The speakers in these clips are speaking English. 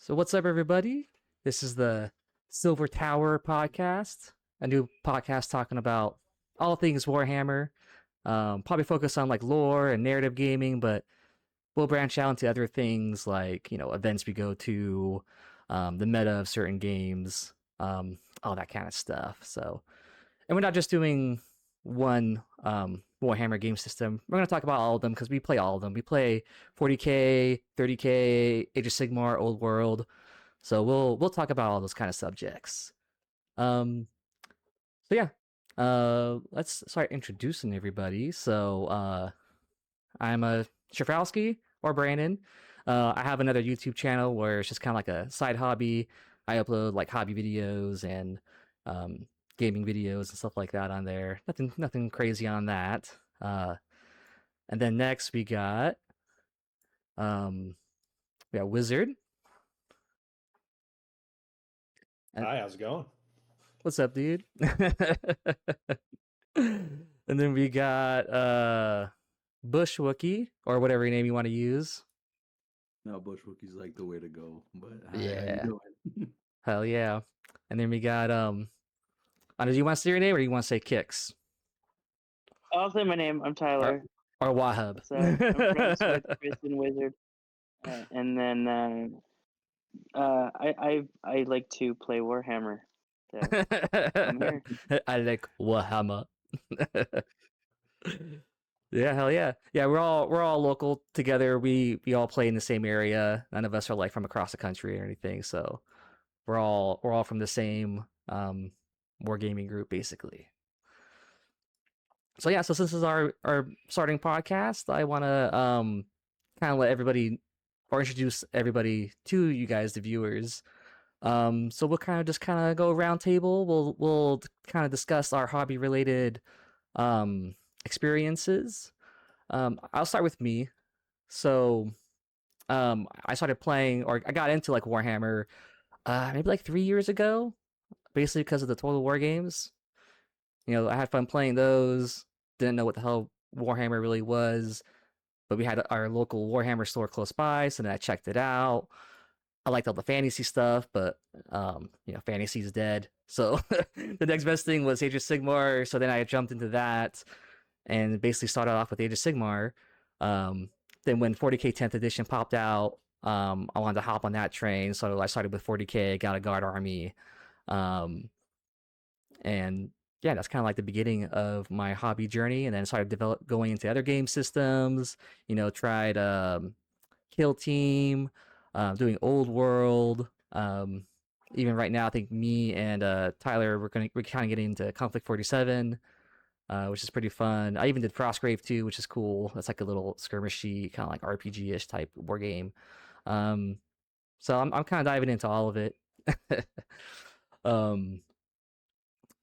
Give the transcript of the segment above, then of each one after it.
So, what's up, everybody? This is the Silver Tower podcast, a new podcast talking about all things Warhammer. Probably focus on like lore and narrative gaming, but we'll branch out into other things like events we go to, the meta of certain games, all that kind of stuff. So, and we're not just doing one Warhammer game system. We're going to talk about all of them because we play all of them. We play 40k, 30k, Age of Sigmar, Old World. So we'll talk about all those kind of subjects. Um, so yeah, let's start introducing everybody. So I'm a Shafrowski or Brandon. I have another YouTube channel where it's just kind of like a side hobby. I upload like hobby videos and um, gaming videos and stuff like that on there. Nothing crazy on that. And then next um, we got Wizard. Hi, how's it going? What's up, dude? And then we got Bush Wookie, or whatever name you want to use. No, Bushwookie's like the way to go. But Yeah. how you doing? Hell yeah. And then we got do you want to say your name or do you want to say Kicks? I'll say my name. I'm Tyler. Or Wahab. So I'm friends with Chris and Wizard. And then I like to play Warhammer. So I'm here. I like Warhammer. Yeah, hell yeah. Yeah, we're all local together. We all play in the same area. None of us are like from across the country or anything. So we're all from the same wargaming group basically. So yeah, so this is our starting podcast. I want to kind of let everybody or introduce everybody to you guys, the viewers. So we'll kind of go round table. We'll kind of discuss our hobby related experiences. I'll start with me. So I started playing, or I got into like Warhammer maybe like 3 years ago, basically because of the Total War games. I had fun playing those. Didn't know what the hell Warhammer really was, but we had our local Warhammer store close by, so then I checked it out. I liked all the fantasy stuff, but fantasy's dead. So the next best thing was Age of Sigmar. So then I jumped into that and basically started off with Age of Sigmar. Then when 40k 10th edition popped out, I wanted to hop on that train, so I started with 40k, got a guard army, and yeah, that's kind of like the beginning of my hobby journey. And then started going into other game systems. Tried Kill Team, doing Old World. Even right now, I think me and Tyler we're kind of getting into Conflict 47, which is pretty fun. I even did Frostgrave too, which is cool. That's like a little skirmishy kind of like RPG-ish type war game. So I'm kind of diving into all of it.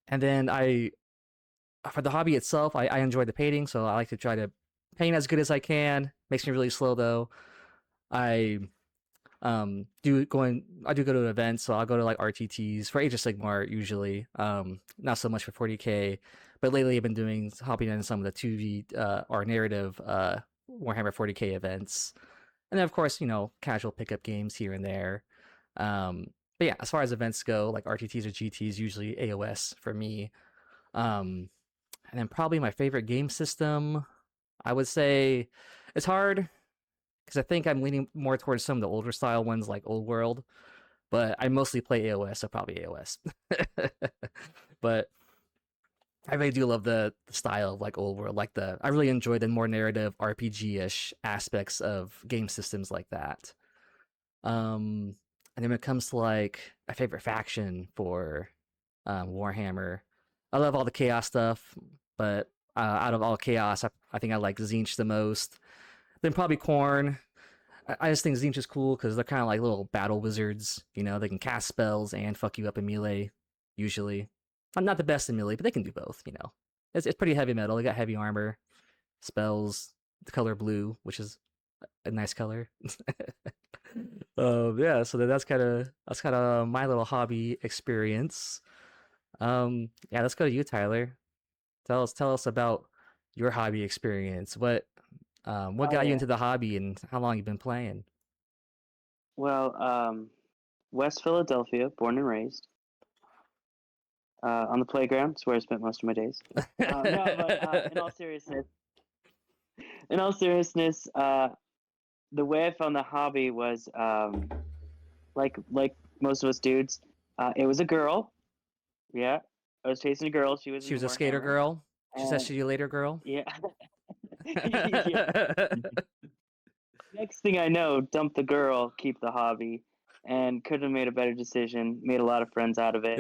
And then for the hobby itself, I enjoy the painting, so I like to try to paint as good as I can. Makes me really slow though. I do go to events, so I'll go to like RTTs for Age of Sigmar usually. Not so much for 40k, but lately I've been hopping in some of the 2v or narrative Warhammer 40k events, and then of course casual pickup games here and there. But yeah, as far as events go, like RTTs or GTs, usually AoS for me. And then probably my favorite game system, I would say it's hard because I think I'm leaning more towards some of the older style ones like Old World, but I mostly play AoS, so probably AoS. But I really do love the style of like Old World, I really enjoy the more narrative RPG-ish aspects of game systems like that. And then when it comes to like my favorite faction for Warhammer, I love all the chaos stuff, but out of all chaos, I think I like Tzeentch the most. Then probably Khorne. I just think Tzeentch is cool because they're kind of like little battle wizards. They can cast spells and fuck you up in melee, usually. I'm not the best in melee, but they can do both, It's pretty heavy metal. They got heavy armor, spells, the color blue, which is a nice color. Yeah, so that's kind of my little hobby experience. Yeah, let's go to you, Tyler. Tell us about your hobby experience. What got you into the hobby and how long you've been playing? Well, West Philadelphia, born and raised. On the playground, it's where I spent most of my days. No, but in all seriousness, the way I found the hobby was like most of us dudes. It was a girl. Yeah, I was chasing a girl. She was. She was in a skater Warhammer. girl. She said And- she you later girl. Yeah. Yeah. Next thing I know, dump the girl, keep the hobby, and couldn't have made a better decision. Made a lot of friends out of it.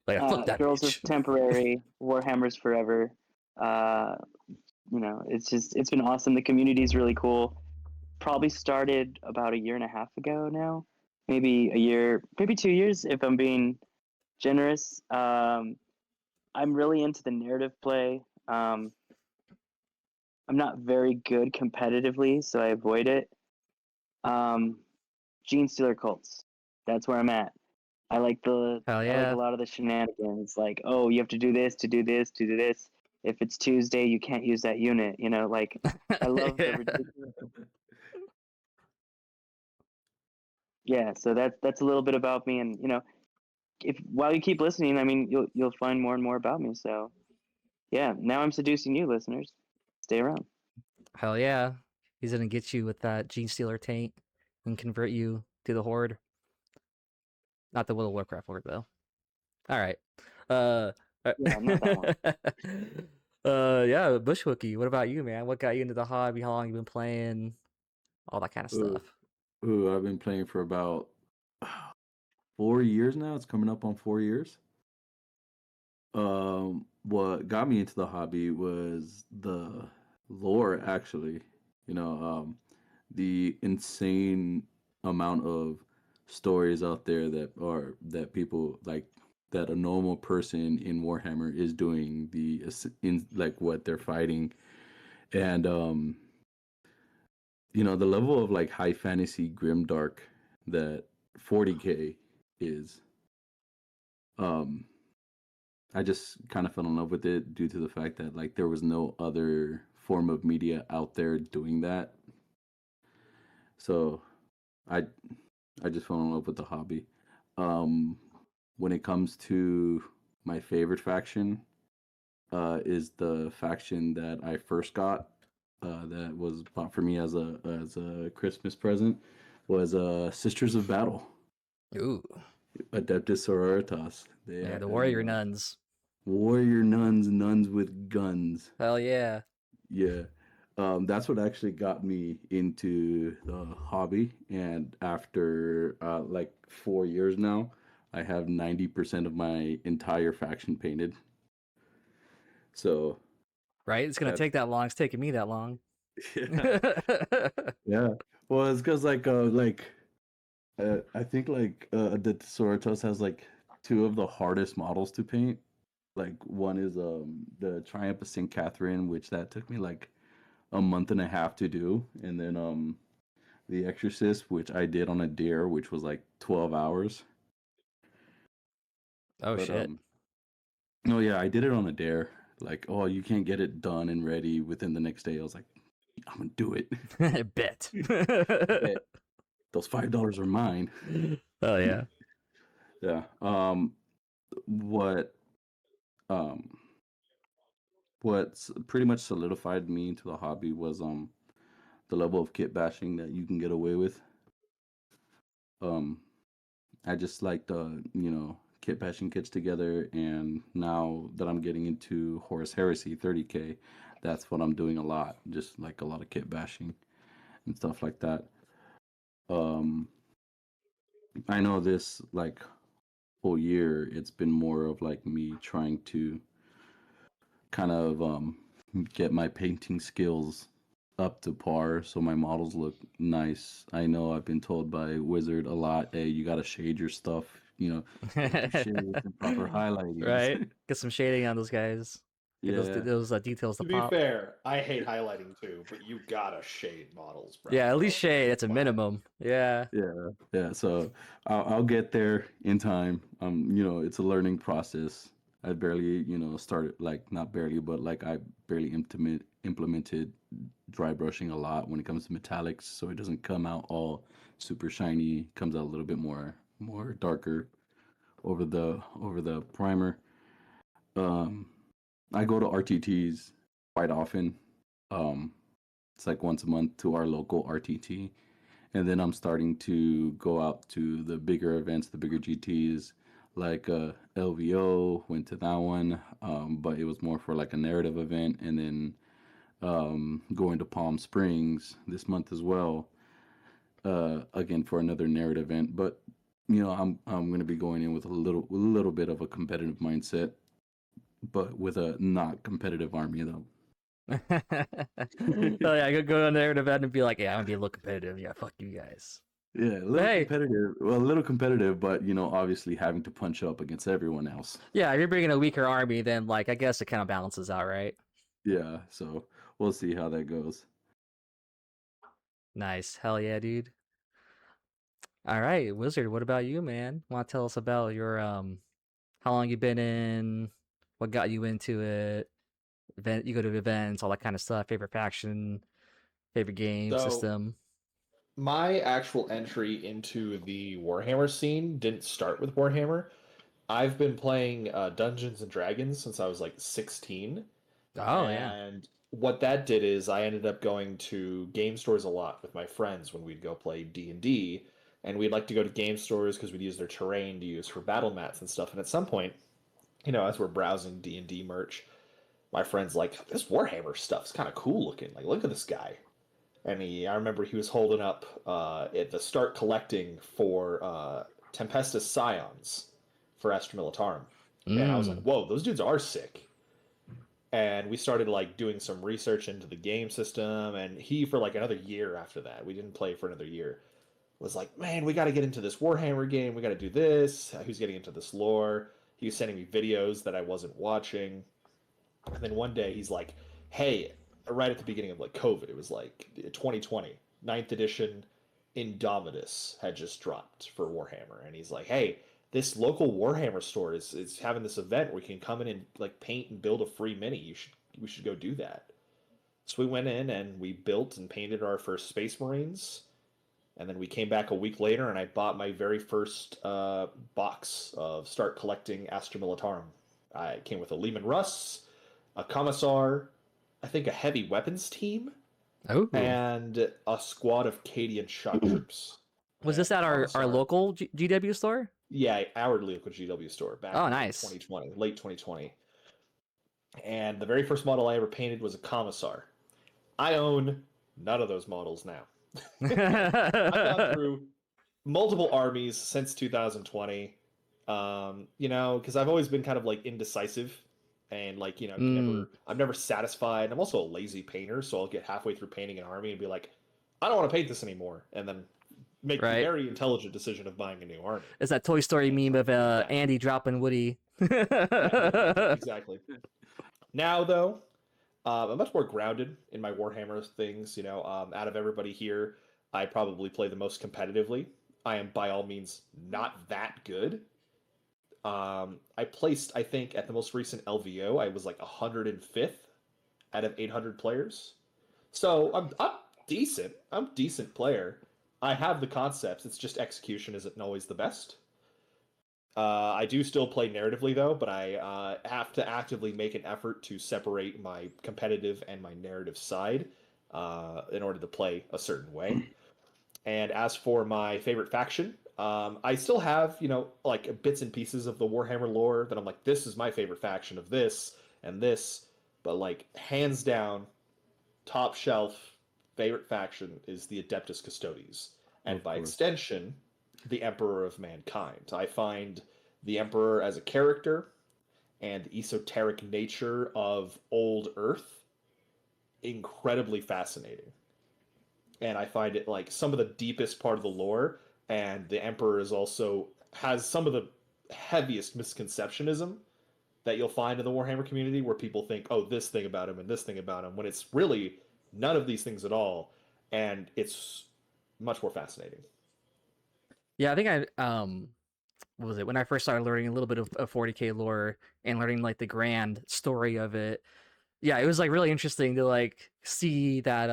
Like, fuck that Girls bitch. are temporary. Warhammer's forever. It's been awesome. The community's really cool. Probably started about a year and a half ago now. Maybe a year, maybe 2 years if I'm being generous. I'm really into the narrative play. I'm not very good competitively, so I avoid it. Gene Stealer cults. That's where I'm at. I like Hell I like yeah. a lot of the shenanigans. Like, oh, you have to do this to do this to do this. If it's Tuesday, you can't use that unit. Like I love Yeah. the ridiculous. Yeah, so that's a little bit about me, and if while you keep listening, I mean, you'll find more and more about me. So, yeah, now I'm seducing you, listeners. Stay around. Hell yeah. He's gonna get you with that Gene Stealer taint and convert you to the Horde. Not the World of Warcraft Horde though. All right. Yeah, not that one. Yeah, Bushwookie. What about you, man? What got you into the hobby? How long you been playing? All that kind of Ooh, stuff. I've been playing for about 4 years now. It's coming up on 4 years. What got me into the hobby was the lore, actually. The insane amount of stories out there that people like that a normal person in Warhammer is doing in like what they're fighting, and the level of like high fantasy grimdark that 40K is. I just kind of fell in love with it due to the fact that like there was no other form of media out there doing that. So I I just fell in love with the hobby. Um, when it comes to my favorite faction, is the faction that I first got. That was bought for me as a Christmas present. Was Sisters of Battle, Ooh. Adeptus Sororitas. Yeah, the warrior nuns. Warrior nuns with guns. Hell yeah. Yeah. That's what actually got me into the hobby. And after like 4 years now, I have 90% of my entire faction painted. So, Right? It's gonna that's take that long. It's taking me that long. yeah. Yeah. Well, it's because I think the Sororitas has like two of the hardest models to paint. Like one is the Triumph of St. Catherine, which that took me like a month and a half to do, and then the Exorcist, which I did on a dare, which was like 12 hours. Oh But shit. no, yeah, I did it on a dare. Like, oh, you can't get it done and ready within the next day. I was like, I'm gonna do it. Bet. Bet. Those $5 are mine. Oh yeah. Yeah. What um what's pretty much solidified me into the hobby was the level of kit bashing that you can get away with. I just like kit bashing kits together, and now that I'm getting into Horus Heresy 30K, that's what I'm doing a lot, just like a lot of kit bashing and stuff like that. I know this like whole year it's been more of like me trying to kind of get my painting skills up to par so my models look nice. I know I've been told by Wizard a lot, hey, you gotta shade your stuff, get your shades and proper highlighting. Right? Get some shading on those guys. Get Yeah. those details to To be pop. fair, I hate highlighting too, but you gotta shade models, bro. Yeah, at least Else shade. it's It's a fine. minimum. Yeah. Yeah. So I'll get there in time. It's a learning process. I barely, started, like, not barely, but like I barely implemented dry brushing a lot when it comes to metallics, so it doesn't come out all super shiny. Comes out a little bit more darker over the primer. Um, I go to RTTs quite often. Um, it's like once a month to our local RTT, and then I'm starting to go out to the bigger events, the bigger GTs, like LVO. Went to that one, but it was more for like a narrative event, and then going to Palm Springs this month as well, again for another narrative event. But I'm going to be going in with a little bit of a competitive mindset, but with a not competitive army though. Oh yeah, I could go on there to event and be like, yeah, I'm gonna be a little competitive. Yeah, fuck you guys. Yeah, a But little hey, competitive. Well, a little competitive, but obviously having to punch up against everyone else. yeah, if you're bringing a weaker army, then like I guess it kind of balances out, right? Yeah, so we'll see how that goes. Nice, hell yeah, dude. All right, Wizard, what about you, man? Want to tell us about your how long you been in, what got you into it, event you go to events, all that kind of stuff, favorite faction, favorite game, So system. my actual entry into the Warhammer scene didn't start with Warhammer. I've been playing Dungeons and Dragons since I was like 16, Oh yeah. and what that did is I ended up going to game stores a lot with my friends when we'd go play D&D, and we'd like to go to game stores because we'd use their terrain to use for battle mats and stuff. And at some point, as we're browsing D&D merch, my friend's like, "This Warhammer stuff's kind of cool looking. Like, look at this guy." And I remember he was holding up at the start collecting for Tempestus Scions for Astra Militarum, and I was like, Mm. "Whoa, those dudes are sick." And we started like doing some research into the game system, and he for like another year after that, we didn't play for another year, was like, "Man, we got to get into this Warhammer game. We got to do this." He was getting into this lore. He was sending me videos that I wasn't watching. And then one day he's like, "Hey," right at the beginning of like COVID, it was like 2020, ninth edition Indomitus had just dropped for Warhammer. And he's like, "Hey, this local Warhammer store is having this event where you can come in and like paint and build a free mini. We should go do that." So we went in and we built and painted our first Space Marines. And then we came back a week later and I bought my very first box of Start Collecting Astra Militarum. I came with a Lehman Russ, a commissar, I think a heavy weapons team, Oh. and a squad of Cadian shock troops. Was this And at our commissar, local GW store? yeah, our local GW store back Oh, in nice. 2020, late 2020. And the very first model I ever painted was a commissar. I own none of those models now. I've gone through multiple armies since 2020. Because I've always been kind of like indecisive and like, Mm, I'm never satisfied. I'm also a lazy painter, so I'll get halfway through painting an army and be like, I don't want to paint this anymore, and then make the right. very intelligent decision of buying a new army. It's that Toy Story And meme of yeah, Andy dropping Woody. exactly. Now though, I'm much more grounded in my Warhammer things. Out of everybody here, I probably play the most competitively. I am by all means not that good. I placed, I think, at the most recent LVO, I was like 105th out of 800 players. So I'm decent. I'm a decent player. I have the concepts. It's just execution isn't always the best. I do still play narratively though, but I have to actively make an effort to separate my competitive and my narrative side in order to play a certain way. And as for my favorite faction, I still have, like bits and pieces of the Warhammer lore that I'm like, this is my favorite faction of this and this. But like, hands down, top shelf favorite faction is the Adeptus Custodes. And Of by course. extension, the Emperor of Mankind. I find the Emperor as a character and the esoteric nature of old Earth incredibly fascinating. And I find it like some of the deepest part of the lore. And the Emperor is also has some of the heaviest misconceptionism that you'll find in the Warhammer community, where people think, oh, this thing about him and this thing about him, when it's really none of these things at all, and it's much more fascinating. Yeah, I think what was it, when I first started learning a little bit of 40k lore and learning like the grand story of it. Yeah, it was like really interesting to like see that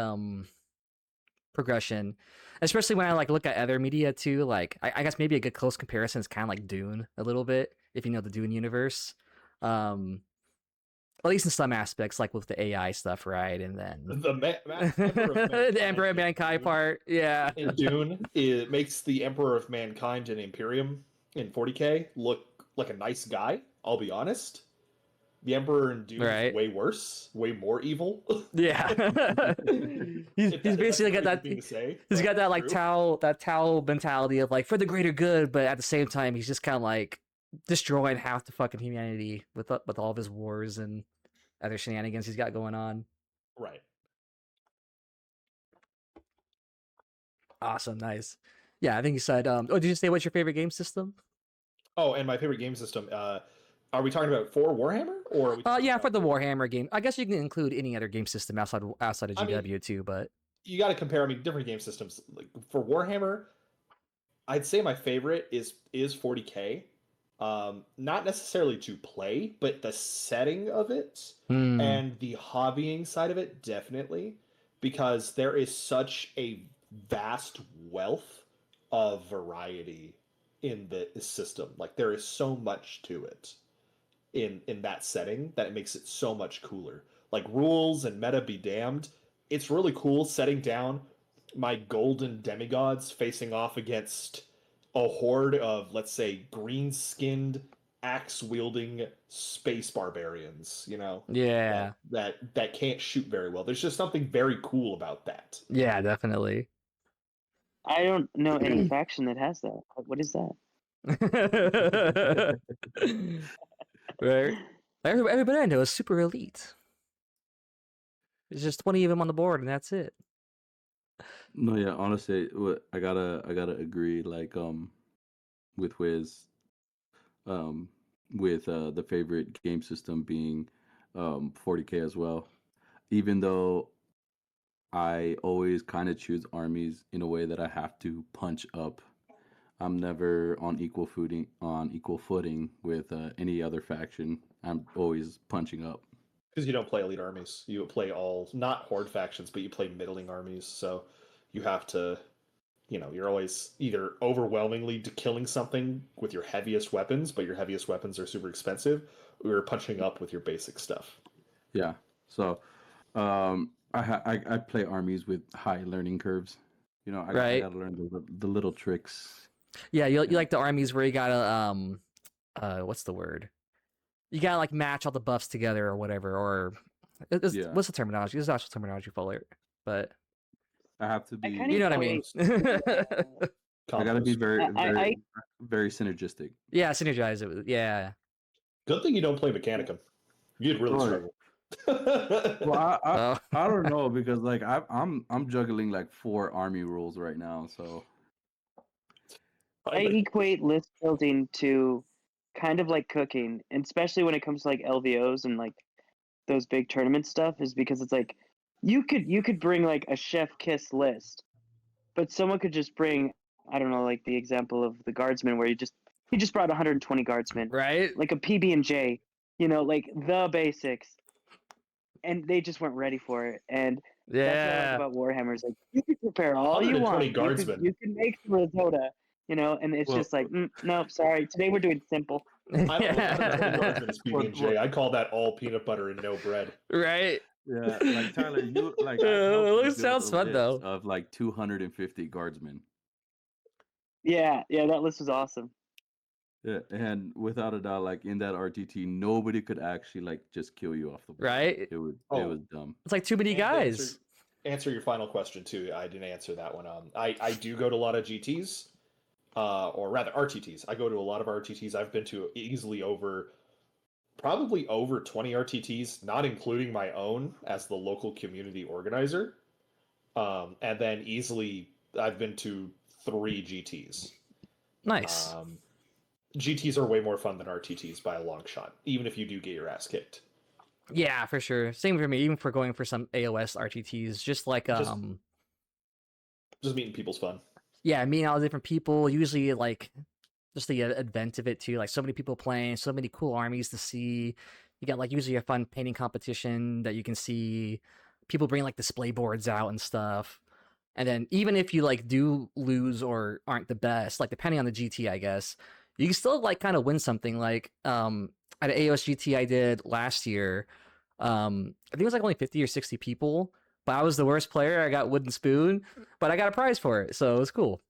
progression, especially when I like look at other media too. Like I guess maybe a good close comparison is kind of like Dune a little bit, if you know the Dune universe. Um, at least in some aspects, like with the AI stuff, right? And then The Emperor of Mankind, the Emperor of Mankind part, yeah, in Dune, it makes the Emperor of Mankind and Imperium in 40k look like a nice guy. I'll be honest. The Emperor in Dune is right, way worse, way more evil. yeah. he's If that's basically a got crazy that. thing to say, He's but got that it's like true. Tao mentality of like for the greater good, but at the same time he's just kind of like destroying half the fucking humanity with all of his wars and other shenanigans he's got going on. Right. Awesome, nice. Yeah, I think you said. Oh, did you say what's your favorite game system? Oh, and my favorite game system. Are we talking about for Warhammer, or are we talking Yeah, for about the Warhammer game. I guess you can include any other game system outside of I mean, GW too, but you got to compare. I mean, different game systems. Like for Warhammer, I'd say my favorite is 40k. Not necessarily to play, but the setting of it hmm, and the hobbying side of it definitely, because there is such a vast wealth of variety in the system. Like there is so much to it in that setting that it makes it so much cooler. Like rules and meta be damned. It's really cool setting down my golden demigods facing off against a horde of, let's say, green skinned, axe wielding space barbarians, you know, yeah, that can't shoot very well. There's just something very cool about that. yeah, definitely. I don't know any faction that has that. What is that? Right. Everybody I know is super elite. There's just 20 of them on the board, and that's it. No, yeah, honestly, I gotta agree. Like, with Wiz, um, with the favorite game system being 40k as well. Even though I always kind of choose armies in a way that I have to punch up. I'm never on equal footing with any other faction. I'm always punching up. Because you don't play elite armies. You play all, not horde factions, but you play middling armies. So you have to, you're always either overwhelmingly killing something with your heaviest weapons, but your heaviest weapons are super expensive, or you're punching up with your basic stuff. Yeah. So, I play armies with high learning curves. I Right. gotta learn the little tricks. Yeah, you Yeah. like the armies where you gotta what's the word? You gotta like match all the buffs together or whatever, or Yeah. what's the terminology? There's actual terminology for it, but I have to I be. kind you know of what I mean. I gotta be Compost. very, I very synergistic. Yeah, synergize it with yeah. Good thing you don't play Mechanicum. You'd really Right. struggle. Well, Oh. I don't know because like I'm juggling like 4 army rules right now. So I equate list building to kind of like cooking, and especially when it comes to like LVOs and like those big tournament stuff, is because it's like you could bring like a chef kiss list, but someone could just bring, I don't know, like the example of the guardsman where he just brought 120 guardsmen, Right? like a PB and J, like the basics, and they just weren't ready for it. And that's what I like Yeah. about Warhammer. Is like you can prepare all you 120 want, guardsmen. you can make some risotto, and it's Well, just like no, sorry, today we're doing simple. I don't know. 120 guardsmen is Well, PB&J. I call that all peanut butter and no bread. Right? yeah, like Tyler, you like I've helped you It build a sounds fun list though. of like 250 guardsmen. Yeah, that list was awesome. Yeah, and without a doubt, like in that RTT, nobody could actually like just kill you off the board. Right? It Oh. was dumb. It's like too many And to guys. answer your final question too. I didn't answer that one. I do go to a lot of GTs, or rather RTTs. I go to a lot of RTTs. I've been to probably over 20 RTTs, not including my own as the local community organizer. And then easily I've been to 3 GTs. Nice. GTs are way more fun than RTTs by a long shot, even if you do get your ass kicked. Yeah, for sure. Same for me, even for going for some AOS RTTs, just like Just meeting people's fun. yeah, meeting all the different people. Usually, like just the advent of it too. Like so many people playing, so many cool armies to see. You got like usually a fun painting competition that you can see. People bring like display boards out and stuff. And then even if you like do lose or aren't the best, like depending on the GT, I guess, you can still like kind of win something. Like at an AOS GT I did last year, I think it was like only 50 or 60 people, but I was the worst player. I got wooden spoon, but I got a prize for it, so it was cool.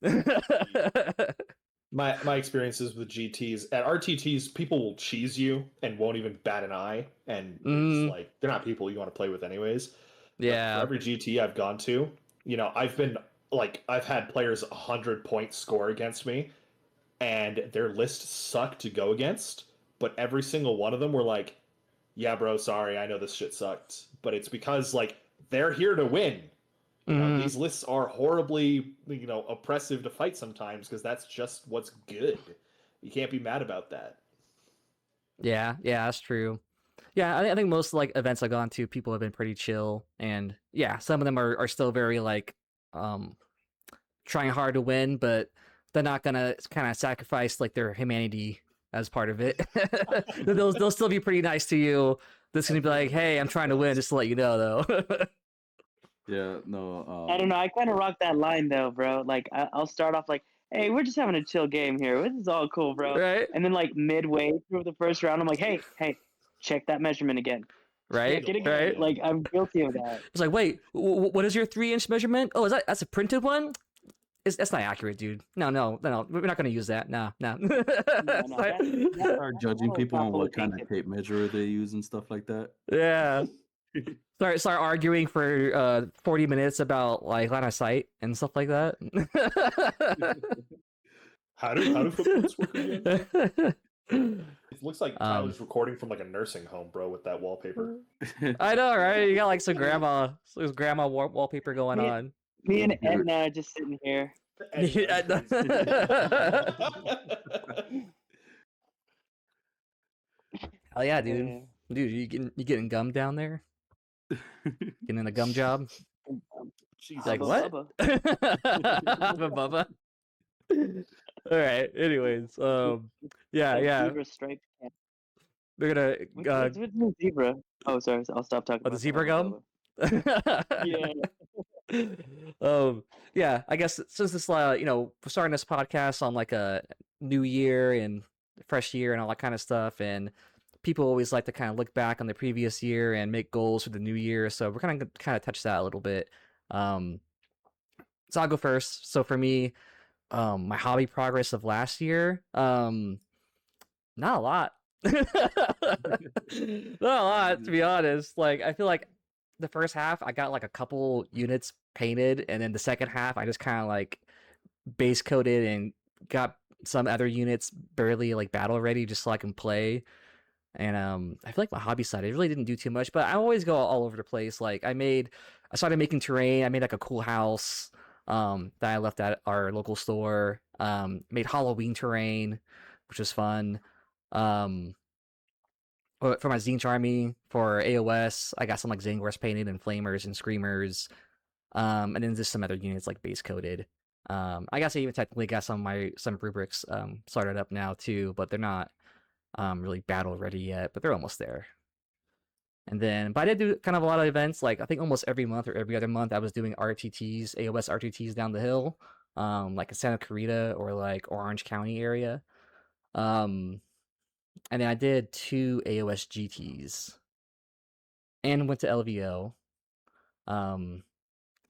My experiences with GTs at RTTs, people will cheese you and won't even bat an eye, and it's like they're not people you want to play with anyways. But Yeah. for every GT I've gone to, I've had players 100 points score against me, and their list sucked to go against, but every single one of them were like, "Yeah, bro, sorry, I know this shit sucked," but it's because like they're here to win. These lists are horribly, oppressive to fight sometimes because that's just what's good. You can't be mad about that. Yeah, that's true. Yeah, I think most like events I've gone to, people have been pretty chill, and yeah, some of them are still very like trying hard to win, but they're not gonna kind of sacrifice like their humanity as part of it. they'll still be pretty nice to you. This gonna be like, hey, I'm trying to win, just to let you know, though. Yeah, no. I don't know. I kind of rock that line though, bro. Like I'll start off like, "Hey, we're just having a chill game here. This is all cool, bro." Right? And then like midway through the first round, I'm like, "Hey, check that measurement again. Right? Check it again." Right? Like I'm guilty of that. It's like, wait, what is your 3-inch measurement? Oh, that's a printed one? That's not accurate, dude. No, we're not gonna use that. No. Start judging people on what kind of tape measure they use and stuff like that. Yeah. Start arguing for 40 minutes about like line of sight and stuff like that. How do footprints work again? It looks like Tyler's recording from like a nursing home, bro, with that wallpaper. I know, right? You got like some grandma wallpaper going on. Me and Edna are just sitting here. Hell yeah, dude. Dude, you getting gum down there? Getting a gum job? Jesus. Like what? Bubba. All right. Anyways, yeah. Zebra stripe. They're gonna What's with the zebra? Oh, sorry. I'll stop talking about the zebra gum. Yeah. Yeah. I guess since this, we're starting this podcast on like a new year and fresh year and all that kind of stuff, and people always like to kind of look back on the previous year and make goals for the new year. So we're kind of touch that a little bit. So I'll go first. So for me, my hobby progress of last year, not a lot. Not a lot, to be honest. Like I feel like the first half I got like a couple units painted, and then the second half I just kind of like base coated and got some other units barely like battle ready just so I can play. And I feel like my hobby side, I really didn't do too much, but I always go all over the place. Like I started making terrain. I made like a cool house that I left at our local store. Made Halloween terrain, which was fun. For my Zinch army for AOS, I got some like Zangors painted and Flamers and Screamers. And then just some other units like base coated. I guess I even technically got some rubrics started up now too, but they're not really battle ready yet, but they're almost there. But I did do kind of a lot of events. Like I think almost every month or every other month, I was doing RTTs, AOS RTTs down the hill, like in Santa Clarita or like Orange County area. And then I did 2 AOS GTs and went to LVO.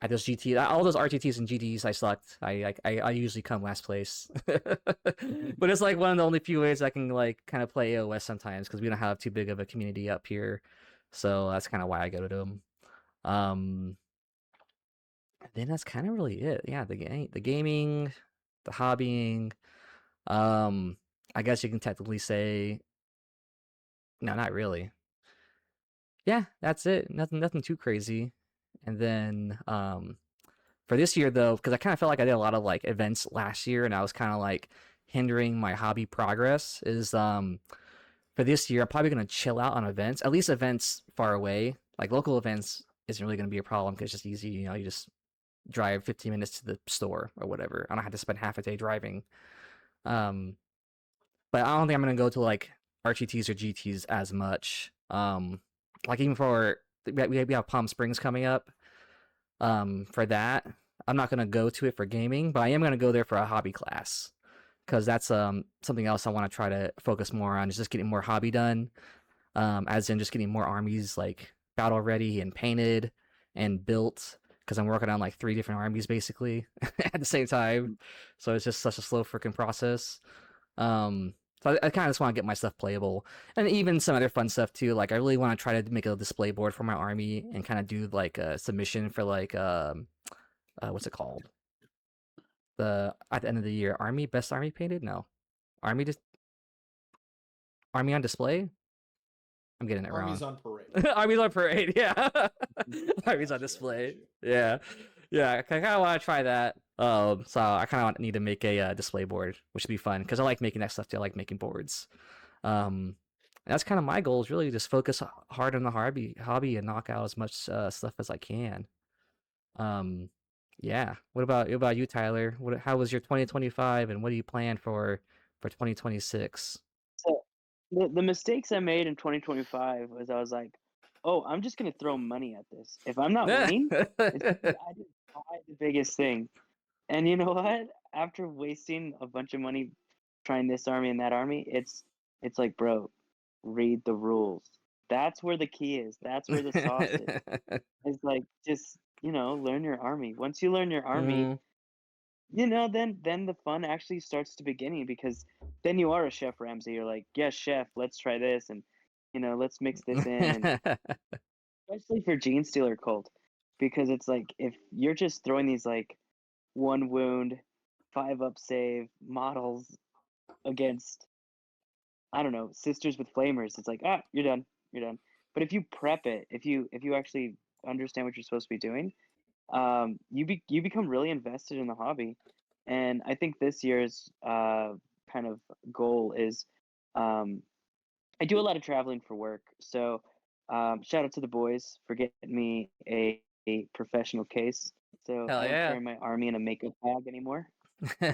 At those all those RTTs and GTs, I sucked. I usually come last place, but it's like one of the only few ways I can like kind of play AOS sometimes because we don't have too big of a community up here, so that's kind of why I go to them. Then that's kind of really it. Yeah, the gaming, the hobbying. I guess you can technically say, no, not really. Yeah, that's it. Nothing too crazy. And then for this year though, because I kind of felt like I did a lot of like events last year and I was kind of like hindering my hobby progress, is for this year I'm probably gonna chill out on events, at least events far away. Like local events isn't really gonna be a problem because it's just easy, you just drive 15 minutes to the store or whatever. I don't have to spend half a day driving. but I don't think I'm gonna go to like RGTs or GTs as much. Like even for we have Palm Springs coming up. For that, I'm not gonna go to it for gaming, but I am gonna go there for a hobby class because that's something else I want to try to focus more on is just getting more hobby done. As in just getting more armies like battle ready and painted and built because I'm working on like 3 different armies basically at the same time. So it's just such a slow freaking process. So I kind of just want to get my stuff playable and even some other fun stuff too. Like I really want to try to make a display board for my army and kind of do like a submission for like what's it called? The at the end of the year, army best army painted? No, army just army on display. I'm getting it Armies wrong. on parade. Armies on parade, yeah. Armies Got on you, display, got you. yeah, yeah. I kind of want to try that. So I kind of need to make a display board, which would be fun because I like making that stuff too. I like making boards. And that's kind of my goal is really just focus hard on the hobby and knock out as much stuff as I can. Um, yeah. What about you, Tyler? How was your 2025, and what do you plan for 2026? So the mistakes I made in 2025 was I was like, oh, I'm just gonna throw money at this. If I'm not winning, it's because I didn't buy the biggest thing. And you know what? After wasting a bunch of money trying this army and that army, it's like, bro, read the rules. That's where the key is. That's where the sauce is. It's like just, learn your army. Once you learn your army, Mm. then the fun actually starts to beginning because then you are a Chef Ramsay. You're like, yes, chef, let's try this and let's mix this in, and especially for Gene Stealer Cult, because it's like if you're just throwing these like 1 wound, 5 up save models against, I don't know, Sisters with Flamers, it's like, you're done. But if you prep it, if you actually understand what you're supposed to be doing, you become really invested in the hobby. And I think this year's kind of goal is, um, I do a lot of traveling for work. So shout out to the boys for getting me a professional case. So Hell I don't yeah. carry my army in a makeup bag anymore.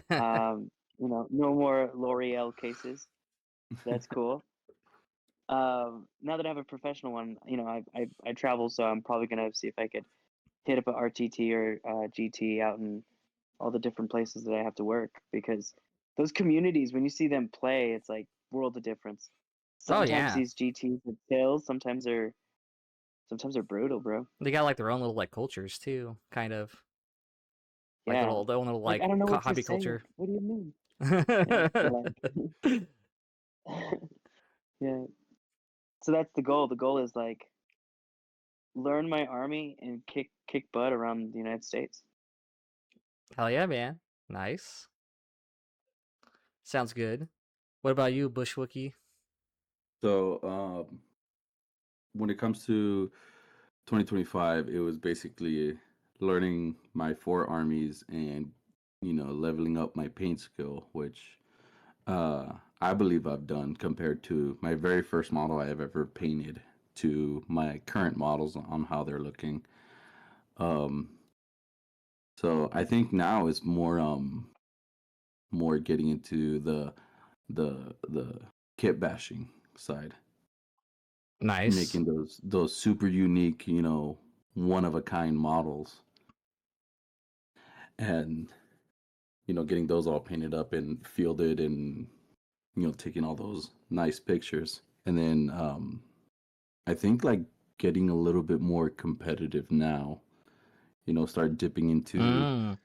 No more L'Oreal cases. That's cool. Now that I have a professional one, I travel, so I'm probably gonna see if I could hit up a RTT or GT out in all the different places that I have to work, because those communities, when you see them play, it's like world of difference. Oh Sometimes yeah, these GTs are kills, sometimes they're brutal, bro. they got like their own little like cultures too, kind of like Yeah, their own little like like I don't know what you're hobby saying. culture. What do you mean? Yeah, they're like, yeah. So that's the goal. The goal is like learn my army and kick butt around the United States. Hell yeah, man. Nice. Sounds good. What about you, Bushwookie? So, when it comes to 2025, it was basically learning my 4 armies and leveling up my paint skill, which I believe I've done compared to my very first model I have ever painted to my current models on how they're looking. Um, so I think now it's more getting into the kit bashing side, Nice. making those super unique, one of a kind models, and getting those all painted up and fielded, and taking all those nice pictures. And then I think like getting a little bit more competitive now, start dipping into Mm.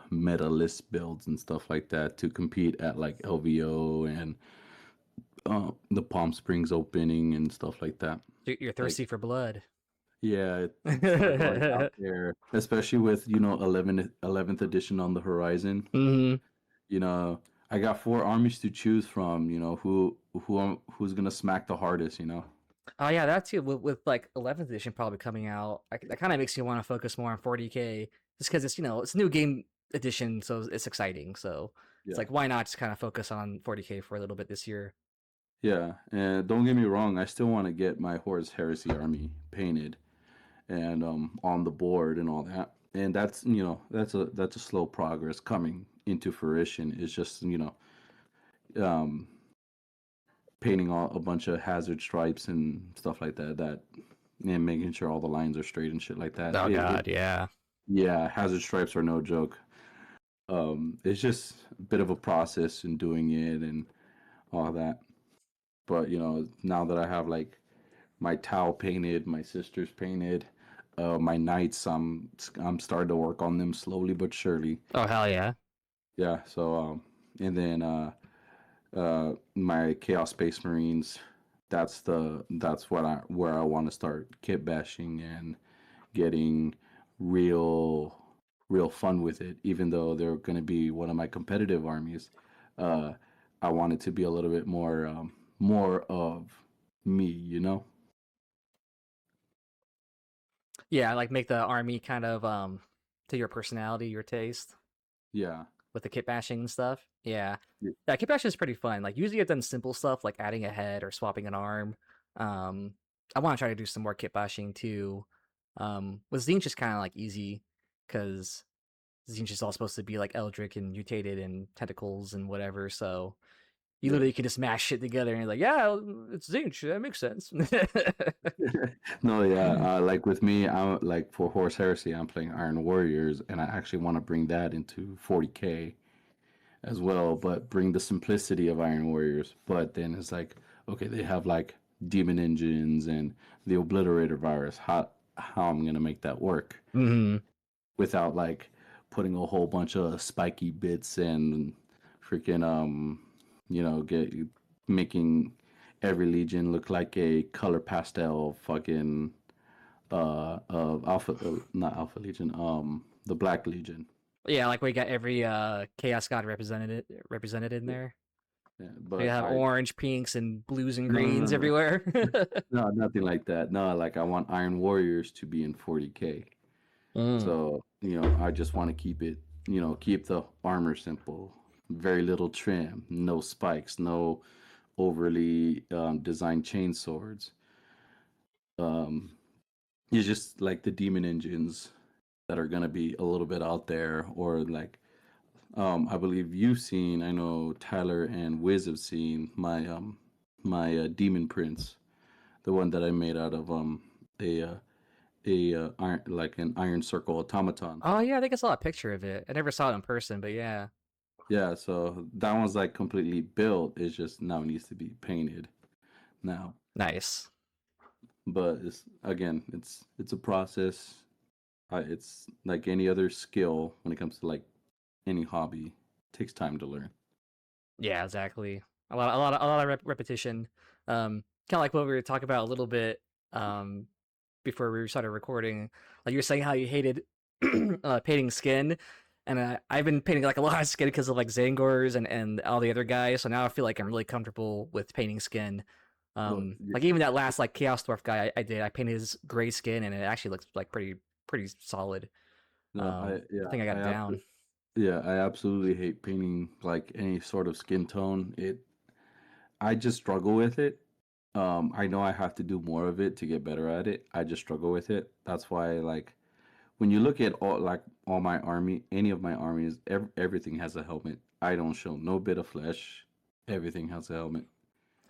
meta list builds and stuff like that to compete at like LVO and the Palm Springs opening and stuff like that. You're Like, thirsty for blood. yeah, start going out there, especially with 11th edition on the horizon. Hmm. You know, I got 4 armies to choose from. Who's gonna smack the hardest. Oh yeah, that too. With like 11th edition probably coming out, that kind of makes you want to focus more on 40K, just because it's a new game edition, so it's exciting. So it's Yeah, like why not just kind of focus on 40K for a little bit this year? yeah, and don't get me wrong, I still want to get my Horus Heresy army painted and on the board and all that. And that's a slow progress coming into fruition. It's just um, painting a bunch of hazard stripes and stuff like that. And making sure all the lines are straight and shit like that. Oh God, yeah. Yeah, hazard stripes are no joke. It's just a bit of a process in doing it and all that. But now that I have like my towel painted, my sister's painted, my knights, I'm starting to work on them slowly but surely. Oh hell yeah. Yeah. So and then my Chaos Space Marines. That's where I want to start kit bashing and getting real fun with it. Even though they're going to be one of my competitive armies, uh, I want it to be a little bit more of me. Yeah, like make the army kind of to your personality, your taste Yeah. with the kit bashing and stuff. Yeah. Yeah. Yeah, kit bashing is pretty fun. Like usually I've done simple stuff like adding a head or swapping an arm. I want to try to do some more kit bashing too. With Zinch is kind of like easy because Zinch is all supposed to be like Eldritch and mutated and tentacles and whatever. So you Yeah. literally can just mash shit together and you're like, yeah, it's Zinch. That makes sense. No, yeah. Like with me, I'm like for Horse Heresy, I'm playing Iron Warriors, and I actually want to bring that into 40K as well, but bring the simplicity of Iron Warriors. But then it's like, okay, they have like demon engines and the obliterator virus. How I'm gonna make that work hmm without like putting a whole bunch of spiky bits and freaking get making every legion look like a color pastel fucking of alpha not alpha legion the black legion. Yeah, like we got every chaos god represented in there. Yeah, We but have I orange, pinks, and blues and no no greens no no everywhere. no nothing like that. No, like I want Iron Warriors to be in 40K. Mm. So I just want to keep it, keep the armor simple, very little trim, no spikes, no overly designed chain swords. Um, it's just like the demon engines that are gonna be a little bit out there, or like I believe you've seen. I know Tyler and Wiz have seen my demon prince, the one that I made out of a iron, like an iron circle automaton. Oh yeah, I think I saw a picture of it. I never saw it in person, but yeah, Yeah, so that one's like completely built. It's just now it needs to be painted now. nice. But it's a process. It's like any other skill when it comes to like any hobby. It takes time to learn. Yeah, exactly. A lot of repetition. Kind of like what we were talking about a little bit before we started recording. Like you were saying how you hated painting skin, and I've been painting like a lot of skin because of like Zangors and all the other guys. So now I feel like I'm really comfortable with painting skin. Well, Like even that last like Chaos Dwarf guy I did, I painted his gray skin, and it actually looks like pretty solid. no, I think I got it down. yeah, I absolutely hate painting like any sort of skin tone. I just struggle with it. I know I have to do more of it to get better at it. I just struggle with it. That's why, like, when you look at all my army, any of my armies, everything has a helmet. I don't show no bit of flesh. Everything has a helmet.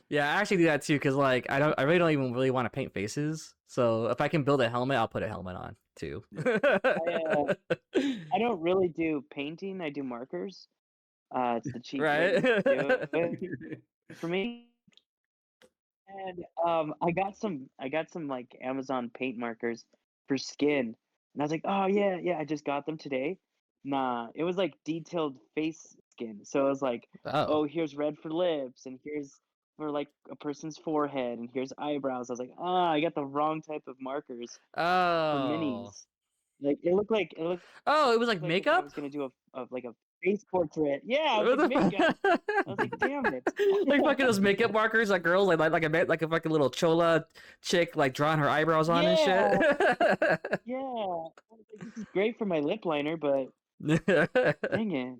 Yeah, I actually do that too because like I really don't even really want to paint faces. So if I can build a helmet, I'll put a helmet on too. I don't really do painting. I do markers. It's the cheap way Right? to do it for me. And I got some like Amazon paint markers for skin. And I was like, "Oh yeah, yeah, I just got them today." Nah, it was like detailed face skin. So it was like, Oh. "Oh, here's red for lips and here's for like a person's forehead and here's eyebrows." I was like, "Ah, I got the wrong type of markers for Oh. minis." Like it looked Oh, it was like like if I makeup? was gonna do a like a face portrait. Yeah, it was What like the makeup. I was like, "Damn it." like fucking those makeup markers that girls like a fucking little chola chick like drawing her eyebrows on and shit. Yeah. Yeah, I was like, this is great for my lip liner, but dang it,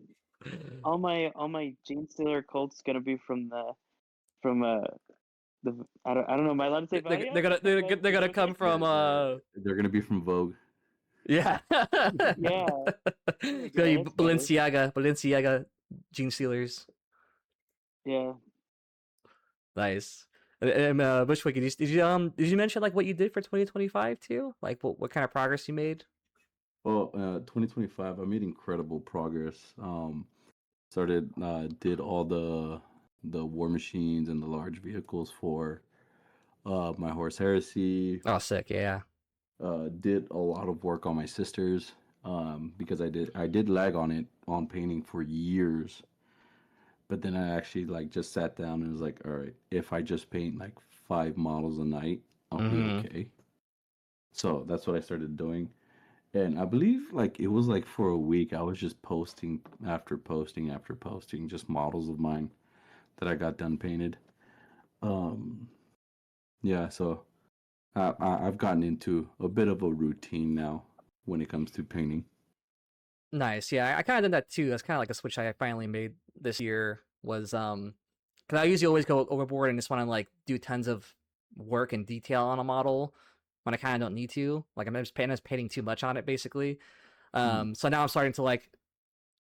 all my Gene Stealer cult's gonna be from the I don't know. Am I allowed to say They're, Vadia? they're gonna they're, Is they're that gonna okay? come from They're gonna be from Vogue. yeah. Yeah, Gonna yeah, be that's better. Balenciaga Gene Stealers. Yeah. Nice. And Bushwick, did you mention like what you did for 2025 too? Like what kind of progress you made? Well, 2025, I made incredible progress. Started did all the war machines and the large vehicles for my horse heresy. Oh, sick. Yeah. Did a lot of work on my sisters because I did lag on it on painting for years, but then I actually like just sat down and was like, all right, if I just paint like 5 models a night, I'll be Mm-hmm. okay. So that's what I started doing. And I believe like it was like for a week I was just posting after posting after posting just models of mine that I got done painted. Um yeah, so I've gotten into a bit of a routine now when it comes to painting. Nice. Yeah, I kind of did that too. That's kind of like a switch I finally made this year. Was because I usually always go overboard and just want to like do tons of work and detail on a model when I kind of don't need to. Like I'm just painting too much on it basically. Mm. So now I'm starting to like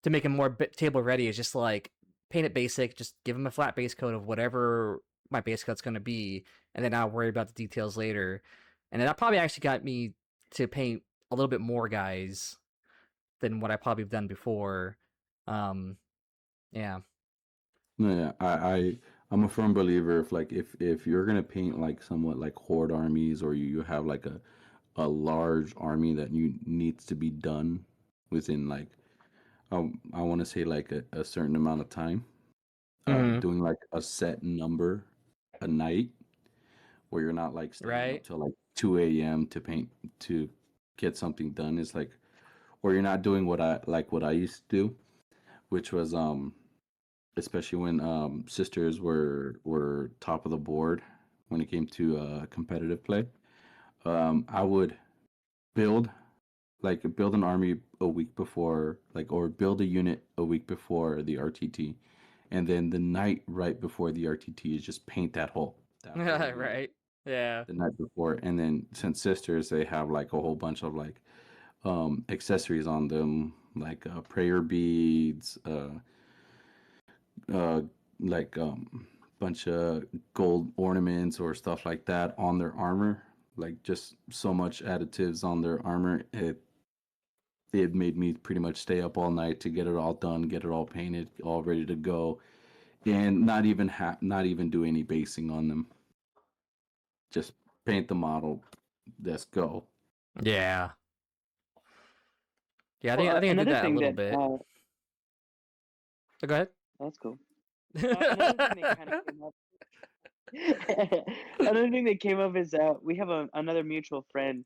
to make it more table ready. Is just like paint it basic, just give them a flat base coat of whatever my base coat's going to be, and then I'll worry about the details later. And then that probably actually got me to paint a little bit more guys than what I probably have done before. Um, yeah. No, yeah, I'm a firm believer if like if you're gonna paint like somewhat like horde armies or you have like a large army that you needs to be done within like I want to say like a certain amount of time. Hmm. Doing like a set number a night where you're not like staying up Right. till like 2 a.m. to paint to get something done is like, or you're not doing what I used to do, which was especially when sisters were top of the board when it came to competitive play. I would build build an army a week before or build a unit a week before the RTT, and then the night right before the RTT is just paint that whole unit Right. Yeah. the night before. And then since sisters, they have like a whole bunch of like accessories on them, like prayer beads, uh like bunch of gold ornaments or stuff like that on their armor, like just so much additives on their armor. It made me pretty much stay up all night to get it all done, get it all painted, all ready to go, and not even do any basing on them. Just paint the model. Let's go. Yeah. Yeah. Well, I think I did another that a thing little that bit. So go ahead. that's cool. Another thing that kind of came up. Another thing that came up is we have another mutual friend.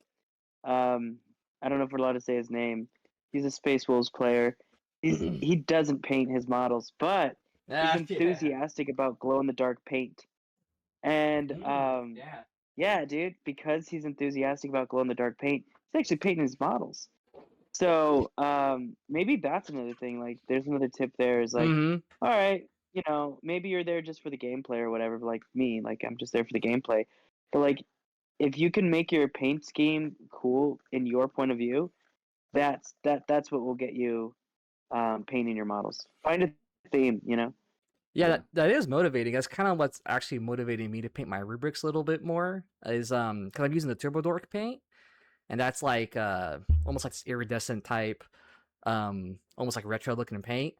Um, I don't know if we're allowed to say his name. He's a Space Wolves player. He doesn't paint his models, but he's Yeah. enthusiastic about glow in the dark paint. And Yeah. yeah, dude, because he's enthusiastic about glow in the dark paint, he's actually painting his models. So maybe that's another thing. Like, there's another tip there is like, Mm-hmm. all right, maybe you're there just for the gameplay or whatever. But like me, like I'm just there for the gameplay. But like, if you can make your paint scheme cool in your point of view, that's what will get you painting your models. Find a theme, Yeah, Yeah. that is motivating. That's kind of what's actually motivating me to paint my rubrics a little bit more. Is because I'm using the Turbo Dork paint, and that's like almost like this iridescent type, almost like retro looking paint.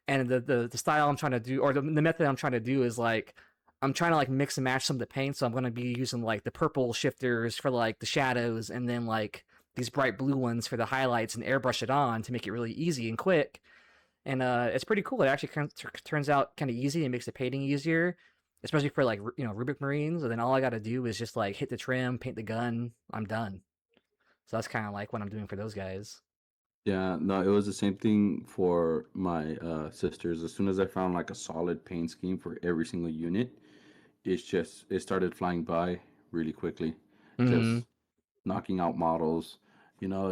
And the style I'm trying to do, or the method I'm trying to do, is like I'm trying to like mix and match some of the paint. So I'm gonna be using like the purple shifters for like the shadows, and then like these bright blue ones for the highlights, and airbrush it on to make it really easy and quick. And it's pretty cool. It actually turns out kind of easy and makes the painting easier, especially for like Rubik Marines. And then all I got to do is just like hit the trim, paint the gun, I'm done. So that's kind of like what I'm doing for those guys. Yeah, no, it was the same thing for my sisters. As soon as I found like a solid paint scheme for every single unit, it started flying by really quickly. Hmm. Just knocking out models,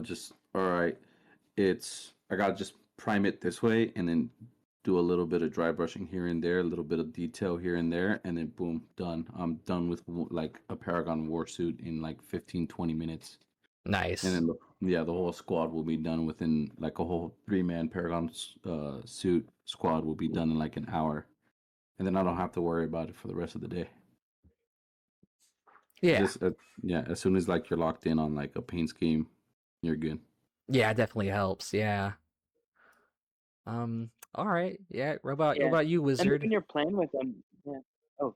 just all right, I gotta just prime it this way and then do a little bit of dry brushing here and there, a little bit of detail here and there, and then boom, done. I'm done with like a Paragon warsuit in like 15-20 minutes. And Nice. then the whole squad will be done within like a whole 3-man Paragon suit squad will be done in like an hour. and then I don't have to worry about it for the rest of the day. Yeah. Just yeah, as soon as like you're locked in on like a paint scheme, you're good. Yeah, it definitely helps. Yeah. All right. Yeah. What Yeah. about you, And then Wizard? when you're playing with them, yeah. Oh,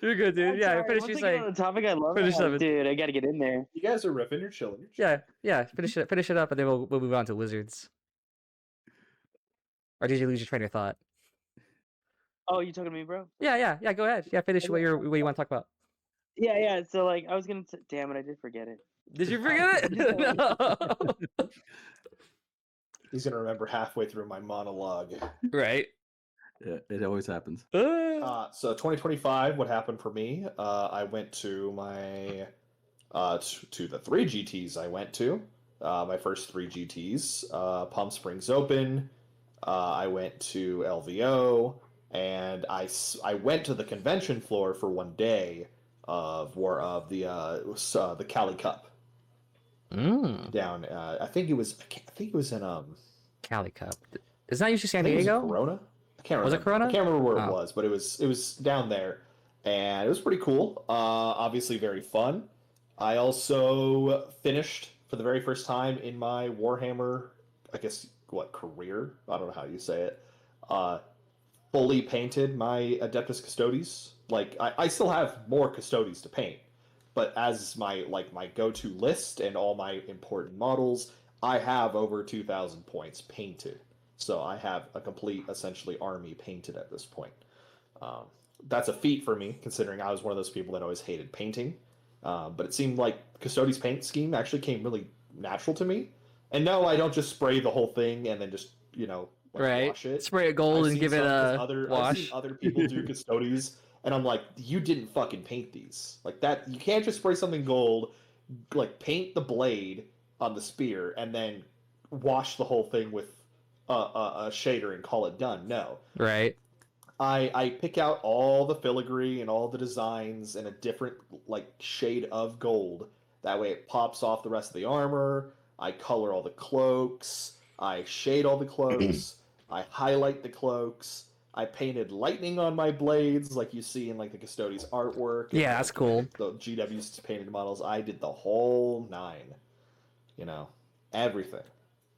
You're good, dude. I'm Yeah, sorry. finish Once your I get saying. on the topic, I love Finish it. something. Dude, I gotta get in there. You guys are riffing. You're chilling. Yeah. Finish it up, and then we'll move on to Wizards. Or did you lose your train of thought? Oh, you talking to me, bro? Yeah. Go ahead. Yeah, finish what you want to talk about. Yeah. So like, I was gonna. Damn it, I did forget it. Did you forget it? No. He's gonna remember halfway through my monologue. Right. Yeah, it always happens. So 2025, what happened for me? I went to my to the 3 GTs. I went to my first 3 GTs. Palm Springs Open. I went to LVO, and I went to the convention floor for one day of the Cali Cup down. I think it was in Cali Cup. Is that usually San I think it was Diego? Corona. I can't remember. Was it Corona? I can't remember where it Oh. was, but it was down there, and it was pretty cool. Obviously very fun. I also finished for the very first time in my Warhammer, I guess career? I don't know how you say it. Fully painted my Adeptus Custodes. Like I still have more Custodes to paint, but as my go-to list and all my important models, I have over 2,000 points painted. So I have a complete, essentially, army painted at this point. That's a feat for me, considering I was one of those people that always hated painting. But it seemed like Custodes paint scheme actually came really natural to me. And no, I don't just spray the whole thing and then just, wash it. Spray it gold and give it a I've wash. seen other people do Custodes, and I'm like, you didn't fucking paint these. Like that, you can't just spray something gold, like paint the blade on the spear, and then wash the whole thing with a shader and call it done. No. Right. I pick out all the filigree and all the designs in a different shade of gold. That way it pops off the rest of the armor. I color all the cloaks. I shade all the cloaks. I highlight the cloaks. I painted lightning on my blades, like you see in the Custodes artwork. Yeah, that's cool. The GW's painted models. I did the whole 9. Everything.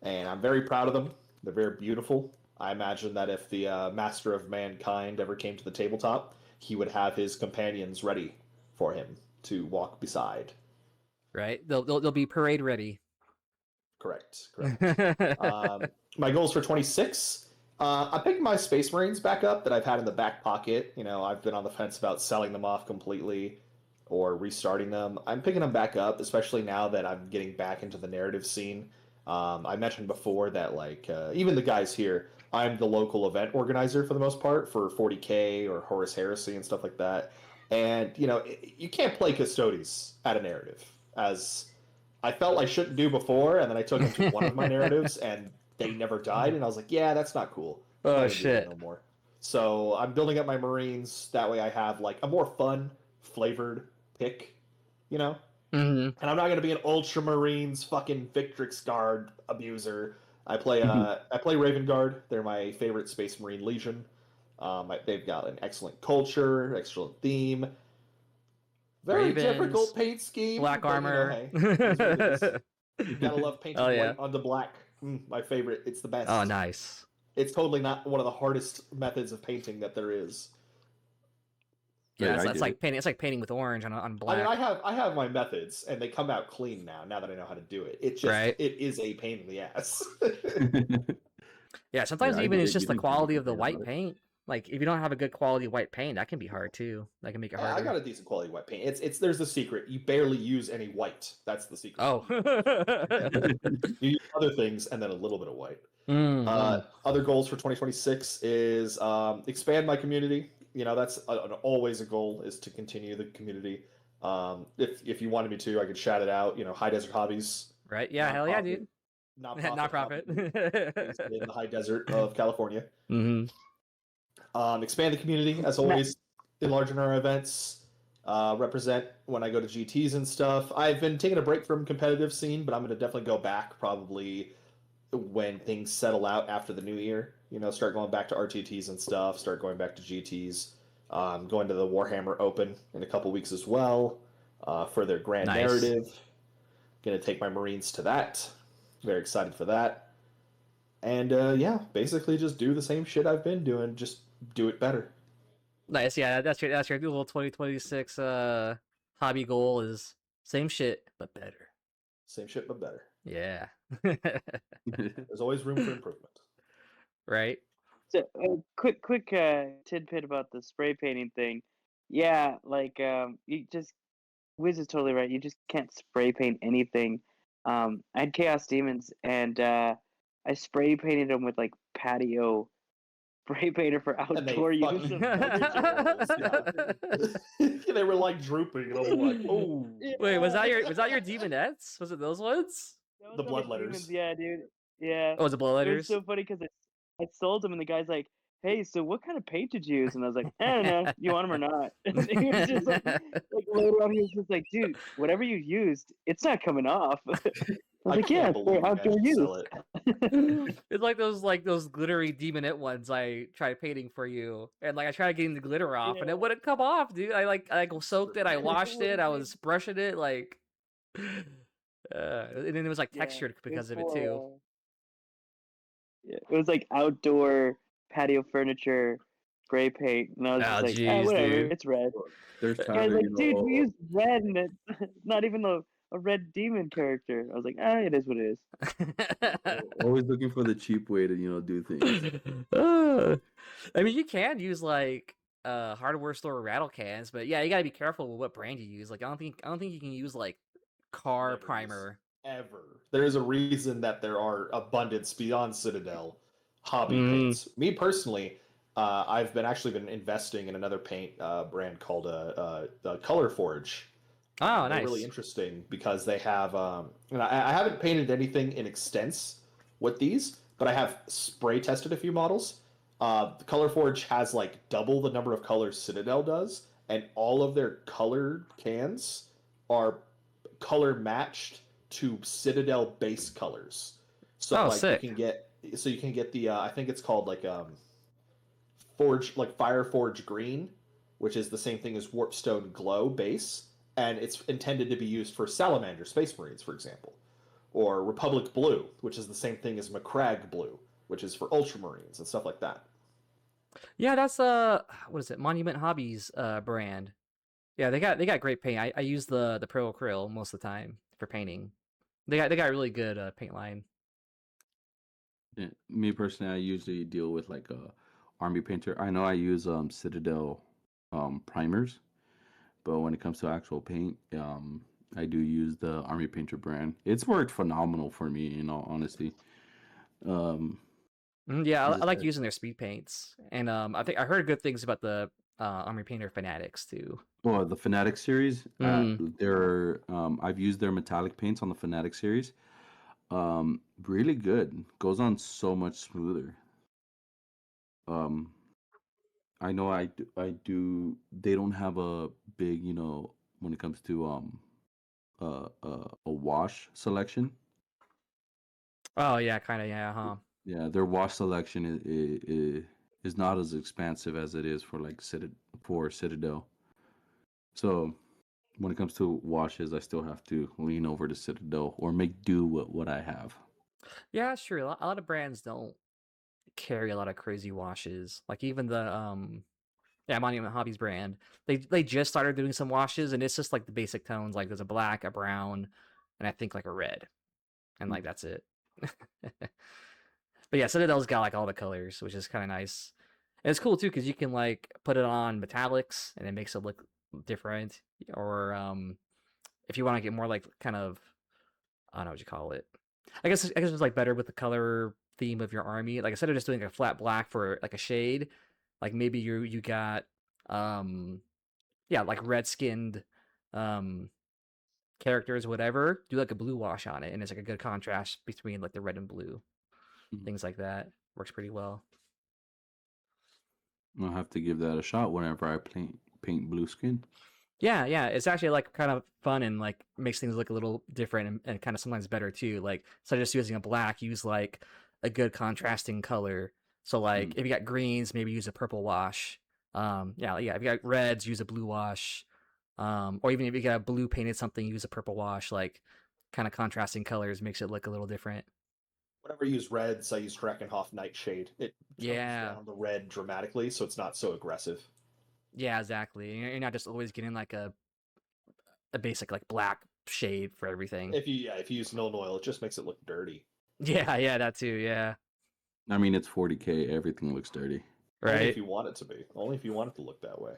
And I'm very proud of them. They're very beautiful. I imagine that if the Master of Mankind ever came to the tabletop, he would have his companions ready for him to walk beside. Right. They'll be parade ready. Correct. My goals for 26. I picked my Space Marines back up that I've had in the back pocket. I've been on the fence about selling them off completely or restarting them. I'm picking them back up, especially now that I'm getting back into the narrative scene. I mentioned before that even the guys here, I'm the local event organizer for the most part for 40K or Horus Heresy and stuff like that. And you can't play Custodes at a narrative, as I felt I shouldn't do before, and then I took them to one of my narratives and they never died, and I was like, yeah, that's not cool. Oh shit. No more. So I'm building up my Marines, that way I have a more fun flavored pick, Mm-hmm. And I'm not going to be an Ultramarines fucking Victrix Guard abuser. I play Raven Guard. They're my favorite Space Marine Legion. They've got an excellent culture, excellent theme. Very Ravens, difficult paint scheme. black armor. Hey, you gotta love painting white onto black. My favorite. It's the best. Oh, nice. It's totally not one of the hardest methods of painting that there is. Yeah, it's like painting. It's like painting with orange on black. I mean, I have my methods, and they come out clean now. Now that I know how to do it, it is a pain in the ass. Yeah, sometimes even it's just the quality of the white paint. Like if you don't have a good quality white paint, that can be hard too. That can make it harder. I got a decent quality white paint. It's there's the secret. You barely use any white. That's the secret. Oh. You use other things and then a little bit of white. Mm-hmm. Other goals for 2026 is expand my community. That's always a goal, is to continue the community. If you wanted me to, I could shout it out. High Desert Hobbies. Right? Yeah, hell yeah, dude. Not-profit. In the high desert of California. Mm-hmm. Expand the community, as always, enlarging our events, represent when I go to GTs and stuff. I've been taking a break from competitive scene, but I'm going to definitely go back probably when things settle out after the new year. Start going back to RTTs and stuff. Start going back to GTs. Going to the Warhammer Open in a couple weeks as well for their grand Nice. narrative. Gonna take my Marines to that. Very excited for that. And yeah, basically just do the same shit I've been doing, just do it better. Nice. Yeah, that's your little 2026 hobby goal is same shit but better. Same shit but better. Yeah. There's always room for improvement. Right. So, quick tidbit about the spray painting thing. Yeah, like you just Wiz is totally right. You just can't spray paint anything. I had Chaos Demons, and I spray painted them with like patio spray painter for And they outdoor use. fucking they were like drooping, and I'm like, oh. Wait, was that your demonettes? Was it those ones? Those The are bloodletters. demons, yeah, dude. Yeah. Oh, was it It bloodletters? was so funny because I sold them, and the guy's like, "Hey, so what kind of paint did you use?" And I was like, "I don't know. You want them or not?" And he was just like later on, he was just like, "Dude, whatever you used, it's not coming off." I was like, "Yeah, can't it's believe for you outdoor managed to use." sell it. It's like those glittery demonette ones I tried painting for you, and like I tried getting the glitter off, and Yeah. it wouldn't come off, dude. I soaked it, I washed it, I was brushing it, like, and then it was like Yeah, textured it was because of it for, too. yeah, it was like outdoor patio furniture spray paint, and I was Oh, just like, jeez, whatever, dude. it's red. There's The times guy's where, like, "Dude, you used red, and it's not even a red demon character." I was like, it is what it is." always looking for the cheap way to do things. I mean, you can use like hardware store rattle cans, but yeah, you gotta be careful with what brand you use. Like, I don't think you can use like car Never use primer. Ever. There is a reason that there are abundance beyond Citadel hobby paints. Me personally, I've been investing in another paint brand called the Color Forge. Oh, They're nice. really interesting because they have, and I haven't painted anything in extense with these, but I have spray tested a few models. The Color Forge has like double the number of colors Citadel does, and all of their colored cans are color matched to Citadel base colors. So Oh, like sick. you can get the I think it's called like Forge, like Fire Forge Green, which is the same thing as Warpstone Glow base, and it's intended to be used for Salamander Space Marines, for example, or Republic Blue, which is the same thing as Macragge Blue, which is for Ultramarines and stuff like that. Yeah, that's what is it? Monument Hobbies brand. Yeah, they got great paint. I use the Pro Acryl most of the time for painting. They got really good paint line. Yeah, me personally, I usually deal with like a army painter. I know I use Citadel primers, but when it comes to actual paint, I do use the army painter brand. It's worked phenomenal for me, in all honesty. Um, Yeah, it's I just like that- using their speed paints, and I think I heard good things about the Army Painter Fanatics too. well, the Fanatic series, I've used their metallic paints on the Fanatic series. Really good. Goes on so much smoother. Um, I know I do. They don't have a big, when it comes to a wash selection. Oh yeah, kind of yeah, huh? Yeah, their wash selection is not as expansive as it is for like Citadel. So when it comes to washes, I still have to lean over to Citadel or make do with what I have. Yeah, that's true. A lot of brands don't carry a lot of crazy washes. Like even the Monument Hobbies brand, they just started doing some washes, and it's just like the basic tones. Like there's a black, a brown, and I think like a red, and like that's it. But yeah, Citadel's got like all the colors, which is kind of nice. And it's cool too because you can like put it on metallics, and it makes it look different. Or if you want to get more like kind of, I don't know what you call it. I guess it's like better with the color theme of your army. Like instead of just doing a flat black for like a shade, like maybe you got like red skinned characters, whatever. Do like a blue wash on it, and it's like a good contrast between like the red and blue. Mhm. Things like that works pretty well. I'll have to give that a shot whenever I paint blue skin. Yeah, it's actually like kind of fun and like makes things look a little different and kind of sometimes better too. Like instead of just using a black, use like a good contrasting color. So like Mm. if you got greens, maybe use a purple wash. Yeah. If you got reds, use a blue wash. Or even if you got blue painted something, use a purple wash. Like kind of contrasting colors makes it look a little different. Whenever I use reds, I use Drakenhof Nightshade. It tones Yeah, down the red dramatically, so it's not so aggressive. yeah, exactly. You're not just always getting like a basic like black shade for everything. If you use Nuln Oil, it just makes it look dirty. Yeah, that too. Yeah, I mean, it's 40K. Everything looks dirty. Only right. if you want it to be. Only if you want it to look that way.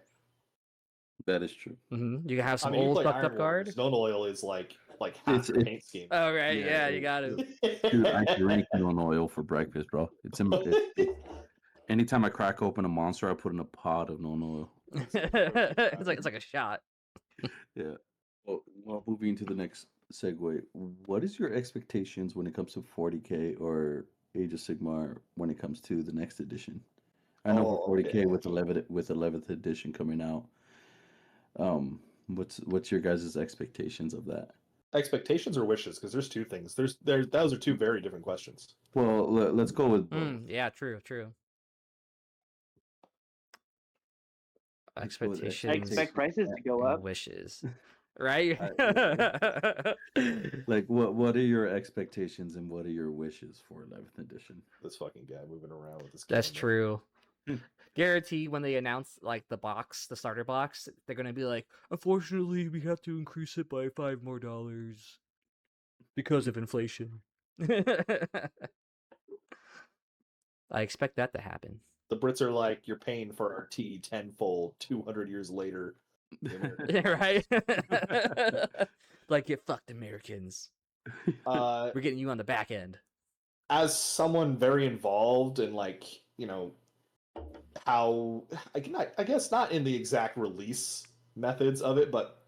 That is true. You can have I some mean, you old play fucked Iron up guard. Warriors. Nuln Oil is like half your paint scheme. Oh right, Yeah, you got to. Dude, I drink Nuln Oil for breakfast, bro. Anytime I crack open a monster, I put in a pot of Nuln Oil. It's like a shot. Yeah. Well, moving to the next segue, what is your expectations when it comes to 40K or Age of Sigmar when it comes to the next edition? I know for 40K okay. with 11th edition coming out. What's your guys' expectations of that? Expectations or wishes? Because there's two things. Those are two very different questions. Well, let's go with both. Yeah, true. Let's go with Expectations. I expect prices to go and up. wishes. Right? Like, what are your expectations and what are your wishes for 11th edition? This fucking guy moving around with this. That's calendar. true. Guarantee when they announce like the starter box, they're gonna be like, unfortunately, we have to increase it by $5 more because of inflation. I expect that to happen. The Brits are like, you're paying for our tea tenfold 200 years later. Yeah, right? Like, get fucked, Americans. We're getting you on the back end. As someone very involved in how I guess not in the exact release methods of it, but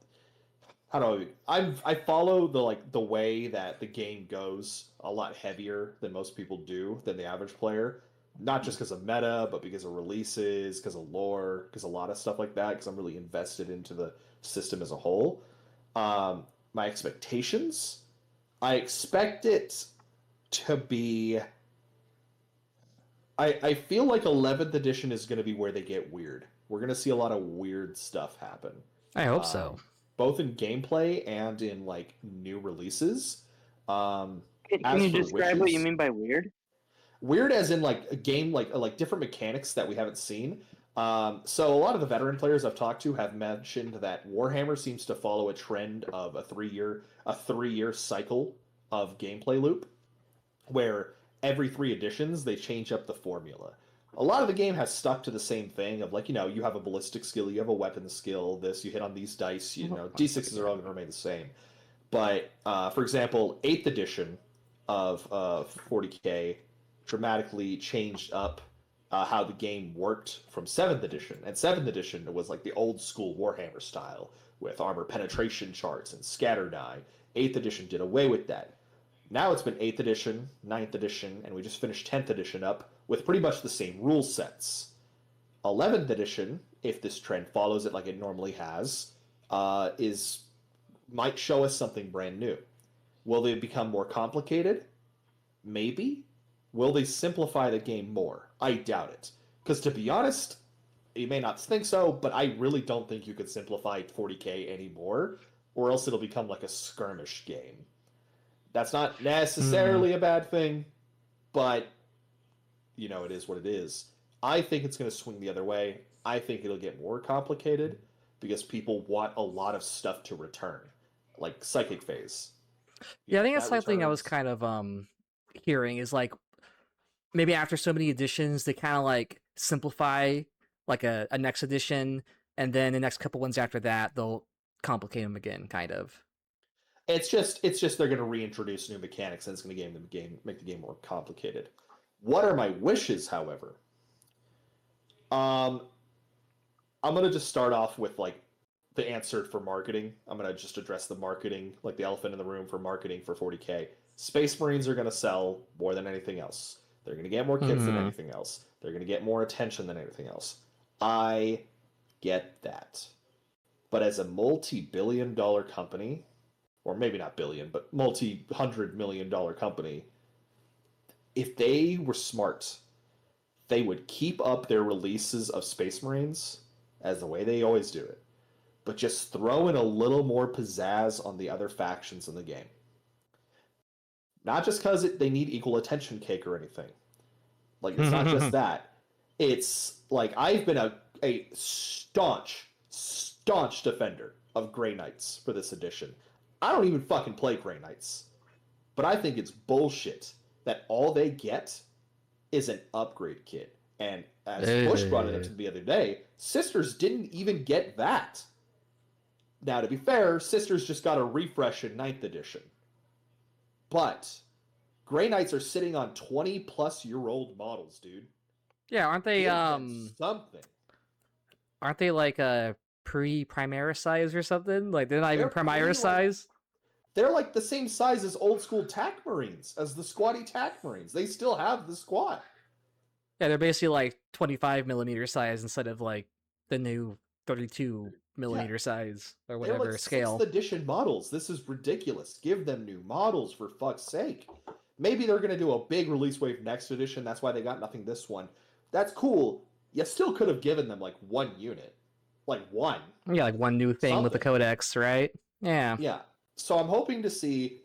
how do I follow the way that the game goes a lot heavier than most people do than the average player. Not just because of meta, but because of releases, because of lore, because a lot of stuff like that. Because I'm really invested into the system as a whole. My expectations, I expect it to be. I feel like 11th edition is going to be where they get weird. We're going to see a lot of weird stuff happen. I hope so. Both in gameplay and in like new releases. Can you describe what you mean by weird? Weird as in like a game like different mechanics that we haven't seen. So a lot of the veteran players I've talked to have mentioned that Warhammer seems to follow a trend of a 3-year cycle of gameplay loop, where every 3 editions they change up the formula. A lot of the game has stuck to the same thing of like, you have a ballistic skill, you have a weapon skill, you hit on these dice, D6s are all going to remain the same. But for example, 8th edition of 40K dramatically changed up how the game worked from 7th edition. And 7th edition was like the old school Warhammer style with armor penetration charts and scatter die. 8th edition did away with that. Now it's been 8th edition, 9th edition, and we just finished 10th edition up with pretty much the same rule sets. 11th edition, if this trend follows it like it normally has, might show us something brand new. Will they become more complicated? Maybe. Will they simplify the game more? I doubt it. Because to be honest, you may not think so, but I really don't think you could simplify 40K anymore, or else it'll become like a skirmish game. That's not necessarily a bad thing, but it is what it is. I think it's going to swing the other way. I think it'll get more complicated because people want a lot of stuff to return, like Psychic Phase. Yeah, I think that's something I was kind of hearing is like maybe after so many editions they kind of like simplify like a next edition, and then the next couple ones after that they'll complicate them again, kind of. It's just they're going to reintroduce new mechanics and it's going to make the game more complicated. What are my wishes, however? I'm going to just start off with like the answer for marketing. I'm going to just address the marketing, like the elephant in the room for marketing for 40K. Space Marines are going to sell more than anything else. They're going to get more kits than anything else. They're going to get more attention than anything else. I get that. But as a multi-billion-dollar company, or maybe not billion, but multi-hundred-million-dollar company, if they were smart, they would keep up their releases of Space Marines as the way they always do it, but just throw in a little more pizzazz on the other factions in the game. Not just because they need equal attention cake or anything. Like, it's not just that. It's like I've been a staunch defender of Grey Knights for this edition. I don't even fucking play Grey Knights. But I think it's bullshit that all they get is an upgrade kit. And as Bush brought it up to the other day, Sisters didn't even get that. Now, to be fair, Sisters just got a refresh in 9th edition. But Grey Knights are sitting on 20-plus-year-old models, dude. Yeah, aren't they something? Aren't they like pre-Primaris size or something? Like they're not even Primaris size? They're like the same size as old school TAC Marines, as the squatty TAC Marines. They still have the squat. Yeah, they're basically like 25mm size instead of like the new 32mm size or whatever they're like scale. 6th edition models. This is ridiculous. Give them new models for fuck's sake. Maybe they're going to do a big release wave next edition. That's why they got nothing this one. That's cool. You still could have given them like one unit. Like one. Yeah, like one new thing with the codex, right? Yeah. Yeah. So I'm hoping to see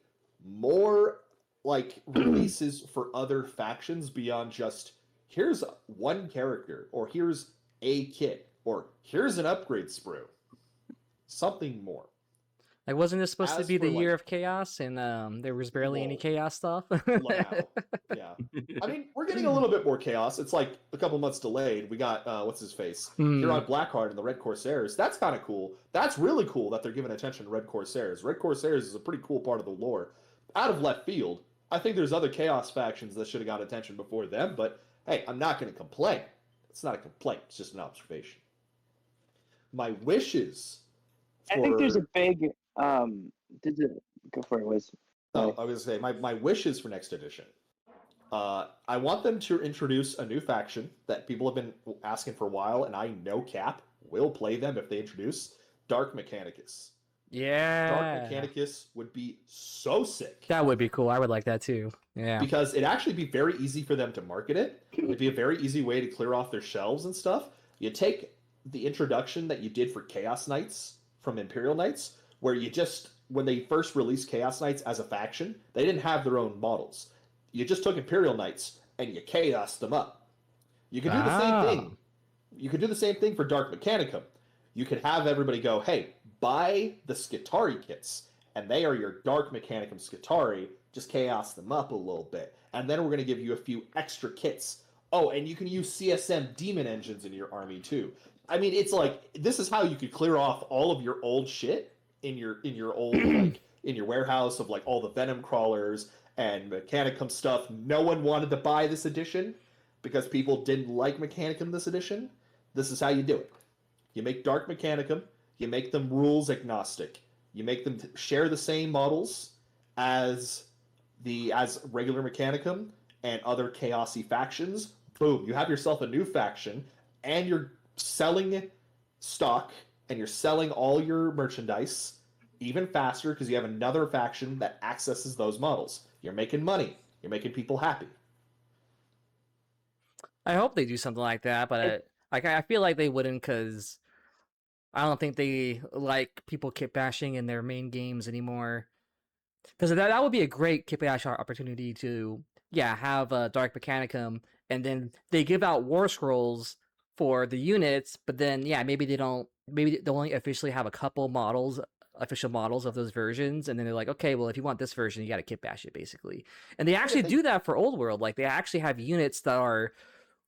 more like releases for other factions beyond just here's one character or here's a kit or here's an upgrade sprue. Something more. Like, wasn't this supposed to be the year of chaos, and there was barely any chaos stuff? Yeah. I mean, we're getting a little bit more chaos. It's like a couple months delayed. We got, what's his face? Huron Blackheart and the Red Corsairs. That's kind of cool. That's really cool that they're giving attention to Red Corsairs. Red Corsairs is a pretty cool part of the lore. Out of left field, I think there's other chaos factions that should have got attention before them, but hey, I'm not going to complain. It's not a complaint. It's just an observation. My wishes I think there's a big... go for it, Wiz. Oh, I was going to say, my wishes for next edition. I want them to introduce a new faction that people have been asking for a while, and I know Cap will play them if they introduce Dark Mechanicus. Yeah. Dark Mechanicus would be so sick. That would be cool. I would like that too. Yeah. Because it'd actually be very easy for them to market it. It'd be a very easy way to clear off their shelves and stuff. You take the introduction that you did for Chaos Knights from Imperial Knights, where you just, when they first released Chaos Knights as a faction, they didn't have their own models. You just took Imperial Knights and you chaosed them up. You could do the same thing. You could do the same thing for Dark Mechanicum. You could have everybody go, hey, buy the Skitarii kits, and they are your Dark Mechanicum Skitarii. Just chaos them up a little bit. And then we're going to give you a few extra kits. Oh, and you can use CSM demon engines in your army too. I mean, it's like, this is how you could clear off all of your old shit in your old, like, in your warehouse of like all the Venom crawlers and Mechanicum stuff. No one wanted to buy this edition because people didn't like Mechanicum this edition. This is how you do it. You make Dark Mechanicum, you make them rules agnostic. You make them share the same models as regular Mechanicum and other Chaosy factions. Boom, you have yourself a new faction, and you're selling stock, and you're selling all your merchandise even faster because you have another faction that accesses those models. You're making money. You're making people happy. I hope they do something like that, but I feel like they wouldn't, because I don't think they like people kit bashing in their main games anymore. Because that would be a great kit bash opportunity to, have Dark Mechanicum, and then they give out War Scrolls for the units, but then, maybe they only officially have a couple official models of those versions, and then they're like, okay, well, if you want this version, you got to kit bash it, basically. And they actually do that for Old World. Like, they actually have units that are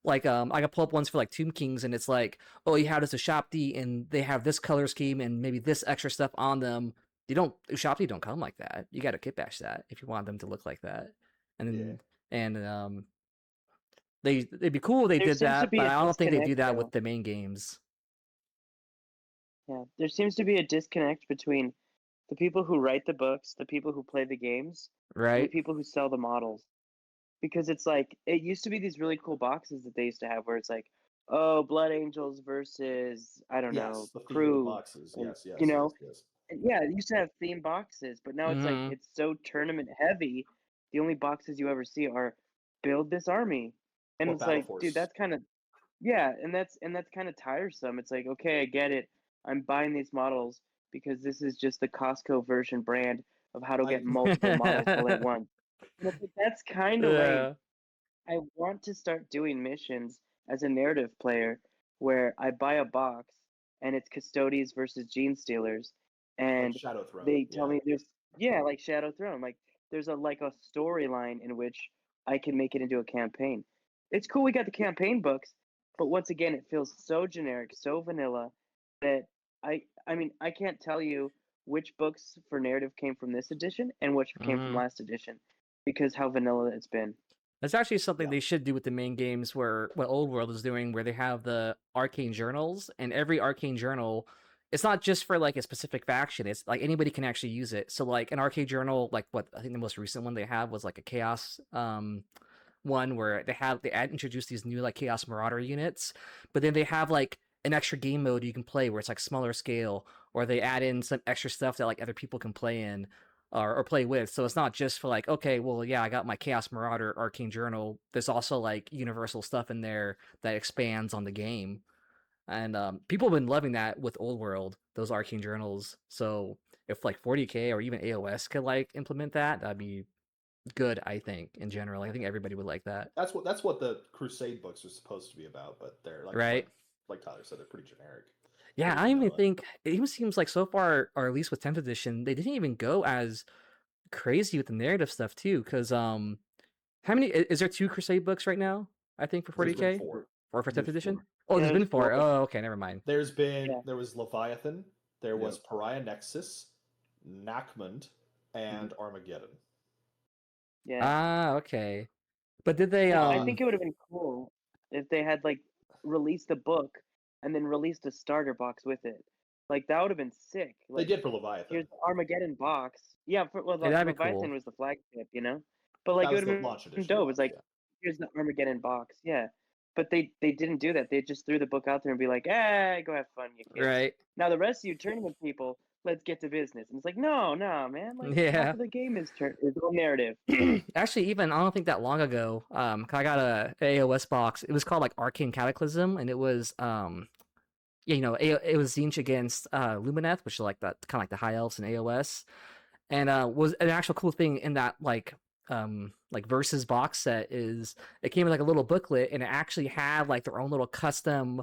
like, I can pull up ones for like Tomb Kings, and it's like, oh, you have this Ushapti, and they have this color scheme and maybe this extra stuff on them. Ushapti don't come like that. You got to kit bash that if you want them to look like that. And then, it'd be cool if they did that, but I don't think they do that with the main games. Yeah, there seems to be a disconnect between the people who write the books, the people who play the games, right? And the people who sell the models. Because it's like, it used to be these really cool boxes that they used to have where it's like, oh, Blood Angels versus, I don't know, Yes, the theme of the Crew. boxes. And, Yes, yes, you know, yes, yes. and yeah, it used to have theme boxes, but now it's like Mm-hmm. it's so tournament heavy. The only boxes you ever see are build this army, and Or it's Battle like, dude, Force. that's kind of yeah, and that's kind of tiresome. It's like, okay, I get it. I'm buying these models because this is just the Costco version brand of how to I get multiple models all at once. And it's like, that's kind of lame. Yeah. I want to start doing missions as a narrative player where I buy a box and it's Custodes versus Gene Stealers, like and Shadow Throne. they tell Yeah. me there's yeah, like Shadow Throne, like there's a storyline in which I can make it into a campaign. It's cool we got the campaign books, but once again it feels so generic, so vanilla that I mean I can't tell you which books for narrative came from this edition and which came from Mm-hmm. last edition because how vanilla it's been. That's actually something Yeah. they should do with the main games where what Old World is doing, where they have the arcane journals, and every arcane journal, it's not just for like a specific faction. It's like anybody can actually use it. So like an arcane journal, like what I think the most recent one they have was like a chaos one where they introduced these new like chaos marauder units, but then they have like an extra game mode you can play where it's like smaller scale, or they add in some extra stuff that like other people can play in or play with. So it's not just for like, okay, well, yeah, I got my Chaos Marauder Arcane Journal. There's also like universal stuff in there that expands on the game. And people have been loving that with Old World, those Arcane Journals. So if like 40K or even AoS could like implement that, that'd be good, I think, in general. I think everybody would like that. That's what the Crusade books are supposed to be about, but they're Right? like Tyler said, they're pretty generic. Yeah, Pretty I even vanilla. think it even seems like so far, or at least with 10th edition, they didn't even go as crazy with the narrative stuff too. Because how many is there two Crusade books right now? I think for There's been 40K four. or for 10th There's edition. 4. Oh, Yeah, there's there's been four. four. Oh, okay, never mind. There Yeah. was Leviathan, there was Yep. Pariah Nexus, Nachmund, and Armageddon. Yeah. Ah, okay. But did they I think it would have been cool if they had like released a book and then released a starter box with it. Like that would have been sick. They Like did for Leviathan. here's the Armageddon box. Yeah, well, Yeah, that'd be Leviathan cool. was the flagship, you know. But like That it was would the have launch been edition dope. box. It's like Yeah. here's the Armageddon box. Yeah. But they didn't do that. They just threw the book out there and be like, "Hey, go have fun, you kids." Right. Now the rest of you tournament people, let's get to business. And it's like, no, man. Like half Yeah. of the game is all narrative. Actually, even I don't think that long ago, 'cause I got a AOS box. It was called like Arcane Cataclysm, and it was yeah, it was Zinch against Lumineth, which is like the kind of like the high elves in AOS, and was an actual cool thing in that like versus box set is it came with like a little booklet, and it actually had like their own little custom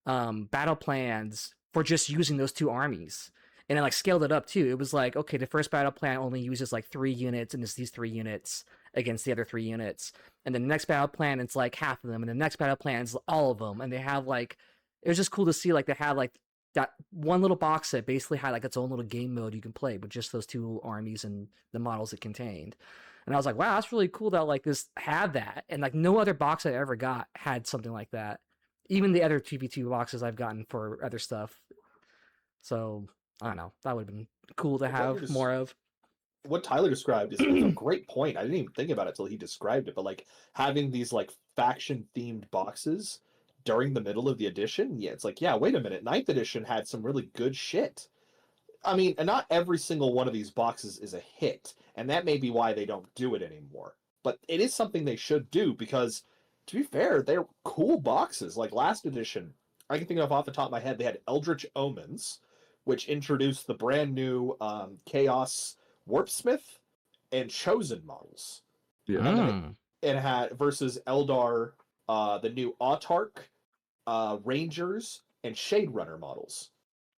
battle plans for just using those two armies. And it like scaled it up too. It was like, okay, the first battle plan only uses like 3 units, and it's these 3 units against the other 3 units. And then the next battle plan, it's like half of them, and the next battle plan is all of them. And they have like, it was just cool to see like they had like that one little box set basically had like its own little game mode you can play with just those two armies and the models it contained. And I was like, wow, that's really cool that like this had that. And like no other box I ever got had something like that. Even the other 2v2 boxes I've gotten for other stuff. So I don't know. That would have been cool to What you're have just- more of. What Tyler described is a great point. I didn't even think about it till he described it, but like having these like faction themed boxes during the middle of the edition, yeah, it's like, yeah, wait a minute. 9th edition had some really good shit. I mean, and not every single one of these boxes is a hit, and that may be why they don't do it anymore. But it is something they should do because, to be fair, they're cool boxes. Like last edition, I can think of off the top of my head, they had Eldritch Omens, which introduced the brand new Chaos Warpsmith and Chosen models. Yeah. And then it had versus Eldar, the new Autarch, Rangers, and Shade Runner models.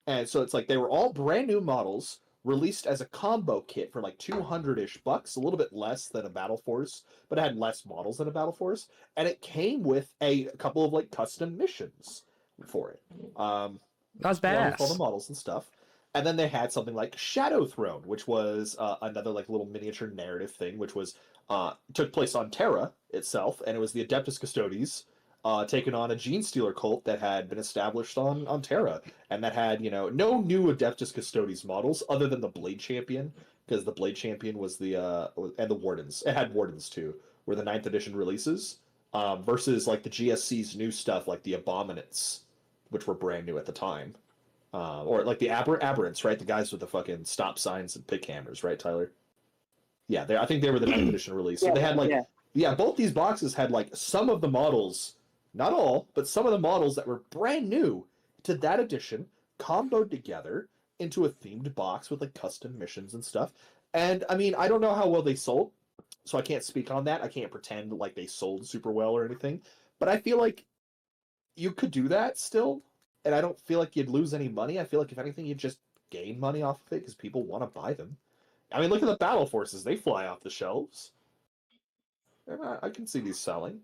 And so it's like they were all brand new models released as a combo kit for like 200-ish bucks, a little bit less than a Battle Force, but it had less models than a Battle Force, and it came with a couple of like custom missions for it. That was Along with all the badass. models and stuff. And then they had something like Shadow Throne, which was another like little miniature narrative thing, which was took place on Terra itself, and it was the Adeptus Custodes taking on a Gene Stealer cult that had been established on Terra, and that had no new Adeptus Custodes models other than the Blade Champion, because the Blade Champion was and the Wardens. It had Wardens too, were the 9th edition releases. versus like the GSC's new stuff, like the Abominates, which were brand new at the time, or like the Aberrants, right? The guys with the fucking stop signs and pick hammers, right, Tyler? Yeah, I think they were the 9th edition release. So they had like, yeah, both these boxes had like some of the models, not all, but some of the models that were brand new to that edition, comboed together into a themed box with like custom missions and stuff. And I mean, I don't know how well they sold, so I can't speak on that. I can't pretend like they sold super well or anything, but I feel like you could do that still, and I don't feel like you'd lose any money. I feel like if anything, you'd just gain money off of it because people want to buy them. I mean, look at the battle forces; they fly off the shelves. I can see these selling.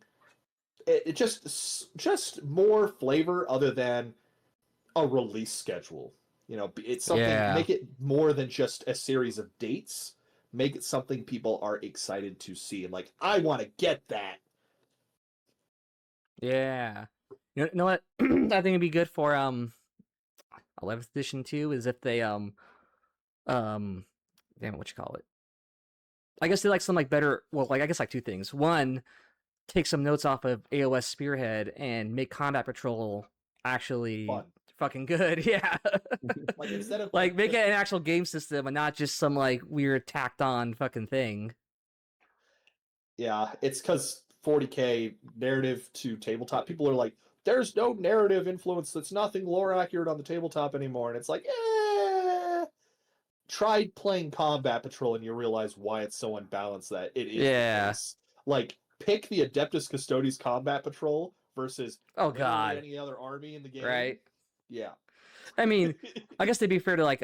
It just more flavor other than a release schedule. You know, it's something. Yeah. Make it more than just a series of dates. Make it something people are excited to see and like, I want to get that. Yeah. You know what? I think it'd be good for 11th edition too is if they damn it, what you call it? I guess they like some like better. Well, like I guess like two things. One, take some notes off of AoS Spearhead and make Combat Patrol actually Fun. fucking good. Yeah. Like instead of like make it an actual game system and not just some like weird tacked on fucking thing. Yeah, it's because 40K narrative to tabletop. People are like, there's no narrative influence. That's nothing lore accurate on the tabletop anymore. And it's like, try playing Combat Patrol and you realize why it's so unbalanced that it is Yeah. the case. Like, pick the Adeptus Custodes Combat Patrol versus God, any other army in the game. Right. Yeah. I mean, I guess they'd be fair to like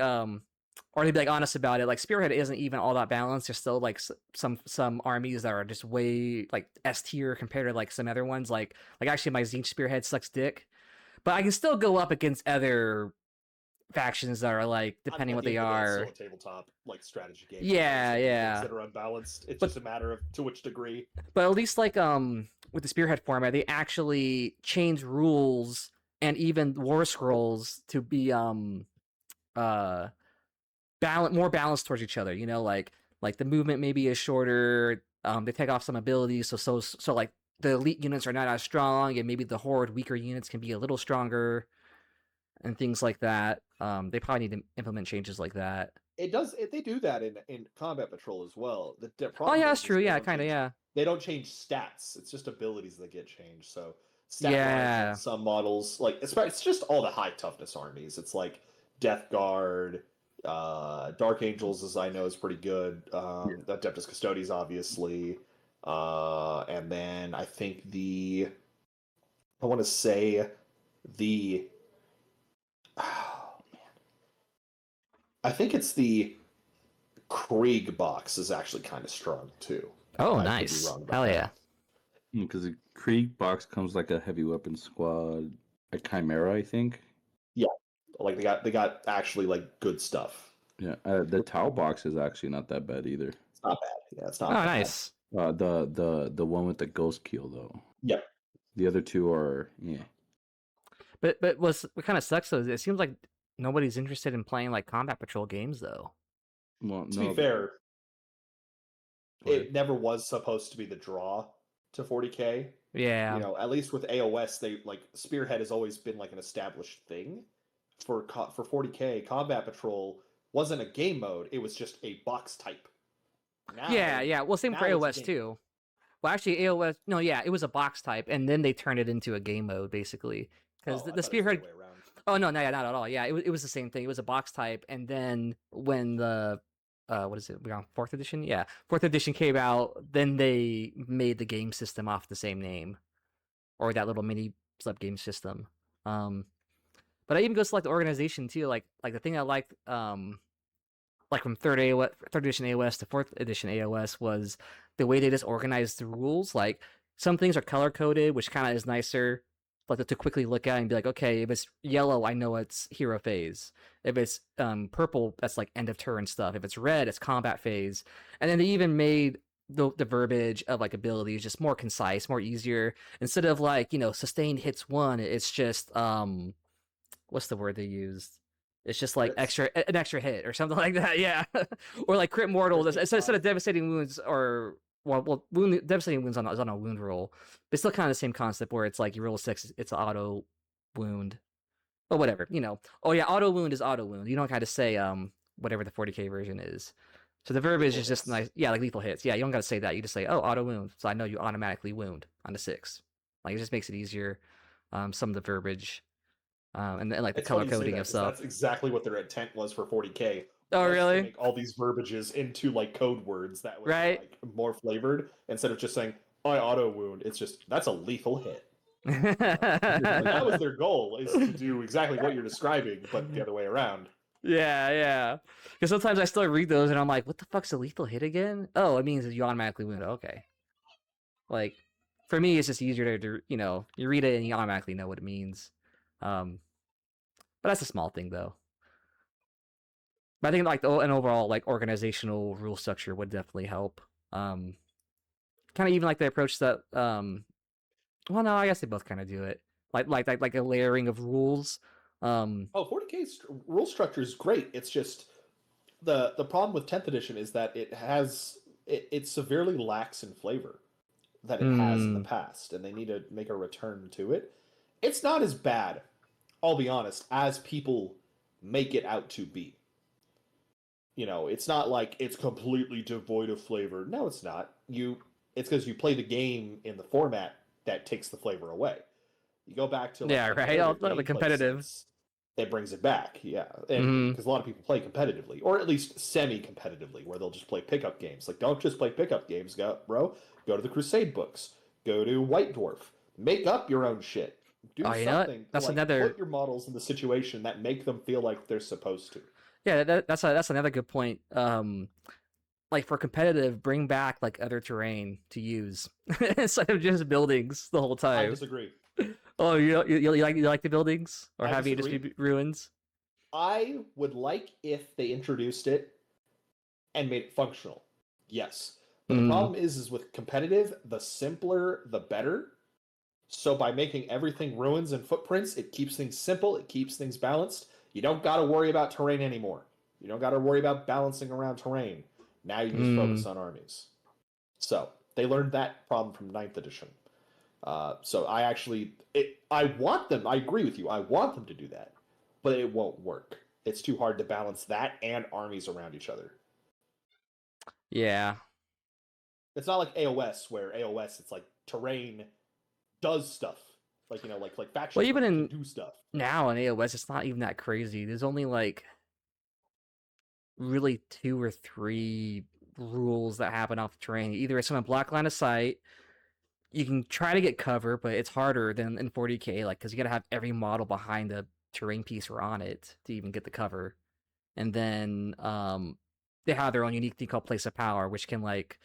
or they'd be like honest about it. Like Spearhead isn't even all that balanced. There's still like some armies that are just way like S tier compared to like some other ones. Like actually my Zinch Spearhead sucks dick, but I can still go up against other factions that are like depending what they are. Still a tabletop like strategy game. Yeah. That are unbalanced. It's just a matter of to which degree. But at least like with the Spearhead format, they actually change rules and even war scrolls to be more balanced towards each other. You know, like the movement maybe is shorter. They take off some abilities, so like the elite units are not as strong, and maybe the horde weaker units can be a little stronger, and things like that. They probably need to implement changes like that. It does. They do that in Combat Patrol as well. The Oh yeah, that's true. Yeah, kind of. Yeah. They don't change stats. It's just abilities that get changed. So stat some models like it's just all the high toughness armies. It's like Death Guard, Dark Angels, as I know, is pretty good. Adeptus Custodes, obviously, and then I think I want to say the. Oh man, I think it's the Krieg box is actually kind of strong too. Oh, nice. Hell yeah. Because the Krieg box comes like a heavy weapon squad, a Chimera, I think. Yeah, like they got actually like good stuff. Yeah, the Tau box is actually not that bad either. It's not bad. Yeah, it's not. Oh, bad. Nice. The one with the ghost keel though. Yep. The other two are But what kind of sucks though is it seems like nobody's interested in playing like Combat Patrol games though. Well, to be fair, it never was supposed to be the draw to 40K. Yeah. You know, at least with AoS, they like Spearhead has always been like an established thing. For 40K, Combat Patrol wasn't a game mode; it was just a box type. Now, yeah. Well, same for AoS too. Well, actually, AoS it was a box type, and then they turned it into a game mode basically because the Spearhead. Oh no, not at all. Yeah, it was the same thing. It was a box type, and then when the what is it? We're on 4th edition. Yeah, 4th edition came out. Then they made the game system off the same name, or that little mini sub game system. But I even go select the organization too. Like the thing I liked, like from 3rd edition AOS to 4th edition AOS was the way they just organized the rules. Like some things are color coded, which kind of is nicer. Like to quickly look at and be like, okay, if it's yellow, I know it's hero phase. If it's purple, that's like end of turn stuff. If it's red, it's combat phase. And then they even made the verbiage of like abilities just more concise, more easier. Instead of like, sustained hits 1, it's just what's the word they used? It's just like an extra hit or something like that. Yeah. Or like crit mortals instead of devastating wounds or devastating wounds is on a wound roll, but it's still kind of the same concept where it's like you roll 6, it's auto wound, but whatever, Oh yeah, auto wound is auto wound. You don't kind of say whatever the 40k version is. So the verbiage Lethal is just hits. nice. Yeah, like lethal hits. Yeah, you don't got to say that. You just say, oh, auto wound. So I know you automatically wound on the 6. Like, it just makes it easier. Some of the verbiage, and then like the It's color funny you say coding that of 'cause stuff. that's exactly what their intent was for 40k. Oh, Was to really? make all these verbiages into like code words that way Right? like more flavored instead of just saying I auto wound. It's just that's a lethal hit. Like, that was their goal, is to do exactly what you're describing, but the other way around. Yeah. Because sometimes I still read those and I'm like, what the fuck's a lethal hit again? Oh, it means you automatically wound. Okay. Like, for me, it's just easier to you read it and you automatically know what it means. But that's a small thing, though. But I think like an overall like organizational rule structure would definitely help. Kind of even like the approach that well, no, I guess they both kind of do it. Like a layering of rules. Oh, 40k's rule structure is great. It's just the problem with 10th edition is that it severely lacks in flavor that it has in the past, and they need to make a return to it. It's not as bad, I'll be honest, as people make it out to be. It's not like it's completely devoid of flavor. No, it's not. It's because you play the game in the format that takes the flavor away. You go back to like Yeah, the right. narrative The gameplay competitive. sense, it brings it back. Yeah, and because a lot of people play competitively, or at least semi-competitively, where they'll just play pickup games. Like, don't just play pickup games, bro. Go to the Crusade books. Go to White Dwarf. Make up your own shit. Do Oh, you know what? something to That's like another. put your models in the situation that make them feel like they're supposed to. Yeah, that's another good point. Like for competitive, bring back like other terrain to use instead of just buildings the whole I time. disagree. Oh, you like the buildings, or I have you just disagree. be ruins? I would like if they introduced it and made it functional. Yes. But the problem is with competitive, the simpler the better. So by making everything ruins and footprints, it keeps things simple, it keeps things balanced. You don't got to worry about terrain anymore. You don't got to worry about balancing around terrain. Now you just focus on armies. So they learned that problem from 9th edition. So I want them, I agree with you, I want them to do that, but it won't work. It's too hard to balance that and armies around each other. Yeah. It's not like AoS, where AoS, it's like terrain does stuff. Like, like factions Well, even can in do stuff. now in AoS, it's not even that crazy. There's only like really 2 or 3 rules that happen off the terrain. Either it's on a black line of sight. You can try to get cover, but it's harder than in 40k, like because you got to have every model behind the terrain piece or on it to even get the cover. And then they have their own unique thing called place of power, which can like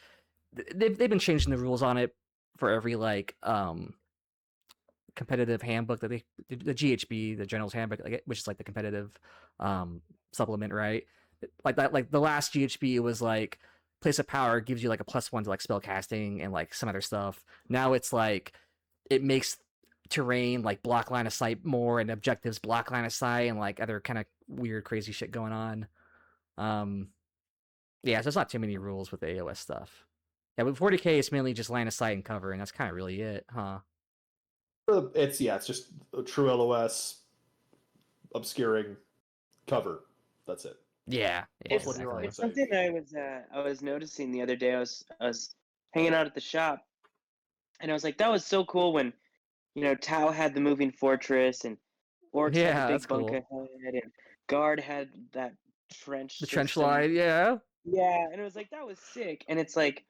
they've been changing the rules on it for every like competitive handbook that the GHB, the General's Handbook, like, which is like the competitive supplement, right? Like that, like the last GHB, it was like place of power gives you like a +1 to like spell casting and like some other stuff. Now it's like it makes terrain like block line of sight more and objectives block line of sight and like other kind of weird crazy shit going on. Yeah, so it's not too many rules with the AoS stuff. Yeah, with 40k it's mainly just line of sight and cover, and that's kind of really it, huh? It's just a true LOS, obscuring, cover. That's it. Yeah, Plus what you're on It's save. something I was noticing the other day. I was hanging out at the shop, and I was like, that was so cool when, Tau had the moving fortress, and Orcs had Yeah, the that's big bunk cool. ahead, and Guard had that trench The trench system. line, yeah. Yeah, and it was like, that was sick. And it's like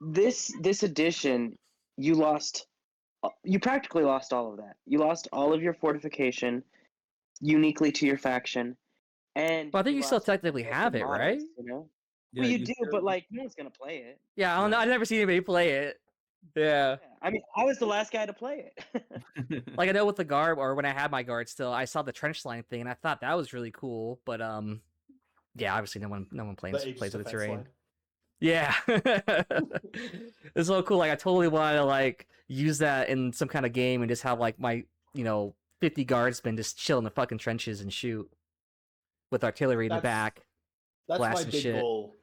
this edition, you practically lost all of that. You lost all of your fortification uniquely to your faction, and But I think you still lost technically all of have the it, models, right? Yeah, Well, you you do, still- but like no one's gonna play it. Yeah, I don't know. I've never seen anybody play it. Yeah. I mean, I was the last guy to play it. Like I know with the guard, or when I had my guard still, I saw the trench line thing and I thought that was really cool. But yeah, obviously no one plays The Aegis with the defense terrain. line. Yeah. It's so cool. Like I totally want to like use that in some kind of game and just have like my 50 guardsmen just chill in the fucking trenches and shoot with artillery in the back. That's my blasting big shit. goal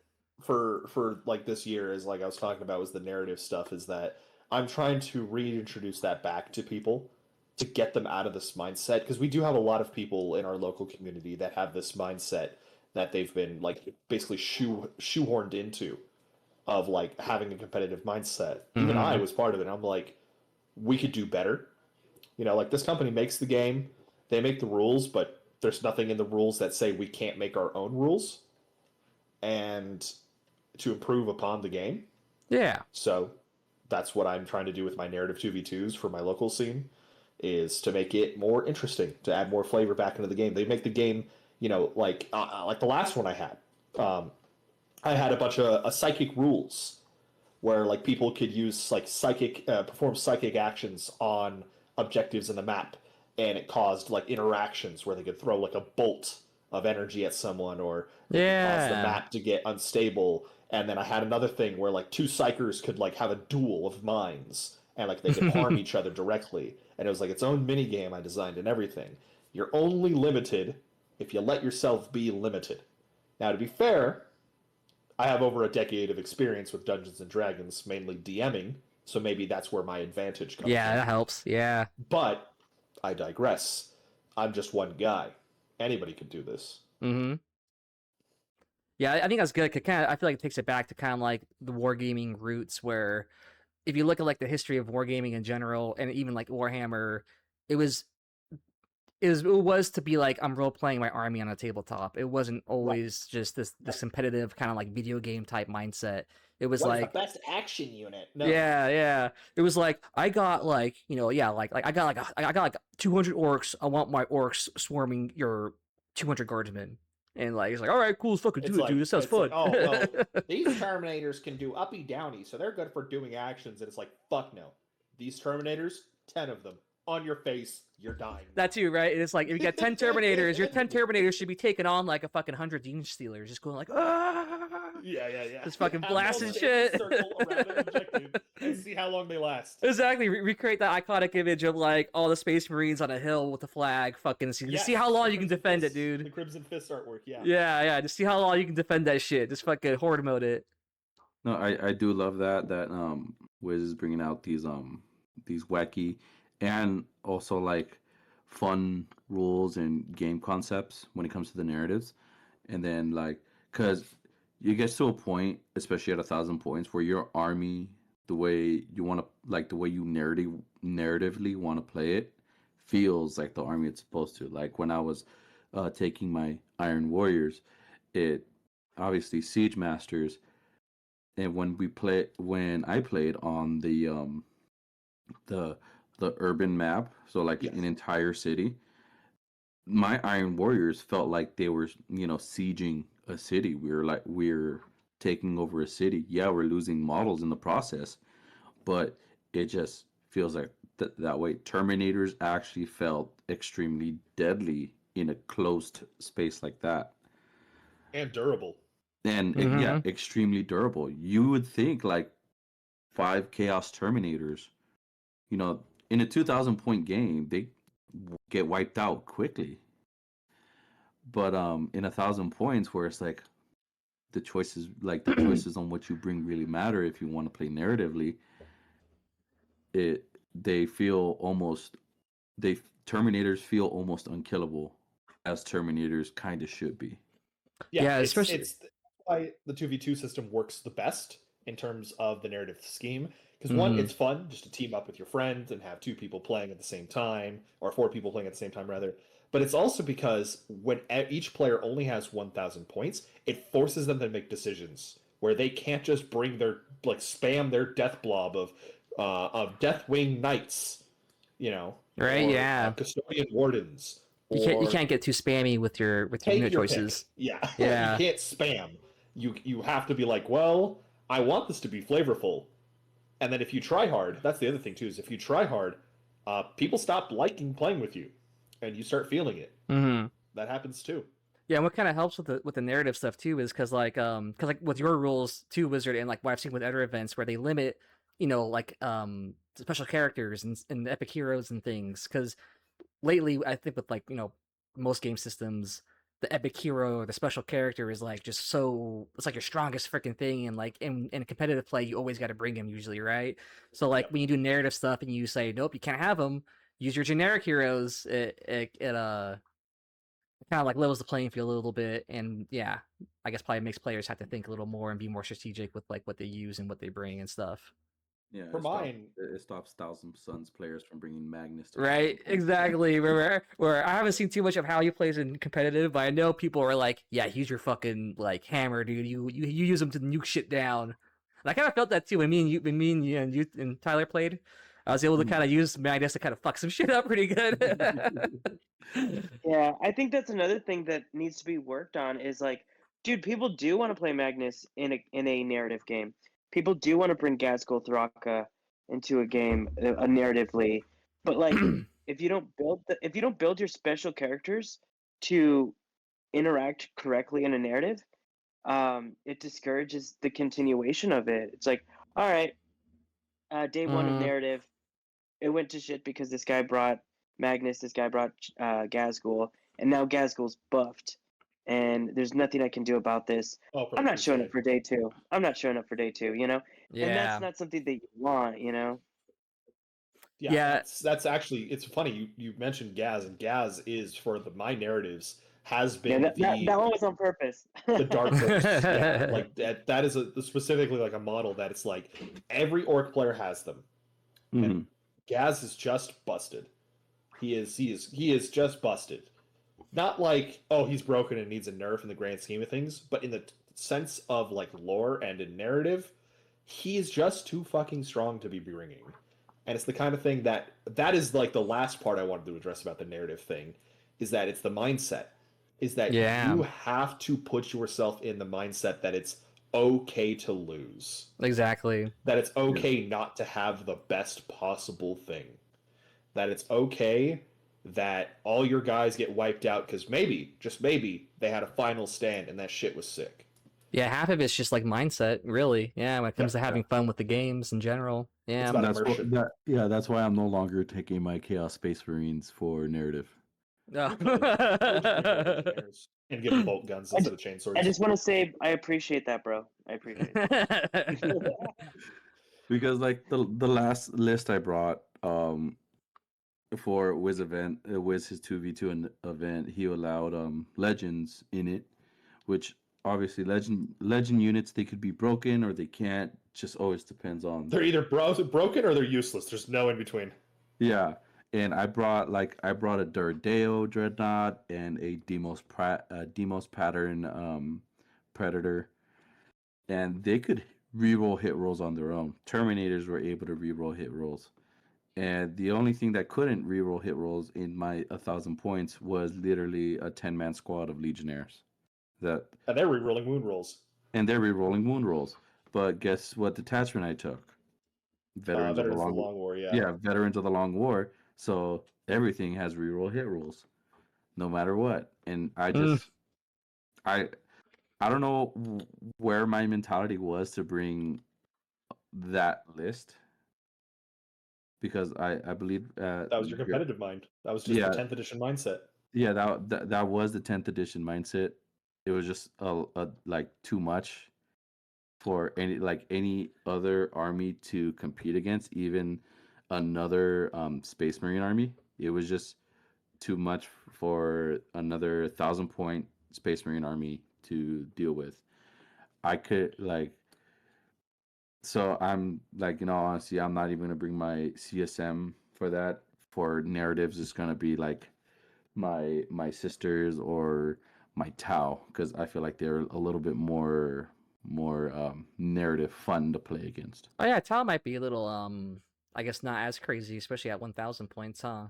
for like this year, is like I was talking about, was the narrative stuff, is that I'm trying to reintroduce that back to people to get them out of this mindset, because we do have a lot of people in our local community that have this mindset that they've been like basically shoehorned into, of like having a competitive mindset. Even I was part of it. I'm like, we could do better. You know, like this company makes the game, they make the rules, but there's nothing in the rules that say we can't make our own rules and to improve upon the game. Yeah. So that's what I'm trying to do with my narrative 2v2s for my local scene, is to make it more interesting, to add more flavor back into the game. They make the game, you know, like the last one I had. I had a bunch of psychic rules where like people could use like psychic perform psychic actions on objectives in the map, and it caused like interactions where they could throw like a bolt of energy at someone, or they could cause the map to get unstable. And then I had another thing where like two psychers could like have a duel of minds, and like they could harm each other directly, and it was like its own mini game I designed and everything. You're only limited if you let yourself be limited. Now, to be fair, I have over a decade of experience with Dungeons and Dragons, mainly DMing, so maybe that's where my advantage comes Yeah, in. that helps. Yeah. But I digress. I'm just one guy. Anybody could do this. Mm-hmm. Yeah, I think that's good. 'Cause I feel like it takes it back to kind of like the wargaming roots, where if you look at like the history of wargaming in general, and even like Warhammer, it was it was to be like, I'm role playing my army on a tabletop. It wasn't always just this competitive kind of like video game type mindset. It was What's like the best action unit? No. yeah. It was like, I got like, I got like 200 orcs. I want my orcs swarming your 200 guardsmen. And like, it's like, all right, cool, let's fucking do it, dude. This sounds fun. Oh, well, these Terminators can do uppy downy, so they're good for doing actions. And it's like, fuck no. These Terminators, 10 of them, on your face, you're dying. That too, right? And it's like, if you got 10 Terminators, your 10 Terminators should be taking on like a fucking 100 Dean Stealers, just going like, ah! Yeah. Just fucking Have blasting them shit. circle around an objective and see how long they last. Exactly. Recreate that iconic image of like all the Space Marines on a hill with the flag. Fucking see how long you can defend it, dude. The Crimson Fist artwork, yeah. Yeah. Just see how long you can defend that shit. Just fucking horde mode it. No, I do love that Wiz is bringing out these wacky and also like fun rules and game concepts when it comes to the narratives. And then like, because you get to a point, especially at 1,000 points, where your army, the way you want to, like the way you narratively want to play it, feels like the army it's supposed to. Like when I was taking my Iron Warriors, it obviously Siege Masters, and when I played on the urban map, so like an entire city, my Iron Warriors felt like they were, sieging a city. We're taking over a city. Yeah, we're losing models in the process, but it just feels like that way. Terminators actually felt extremely deadly in a closed space like that. And durable. And yeah, extremely durable. You would think like 5 Chaos Terminators, in a 2,000 point game, they get wiped out quickly. But in 1,000 points, where it's like the choices on what you bring really matter if you want to play narratively, Terminators feel almost unkillable, as Terminators kind of should be. Yeah, especially it's why the 2v2 system works the best in terms of the narrative scheme. Because one, it's fun just to team up with your friends and have 2 people playing at the same time, or 4 people playing at the same time rather. But it's also because when each player only has 1,000 points, it forces them to make decisions where they can't just bring spam their death blob of Deathwing Knights, right? Or, Yeah, Custodian Wardens. You can't get too spammy with your unit choices. Pick. Yeah, Yeah. You can't spam. You have to be like, well, I want this to be flavorful. And then if you try hard, that's the other thing too, is if you try hard, people stop liking playing with you, and you start feeling it. Mm-hmm. That happens too. Yeah, and what kind of helps with the narrative stuff too is because like with your rules too, Wizard, and like what I've seen with other events where they limit, special characters and epic heroes and things. Because lately, I think with like most game systems, the epic hero or the special character is like just so it's like your strongest freaking thing, and like in competitive play you always got to bring him usually, right? So like when you do narrative stuff and you say nope, you can't have him, use your generic heroes, it kind of like levels the playing field a little bit, and yeah, I guess probably makes players have to think a little more and be more strategic with like what they use and what they bring and stuff. Yeah, For mine, it stops Thousand Suns players from bringing Magnus. To Right, Thousand Suns. exactly. Where I haven't seen too much of how he plays in competitive, but I know people are like, "Yeah, he's your fucking like hammer, dude. You use him to nuke shit down." And I kind of felt that too when me and you and Tyler played. I was able to kind of use Magnus to kind of fuck some shit up pretty good. Yeah, I think that's another thing that needs to be worked on is like, dude, people do want to play Magnus in a narrative game. People do want to bring Gazgul Thraka into a game, narratively, but like, if you don't build your special characters to interact correctly in a narrative, it discourages the continuation of it. It's like, all right, day one of narrative, it went to shit because this guy brought Magnus, this guy brought Gazgul, and now Gazgul's buffed, and there's nothing I can do about this. I'm not showing up for day two. I'm not showing up for day two, you know? Yeah. And that's not something that you want, you know? Yeah. That's actually, it's funny you mentioned Gaz, and Gaz is for my narratives has been that one was on purpose. the dark horse. Yeah, like that is specifically like a model that it's like every orc player has them. And Gaz is just busted. He is just busted. Not like, oh, he's broken and needs a nerf in the grand scheme of things, but in the sense of like lore and in narrative, he is just too fucking strong to be bringing. And it's the kind of thing that is like the last part I wanted to address about the narrative thing, is that it's the mindset. Is that you have to put yourself in the mindset that it's okay to lose. Exactly. That it's okay not to have the best possible thing. That it's okay that all your guys get wiped out because maybe, just maybe, they had a final stand and that shit was sick. Yeah, half of it's just like mindset, really. Yeah, when it comes to having fun with the games in general. Yeah, that's why I'm no longer taking my Chaos Space Marines for narrative. No. And give them bolt guns instead of chainswords. I just want to say I appreciate that, bro. I appreciate it. Because like the last list I brought for Wiz event, Wiz his 2v2 event, he allowed legends in it, which obviously legend units, they could be broken or they can't. Just always depends on. They're either broken or they're useless. There's no in between. Yeah. And I brought a Duradeo Dreadnought and a Demos Pattern Predator, and they could reroll hit rolls on their own. Terminators were able to reroll hit rolls, and the only thing that couldn't reroll hit rolls in my 1,000 points was literally a 10-man squad of Legionnaires. And they're rerolling wound rolls. But guess what detachment I took? Veterans of the Long War. Yeah, Veterans of the Long War. So everything has reroll hit rolls, no matter what. And I just, I don't know where my mentality was to bring that list, because I believe that was your competitive mind. That was just the 10th edition mindset. Yeah, that was the 10th edition mindset. It was just like too much for any other army to compete against, even another Space Marine army. It was just too much for another 1,000 point Space Marine army to deal with. I could so I'm like, in all honesty, I'm not even gonna bring my CSM for that. For narratives, it's gonna be like my sisters or my Tau, because I feel like they're a little bit more narrative fun to play against. Oh yeah, Tau might be a little I guess not as crazy, especially at 1,000 points, huh?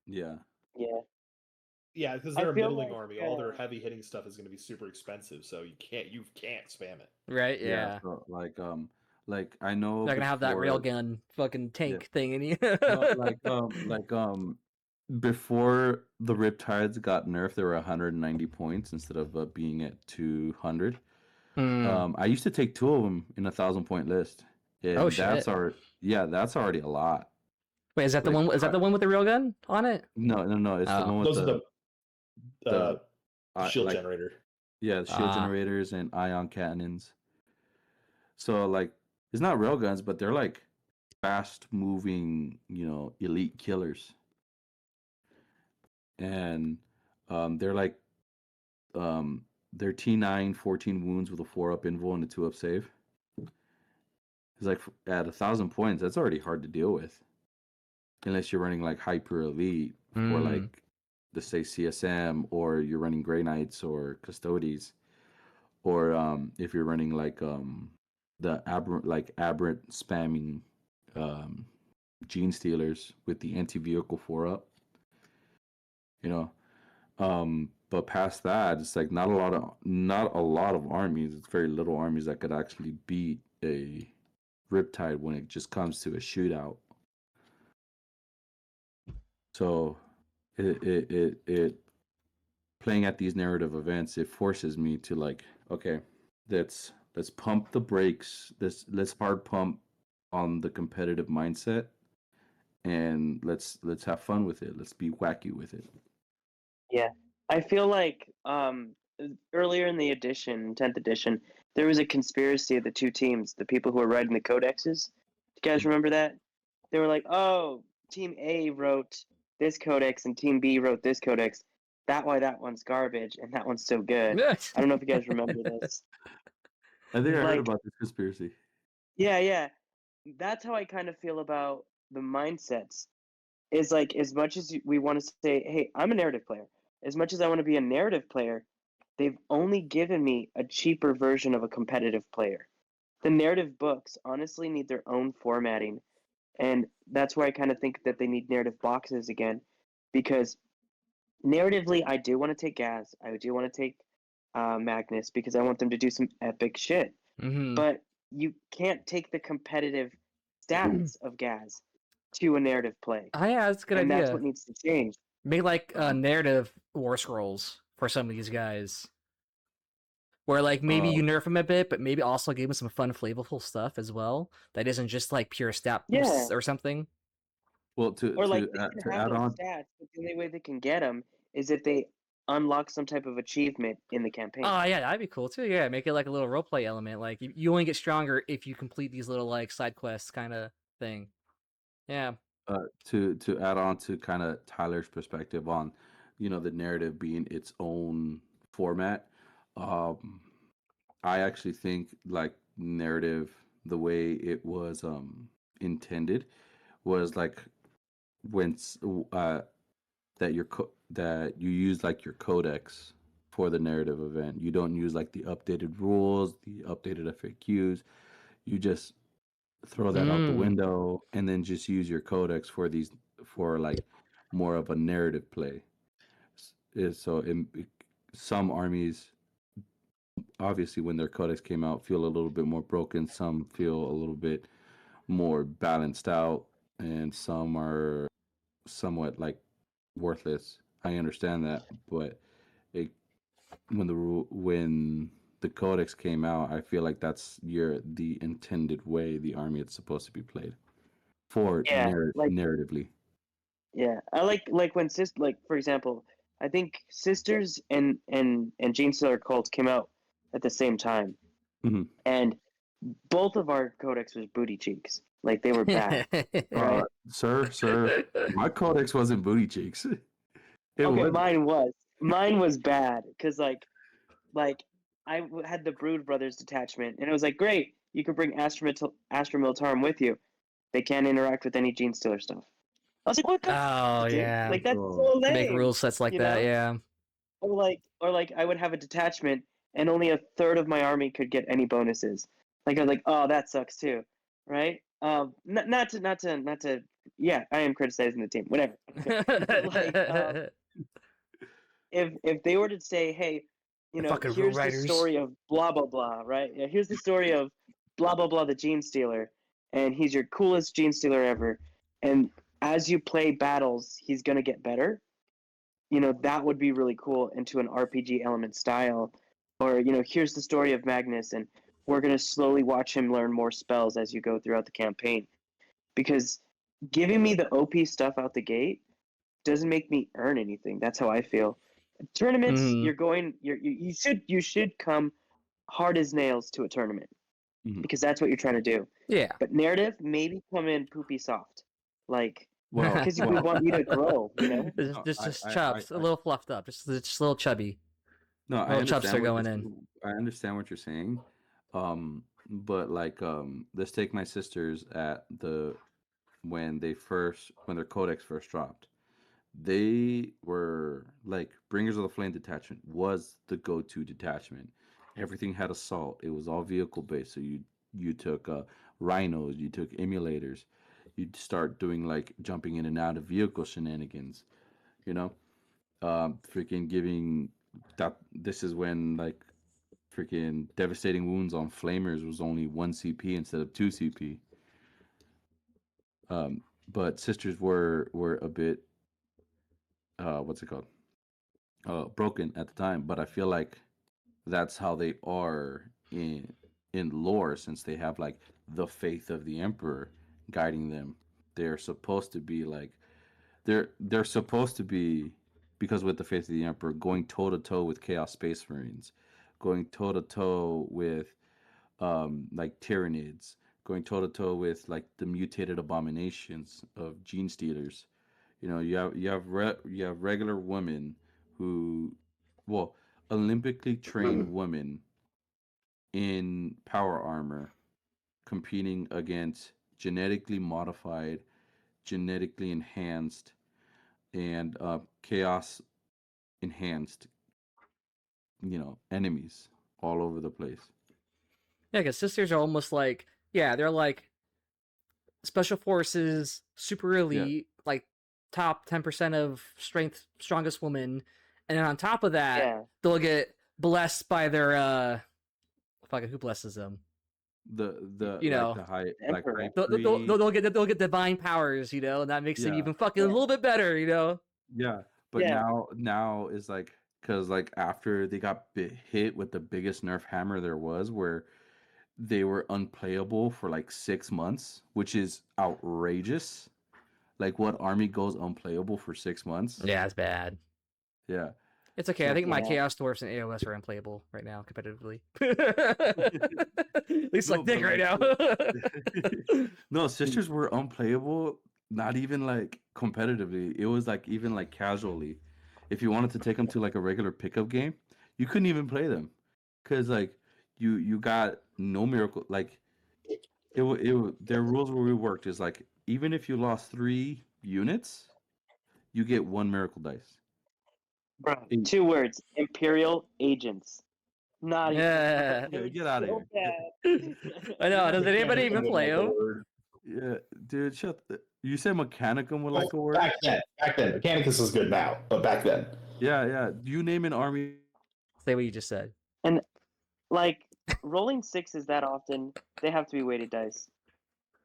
Yeah. Yeah, because they're a middling army. All their heavy hitting stuff is going to be super expensive, so you can't spam it. Right? Yeah. So, I know they're gonna have that railgun fucking tank thing in you. Before the Riptides got nerfed, there were 190 points instead of being at 200. I used to take 2 of them in a 1,000 point list. And shit! That's already a lot. Wait, is that the one? Is that the one with the railgun on it? No. It's the one with Shield generator. Yeah, shield generators and ion cannons. So like, it's not railguns, but they're like fast moving, elite killers. And they're like, they're T9, 14 wounds with a 4-up invul and a 2-up save. It's like at 1,000 points, that's already hard to deal with, unless you're running like hyper elite or like the say CSM, or you're running Grey Knights or Custodes, or if you're running like the aberrant spamming Gene Stealers with the anti-vehicle 4-up, but past that, it's like not a lot of armies. It's very little armies that could actually beat a Riptide when it just comes to a shootout. So it playing at these narrative events, it forces me to like, okay, let's pump the brakes. Let's hard pump on the competitive mindset, and let's have fun with it. Let's be wacky with it. Yeah, I feel like earlier in the edition, 10th edition, there was a conspiracy of the two teams, the people who were writing the codexes. Do you guys remember that? They were like, oh, Team A wrote this codex and Team B wrote this codex. That one's garbage and that one's so good. I don't know if you guys remember this. I think I heard about this conspiracy. Yeah. That's how I kind of feel about the mindsets. Is like, as much as we want to say, hey, I'm a narrative player, as much as I want to be a narrative player, they've only given me a cheaper version of a competitive player. The narrative books honestly need their own formatting, and that's where I kind of think that they need narrative boxes again, because narratively, I do want to take Gaz, I do want to take Magnus, because I want them to do some epic shit. But you can't take the competitive stats of Gaz to a narrative play. Yeah, that's a good idea. And that's what needs to change. Make like narrative war scrolls for some of these guys, where like maybe you nerf them a bit, but maybe also give them some fun, flavorful stuff as well. That isn't just like pure stat boosts or something. Well, to add on, stats, but the only way they can get them is if they unlock some type of achievement in the campaign. Oh yeah, that'd be cool too. Yeah, make it like a little roleplay element. Like you only get stronger if you complete these little like side quests kind of thing. Yeah. To add on to kind of Tyler's perspective on, the narrative being its own format. I actually think like narrative, the way it was intended, was like when that you use like your codex for the narrative event. You don't use like the updated rules, the updated FAQs. You just throw that out the window and then just use your codex for like more of a narrative play. So some armies, obviously, when their codex came out, feel a little bit more broken. Some feel a little bit more balanced out, and some are somewhat like worthless. I understand that, but when the codex came out, I feel like that's the intended way the army is supposed to be played for narratively. Yeah, I like when for example, I think Sisters and Gene Stealer Cult came out at the same time, and both of our codex was booty cheeks. Like they were bad. Right? Sir, my codex wasn't booty cheeks. Mine was bad because like I had the Brood Brothers detachment, and it was like, great, you can bring Astra Militarum with you. They can't interact with any Gene Stealer stuff. I was like, what? Yeah. Like that's so lame. Make rule sets like that, yeah. Or like I would have a detachment, and only a third of my army could get any bonuses. Like I was like, oh, that sucks too, right? Not to. Yeah, I am criticizing the team. Whatever. Like, if they were to say, hey, here's the story of blah blah blah, right? Yeah, here's the story of blah blah blah, the Gene Stealer, and he's your coolest Gene Stealer ever, and as you play battles, he's gonna get better. That would be really cool into an RPG element style. Or, here's the story of Magnus, and we're gonna slowly watch him learn more spells as you go throughout the campaign. Because giving me the OP stuff out the gate doesn't make me earn anything. That's how I feel. Tournaments, Mhm. you should come hard as nails to a tournament Mhm. because that's what you're trying to do. Yeah. But narrative, maybe come in poopy soft, like Well, because we want you to grow. Just, no, just, just I, chubs, a little fluffed up, just a little chubby, no, I little chubster understand what going in. I understand what you're saying. But like, let's take my sisters at when their codex first dropped. They were like Bringers of the Flame detachment was the go-to detachment. Everything had assault. It was all vehicle based. So you took rhinos, you took emulators, you'd start doing like jumping in and out of vehicle shenanigans. You know, freaking giving that. This is when like freaking devastating wounds on flamers was only 1 CP instead of 2 CP. But sisters were a bit what's it called? Broken at the time, but I feel like that's how they are in lore since they have like the faith of the emperor guiding them. They're supposed to be like they're supposed to be because with the faith of the emperor going toe to toe with chaos space marines, going toe to toe with like Tyranids, going toe to toe with like the mutated abominations of gene stealers. You know, you have regular women who, well, Olympically trained women in power armor competing against genetically modified, genetically enhanced, and chaos enhanced, enemies all over the place. Yeah, because sisters are almost like, yeah, they're like special forces, super Yeah, elite, like top 10% of strength, strongest woman, and then on top of that, Yeah, they'll get blessed by their fucking who blesses them? the You like know, the high the like high emperor. priest. they'll get divine powers, and that makes them Yeah, even fucking a Yeah, little bit better. yeah, but yeah, now is like because like after they got hit with the biggest nerf hammer there was, where they were unplayable for like 6 months, which is outrageous. Like what army goes unplayable for 6 months? Yeah, it's bad. Yeah. It's okay. I So think my yeah. Chaos Dwarfs and AoS are unplayable right now competitively. At least no, like Nick but right like now. no, sisters were unplayable. Not even like competitively. It was like even like casually. If you wanted to take them to like a regular pickup game, you couldn't even play them, cause like you got no miracle. Like their rules were reworked is like even if you lost 3 units, you get 1 miracle dice. Bro, And- 2 words: Imperial agents. Not even. Yeah. yeah, They're get out of so here. bad. I know. Does anybody even Mechanicum would play like a them? word. Yeah, dude, you said Mechanicum would like Well, a word? back then, Mechanicus is good now, but back then, Yeah, yeah. You name an army. Say what you just said. And like rolling sixes that often, they have to be weighted dice.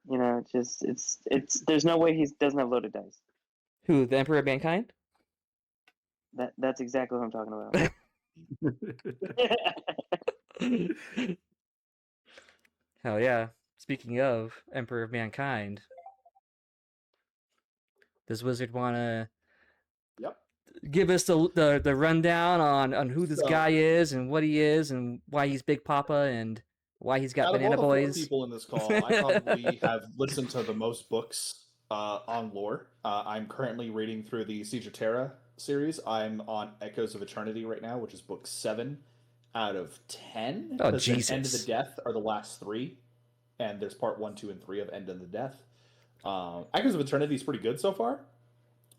It's there's no way he doesn't have loaded dice. Who? The Emperor of Mankind? That's exactly what I'm talking about. Hell yeah. Speaking of Emperor of Mankind, does Wizard want to yep. give us the rundown on who this So, guy is and what he is and why he's Big Papa and why he's got out of all banana the 4 boys? people in this call, I probably have listened to the most books on lore. I'm currently reading through the Siege of Terra series. I'm on Echoes of Eternity right now, which is book 7 out of 10. Oh, Because then End of the Jesus. Death are the last 3, and there's part 1, 2, and 3 of End of the Death. Echoes of Eternity is pretty good so far.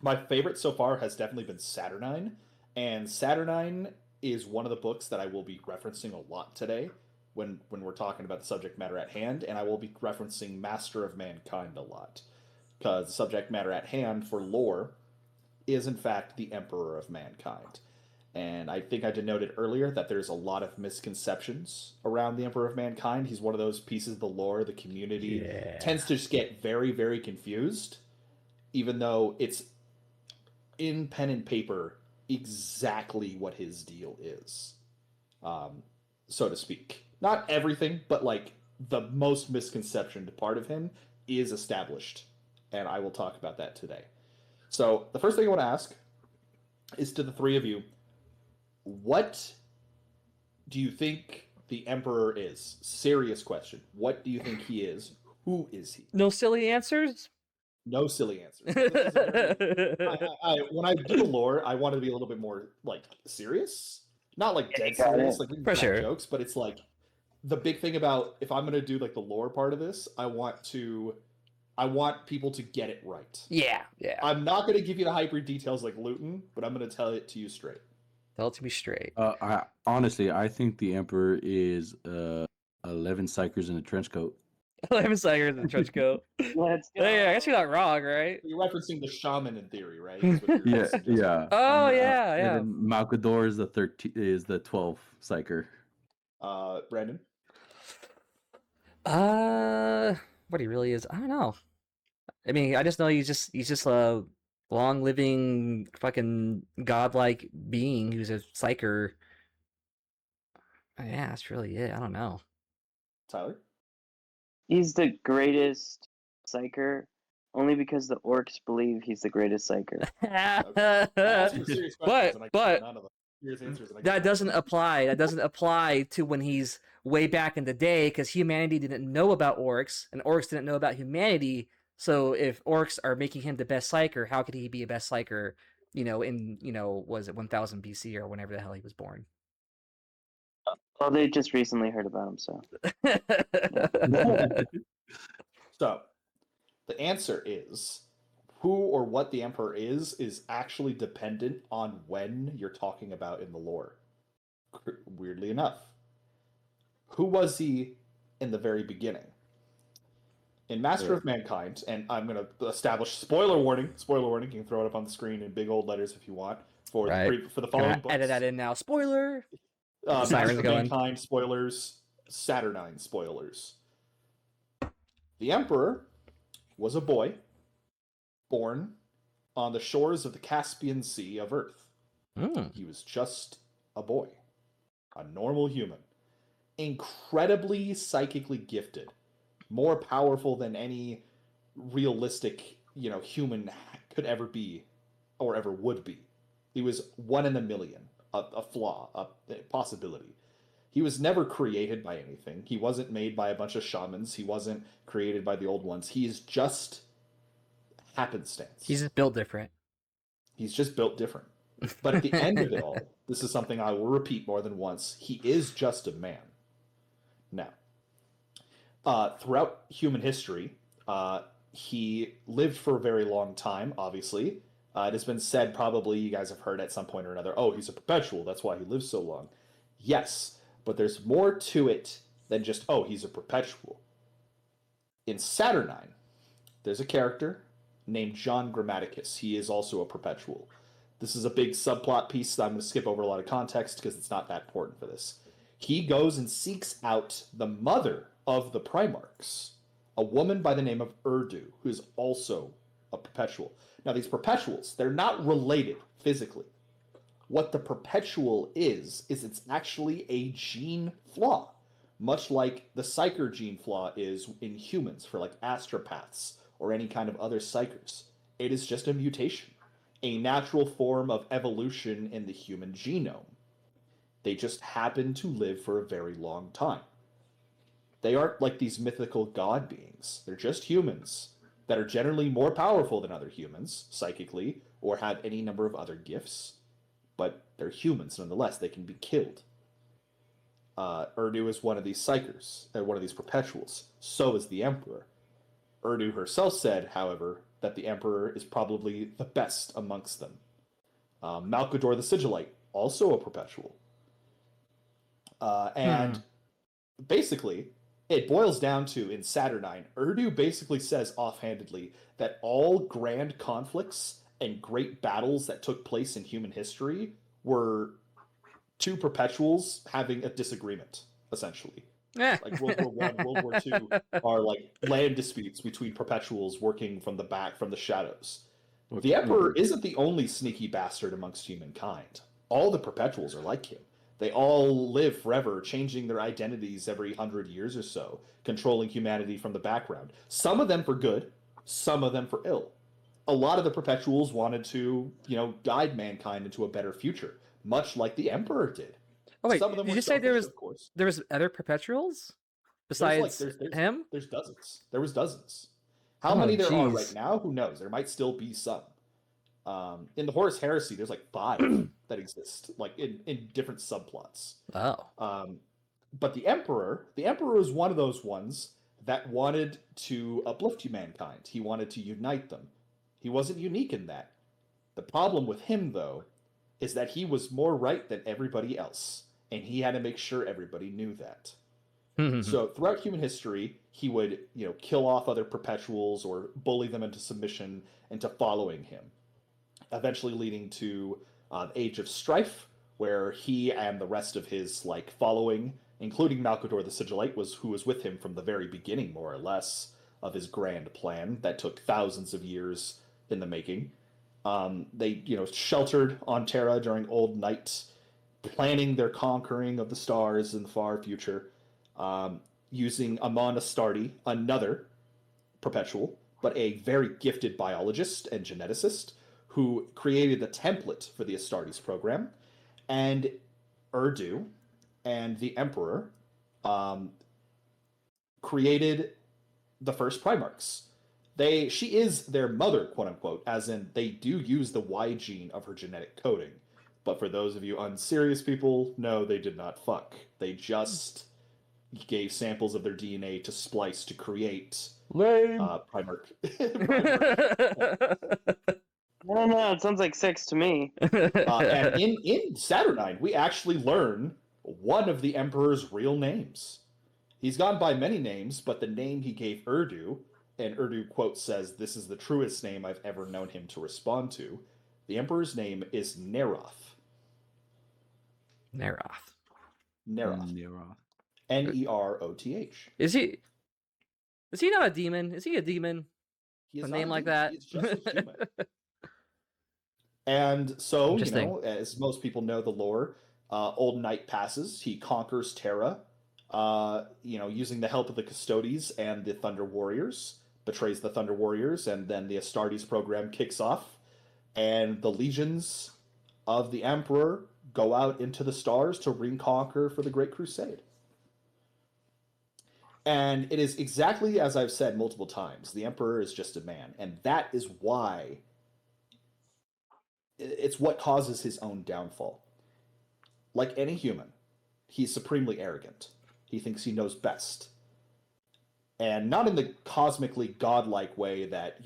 My favorite so far has definitely been Saturnine, and Saturnine is one of the books that I will be referencing a lot today when we're talking about the subject matter at hand, and I will be referencing Master of Mankind a lot because the subject matter at hand for lore is in fact the Emperor of Mankind. And I think I denoted earlier that there's a lot of misconceptions around the Emperor of Mankind. He's one of those pieces of the lore the community Yeah. tends to just get very, very confused, even though it's in pen and paper exactly what his deal is, so to speak. Not everything, but like the most misconceptioned part of him is established, and I will talk about that today. So the first thing I want to ask is to the 3 of you, What do you think the Emperor is? Serious question. What do you think he is? Who is he? No silly answers. No silly answers. This is a very, when I do the lore, I want it to be a little bit more like serious, not like dead got serious, it. like we can For crack sure. jokes, but it's like the big thing about if I'm gonna do like the lore part of this, I want people to get it right. Yeah. I'm not gonna give you the hyper details like Luton, but I'm gonna tell it to you straight. Tell it to me straight. I think the Emperor is 11 psychers in a trench coat. 11 Tigers in the trench coat. Let's go. Hey, I guess you're not wrong, right? You're referencing the shaman in theory, right? Is what you're suggesting. Oh, And, yeah. And then Malkador is the 12 psycher. Brandon? What he really is, I don't know. I mean, I just know he's just a long living fucking godlike being who's a psyker. Yeah, that's really it. I don't know. Tyler? He's the greatest psyker only because the orcs believe he's the greatest psyker. I asked you serious questions, and I but- got none of them. Serious answers, and I got That doesn't apply. That doesn't apply to when he's way back in the day, because humanity didn't know about orcs, and orcs didn't know about humanity. So if orcs are making him the best psyker, how could he be a best psyker? Was it 1000 BC or whenever the hell he was born? Well, they just recently heard about him, so. So, the answer is who or what the Emperor is actually dependent on when you're talking about in the lore. Weirdly enough. Who was he in the very beginning? In Master of Mankind, and I'm going to establish spoiler warning, you can throw it up on the screen in big old letters if you want, for the following books. Edit that in now. Spoiler! Master Sirens of going. Mankind spoilers, Saturnine spoilers. The Emperor was a boy born on the shores of the Caspian Sea of Earth. He was just a boy, a normal human, incredibly psychically gifted, more powerful than any realistic, human could ever be or ever would be. He was 1 in a million, a flaw, a possibility. He was never created by anything. He wasn't made by a bunch of shamans. He wasn't created by the old ones. He's just happenstance. He's just built different. He's just built different. But at the end of it all, this is something I will repeat more than once. He is just a man. Now, throughout human history, he lived for a very long time, obviously. It has been said, probably you guys have heard at some point or another, oh, he's a perpetual, that's why he lives so long. Yes, but there's more to it than just, oh, he's a perpetual. In Saturnine, there's a character named John Grammaticus. He is also a perpetual. This is a big subplot piece that I'm going to skip over a lot of context because it's not that important for this. He goes and seeks out the mother of the Primarchs, a woman by the name of Urdu, who is also a perpetual. Now, these perpetuals, they're not related physically. What the perpetual is it's actually a gene flaw, much like the psyker gene flaw is in humans for like astropaths or any kind of other psychers. It is just a mutation, a natural form of evolution in the human genome. They just happen to live for a very long time. They aren't like these mythical god beings. They're just humans that are generally more powerful than other humans, psychically, or have any number of other gifts. But they're humans nonetheless. They can be killed. Urdu is one of these psychers, one of these perpetuals. So is the Emperor. Urdu herself said, however, that the Emperor is probably the best amongst them. Malkador the Sigillite, also a perpetual. And basically, it boils down to, in Saturnine, Urdu basically says offhandedly that all grand conflicts and great battles that took place in human history were two perpetuals having a disagreement, essentially. Like World War I, World War II are like land disputes between perpetuals working from the back, from the shadows. The Emperor isn't the only sneaky bastard amongst humankind. All the perpetuals are like him. They all live forever, changing their identities every 100 years or so, controlling humanity from the background. Some of them for good, some of them for ill. A lot of the perpetuals wanted to, guide mankind into a better future. much like the Emperor did. Oh wait, Some of them did were you say selfish, of course. there was other perpetuals besides him? There's dozens. There was dozens. How Oh, many there are right jeez. now? Who knows? There might still be some. In the Horus Heresy, there's like 5 that exist, like in different subplots. Oh. But the Emperor is one of those ones that wanted to uplift mankind. He wanted to unite them. He wasn't unique in that. The problem with him, though, is that he was more right than everybody else, and he had to make sure everybody knew that. So throughout human history, he would, kill off other perpetuals or bully them into submission into following him, eventually leading to the Age of Strife, where he and the rest of his following, including Malcador the Sigillite, who was with him from the very beginning, more or less, of his grand plan that took thousands of years in the making. They, sheltered on Terra during Old Night, planning their conquering of the stars in the far future, using Amon Astartes, another perpetual, but a very gifted biologist and geneticist, who created the template for the Astartes program, and Urdu and the Emperor created the first Primarchs. She is their mother, quote unquote, as in they do use the Y gene of her genetic coding. But for those of you unserious people, no, they did not fuck. They just gave samples of their DNA to splice to create Primarch. I don't know. It sounds like sex to me. And in Saturnine, we actually learn one of the Emperor's real names. He's gone by many names, but the name he gave Urdu, and Urdu, quote, says, "This is the truest name I've ever known him to respond to." The Emperor's name is Neroth. Neroth. Neroth. Is he not a demon? Is he a demon? He is A not name a like demon. that? He's just a human. And so, as most people know the lore, Old Night passes. He conquers Terra, using the help of the Custodes and the Thunder Warriors, betrays the Thunder Warriors, and then the Astartes program kicks off, and the legions of the Emperor go out into the stars to reconquer for the Great Crusade. And it is exactly as I've said multiple times, the Emperor is just a man, and that is why it's what causes his own downfall. Like any human, he's supremely arrogant. He thinks he knows best. And not in the cosmically godlike way that,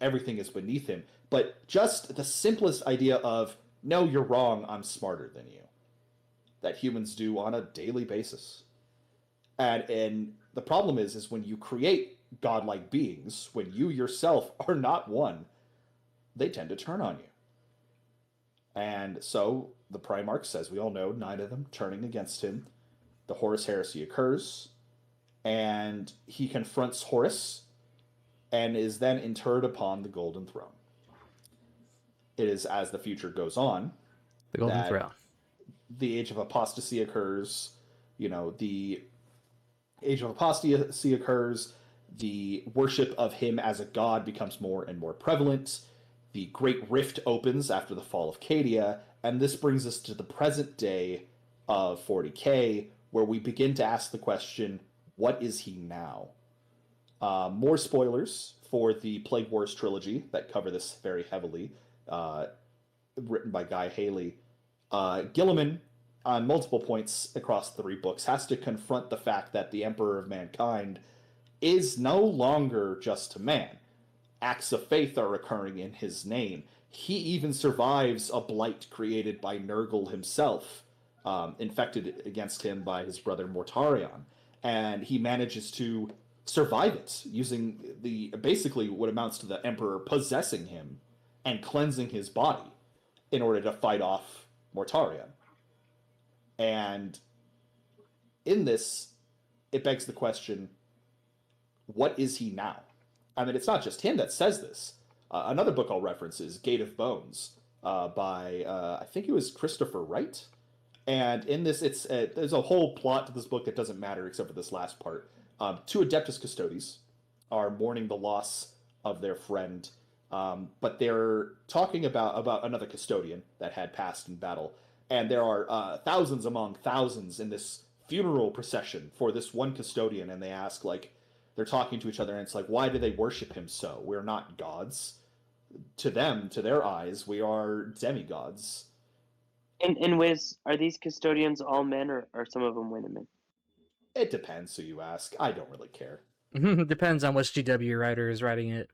everything is beneath him, but just the simplest idea of, no, you're wrong, I'm smarter than you. That humans do on a daily basis. And the problem is when you create godlike beings, when you yourself are not one, they tend to turn on you. And so the Primarchs, as we all know, 9 of them turning against him. The Horus Heresy occurs, and he confronts Horus and is then interred upon the Golden Throne. It is as the future goes on, The Golden Throne. The Age of Apostasy occurs. The Age of Apostasy occurs. The worship of him as a god becomes more and more prevalent. The Great Rift opens after the fall of Cadia, and this brings us to the present day of 40K, where we begin to ask the question, what is he now? More spoilers for the Plague Wars trilogy that cover this very heavily, written by Guy Haley. Gilliman, on multiple points across 3 books, has to confront the fact that the Emperor of Mankind is no longer just a man. Acts of faith are occurring in his name. He even survives a blight created by Nurgle himself, infected against him by his brother Mortarion. And he manages to survive it using basically what amounts to the Emperor possessing him and cleansing his body in order to fight off Mortarion. And in this, it begs the question, what is he now? I mean, it's not just him that says this. Another book I'll reference is Gate of Bones by, I think it was Christopher Wright. And in this, there's a whole plot to this book that doesn't matter except for this last part. 2 Adeptus Custodes are mourning the loss of their friend, but they're talking about another custodian that had passed in battle. And there are thousands among thousands in this funeral procession for this one custodian, and they ask, like, they're talking to each other, and it's like, why do they worship him so? We're not gods. To them, to their eyes, we are demigods. In ways, are these custodians all men, or are some of them women? It depends who you ask. I don't really care. Depends on which GW writer is writing it.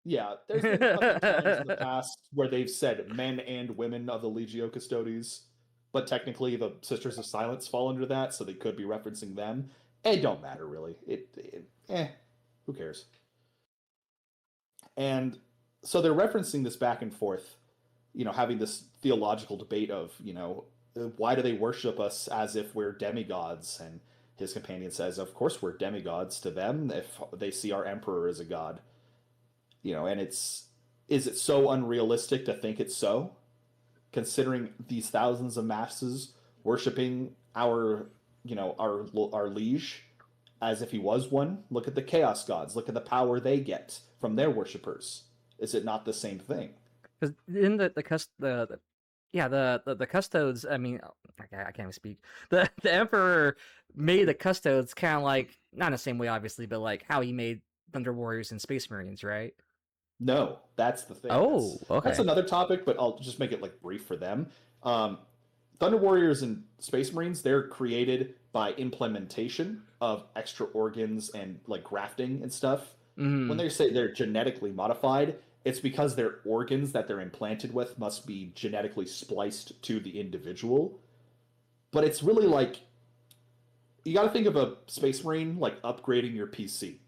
Yeah, there's been a couple times in the past where they've said men and women of the Legio Custodes, but technically the Sisters of Silence fall under that, so they could be referencing them. It don't matter really. Who cares? And so they're referencing this back and forth, having this theological debate of, why do they worship us as if we're demigods? And his companion says, of course we're demigods to them if they see our emperor as a god. And is it so unrealistic to think it's so? Considering these thousands of masses worshiping our liege as if he was one. Look at the chaos gods. Look at the power they get from their worshippers. Is it not the same thing? Because in the custodes. I mean, I can't even speak. The emperor made the custodes kind of like, not in the same way, obviously, but like how he made Thunder Warriors and Space Marines, right? No, that's the thing. Oh, okay. That's another topic, but I'll just make it like brief for them. Thunder Warriors and Space Marines, they're created by implementation of extra organs and like grafting and stuff. When they say they're genetically modified, it's because their organs that they're implanted with must be genetically spliced to the individual. But it's really like, you got to think of a Space Marine like upgrading your PC.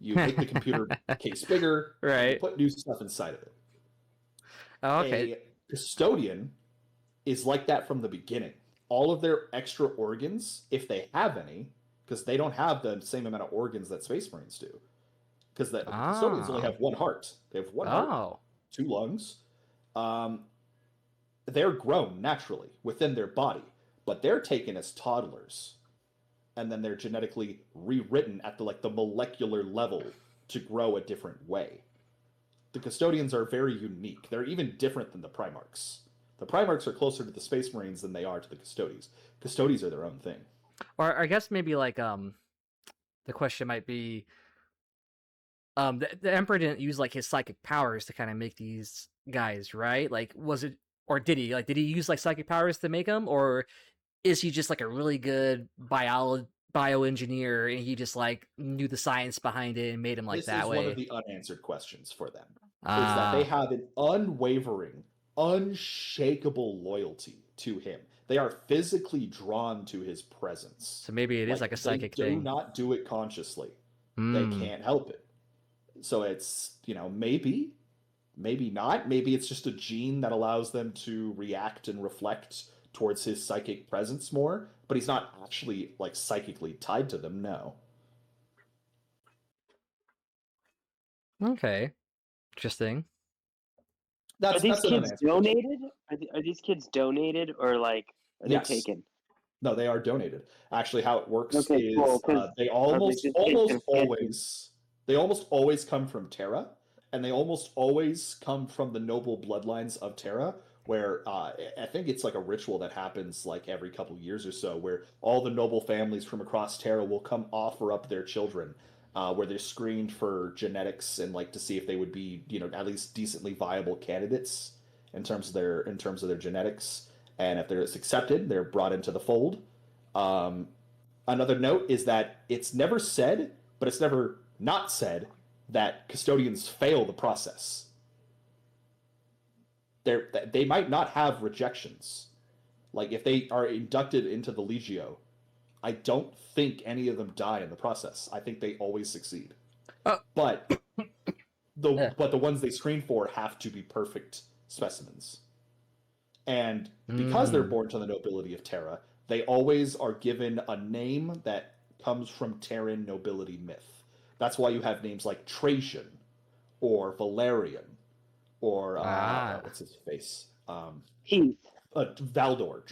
You make the computer case bigger, right? You put new stuff inside of it. Oh, okay. A custodian is like that from the beginning. All of their extra organs, if they have any, because they don't have the same amount of organs that Space Marines do. Because the custodians only have one heart. They have one heart, 2 lungs. They're grown naturally within their body, but they're taken as toddlers. And then they're genetically rewritten at the molecular level to grow a different way. The custodians are very unique. They're even different than the Primarchs. The Primarchs are closer to the Space Marines than they are to the Custodes. Custodes are their own thing. Or I guess maybe like the question might be, the Emperor didn't use like his psychic powers to kind of make these guys, right? Like, was it, or did he? Like, did he use like psychic powers to make them, or is he just like a really good bioengineer and he just like knew the science behind it and made him like that way? This is one of the unanswered questions for them. Is that they have an unwavering, unshakable loyalty to him. They are physically drawn to his presence. So maybe it is like a psychic thing. They do not do it consciously. They can't help it. So it's, maybe not. Maybe it's just a gene that allows them to react and reflect towards his psychic presence more, but he's not actually like psychically tied to them. No. Okay. Interesting. Are these kids donated? Are these kids donated, or like are they taken? No, they are donated. Actually, how it works is cool, they almost always come from Terra, and they almost always come from the noble bloodlines of Terra, where I think it's like a ritual that happens like every couple years or so, where all the noble families from across Terra will come offer up their children, where they're screened for genetics and like to see if they would be, at least decently viable candidates in terms of their genetics. And if they're accepted, they're brought into the fold. Another note is that it's never said, but it's never not said, that custodians fail the process. They might not have rejections. Like if they are inducted into the Legio, I don't think any of them die in the process. I think they always succeed. But the ones they screen for have to be perfect specimens. And because they're born to the nobility of Terra, they always are given a name that comes from Terran nobility myth. That's why you have names like Trajan or Valerian or what's his face? Heath. Valdor,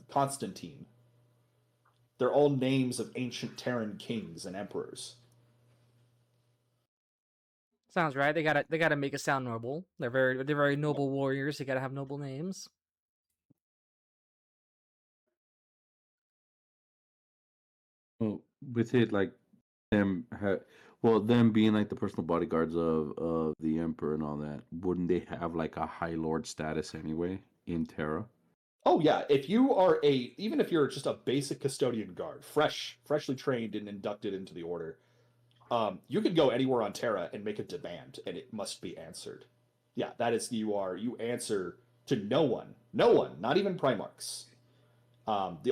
Constantine. They're all names of ancient Terran kings and emperors. Sounds right. They gotta make it sound noble. They're very noble warriors. They gotta have noble names. Well, with it like them, them being like the personal bodyguards of the emperor and all that, wouldn't they have like a high lord status anyway in Terra? Oh yeah, if you are even if you're just a basic custodian guard, freshly trained and inducted into the order, you could go anywhere on Terra and make a demand, and it must be answered. Yeah, that is you answer to no one, not even Primarchs. The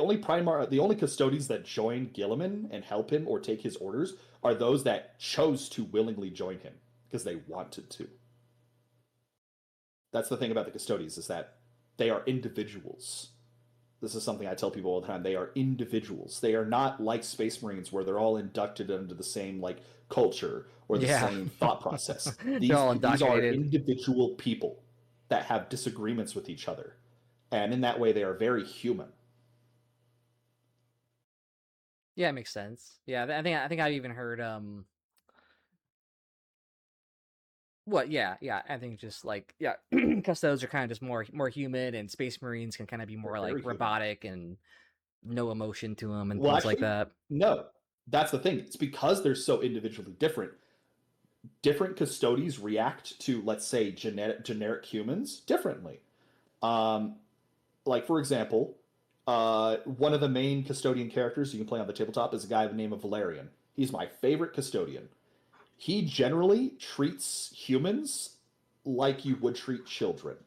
only custodians that join Gilliman and help him or take his orders are those that chose to willingly join him because they wanted to. That's the thing about the custodians is that they are individuals. This is something I tell people all the time. They are individuals. They are not like Space Marines where they're all inducted into the same like culture or the same thought process. These are individual people that have disagreements with each other. And in that way they are very human. Yeah, it makes sense. Yeah, I think I've even heard I think just like Custodes are kind of just more human, and Space Marines can kind of be more like robotic and no emotion to them and things like that. No, that's the thing. It's because they're so individually different. Different custodians react to, let's say, generic humans differently. Like for example, one of the main custodian characters you can play on the tabletop is a guy by the name of Valerian. He's my favorite custodian. He generally treats humans like you would treat children.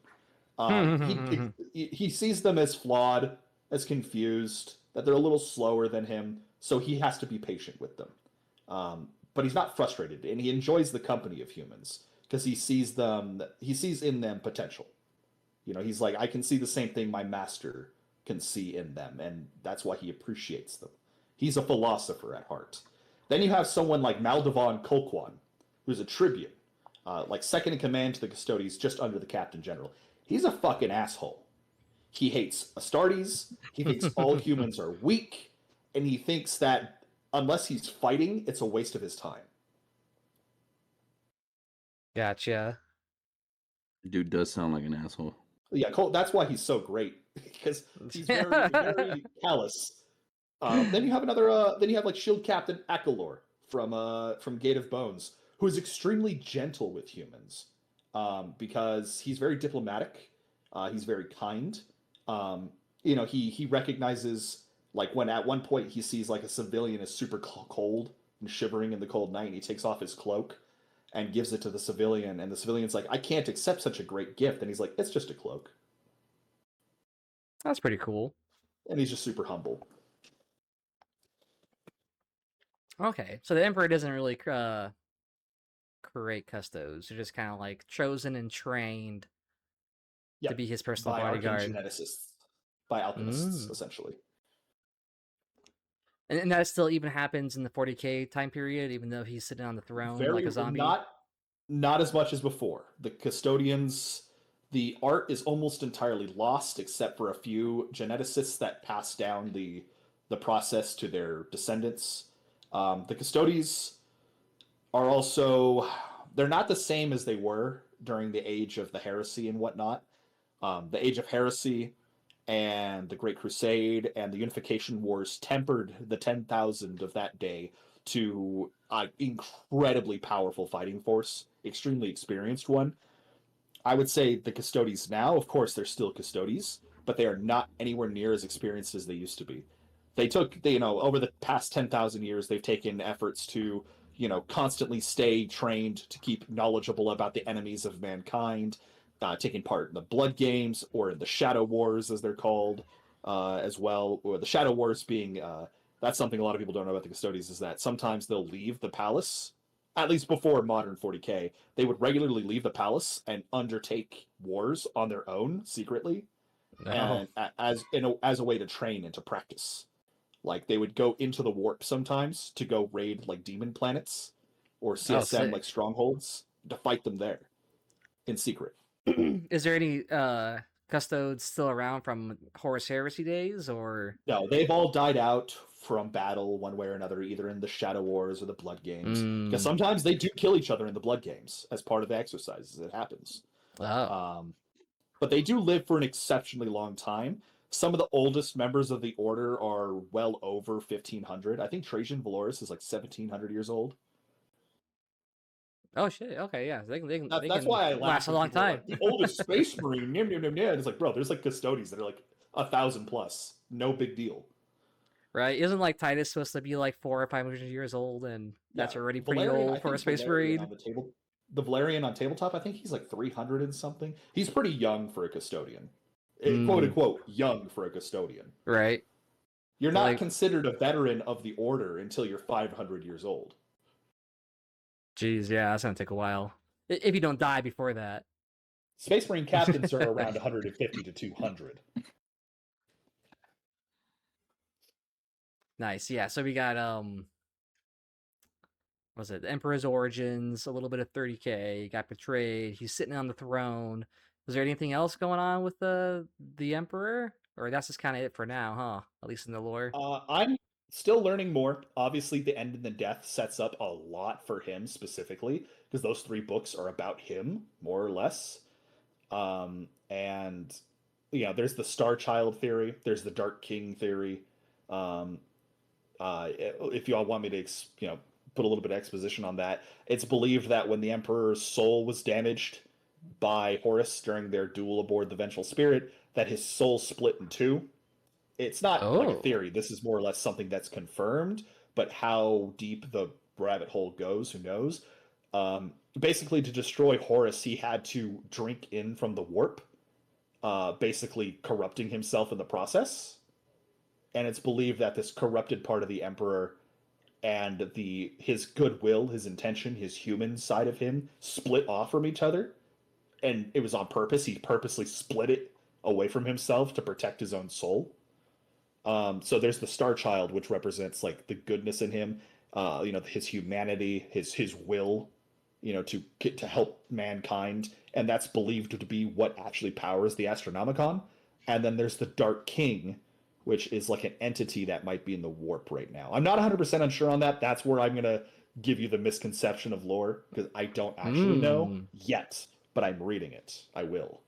He sees them as flawed, as confused, that they're a little slower than him, so he has to be patient with them. But he's not frustrated, and he enjoys the company of humans because he sees in them potential. You know, he's like, I can see the same thing my master can see in them, and that's why he appreciates them. He's a philosopher at heart. Then you have someone like Maldevan Colquan, who's a tribune, like second in command to the Custodes, just under the Captain General. He's a fucking asshole. He hates Astartes, he thinks all humans are weak, and he thinks that unless he's fighting, it's a waste of his time. Gotcha. Dude does sound like an asshole. Yeah, that's why he's so great, because he's very callous. Then you have like Shield Captain Akalor from Gate of Bones, who is extremely gentle with humans, because he's very diplomatic. He's very kind. He recognizes, like, when at one point he sees like a civilian is super cold and shivering in the cold night, and he takes off his cloak and gives it to the civilian, and the civilian's like, I can't accept such a great gift, and he's like, it's just a cloak. That's pretty cool. And he's just super humble. Okay, so the Emperor doesn't really create Custodes. They're just kind of like chosen and trained to be his personal bodyguard. Geneticists, by alchemists, essentially. And that still even happens in the 40k time period, even though he's sitting on the throne like a zombie? Not as much as before. The Custodians, the art is almost entirely lost, except for a few geneticists that pass down the process to their descendants. The Custodes are also, they're not the same as they were during the Age of the Heresy and whatnot. The Age of Heresy and the Great Crusade and the Unification Wars tempered the 10,000 of that day to an incredibly powerful fighting force, extremely experienced one. I would say the Custodes now, of course, they're still Custodes, but they are not anywhere near as experienced as they used to be. Over the past 10,000 years, they've taken efforts to, constantly stay trained to keep knowledgeable about the enemies of mankind, taking part in the Blood Games or in the Shadow Wars, as they're called, as well. Or the Shadow Wars being, that's something a lot of people don't know about the Custodes, is that sometimes they'll leave the palace, at least before modern 40k, they would regularly leave the palace and undertake wars on their own secretly, and as a way to train and to practice. Like, they would go into the warp sometimes to go raid like demon planets or CSM like strongholds to fight them there in secret. Is there any Custodes still around from Horus Heresy days, or no? They've all died out from battle one way or another, either in the Shadow Wars or the Blood Games. Because sometimes they do kill each other in the Blood Games as part of the exercises. It happens. But they do live for an exceptionally long time. Some of the oldest members of the order are well over 1500. I think Trajan Valoris is like 1700 years old. Oh shit. Okay, yeah. They That's can why I last laugh a when long people are time. like, the oldest space marine. Nim, nim, nim, nim. It's like, bro, there's like Custodes that are like 1,000 plus. No big deal. Right? Isn't like Titus supposed to be like 400 or 500 years old, and that's Yeah, already pretty Valerian. I old for a think space Valerian marine? on the table. The Valerian on tabletop, I think he's like 300 and something. He's pretty young for a custodian. Quote Mm, unquote, young for a custodian. right. You're So not like, considered a veteran of the order until you're 500 years old. geez, yeah, that's gonna take a while. If you don't die before that. Space Marine captains are around 150 to 200. Nice. Yeah. So we got what was it? The Emperor's Origins, a little bit of 30K. He got betrayed. He's sitting on the throne. Was there anything else going on with the Emperor, or that's just kind of it for now, huh? At least in the lore. I'm still learning more. Obviously, The End and the Death sets up a lot for him specifically, because those 3 books are about him, more or less. And there's the Star Child theory, there's the Dark King theory. If you all want me to, put a little bit of exposition on that, it's believed that when the Emperor's soul was damaged by Horus during their duel aboard the Vengeful Spirit, that his soul split in 2. It's not like a Oh. theory. This is more or less something that's confirmed, but how deep the rabbit hole goes, who knows? Basically, to destroy Horus, he had to drink in from the warp, basically corrupting himself in the process. And it's believed that this corrupted part of the Emperor and his goodwill, his intention, his human side of him split off from each other. And it was on purpose. He purposely split it away from himself to protect his own soul. So there's the Star Child, which represents like the goodness in him, his humanity, his will, to help mankind, and that's believed to be what actually powers the Astronomicon. And then there's the Dark King, which is like an entity that might be in the warp right now. I'm not 100% unsure on that. That's where I'm gonna give you the misconception of lore, because I don't actually know yet, but I'm reading it. I will.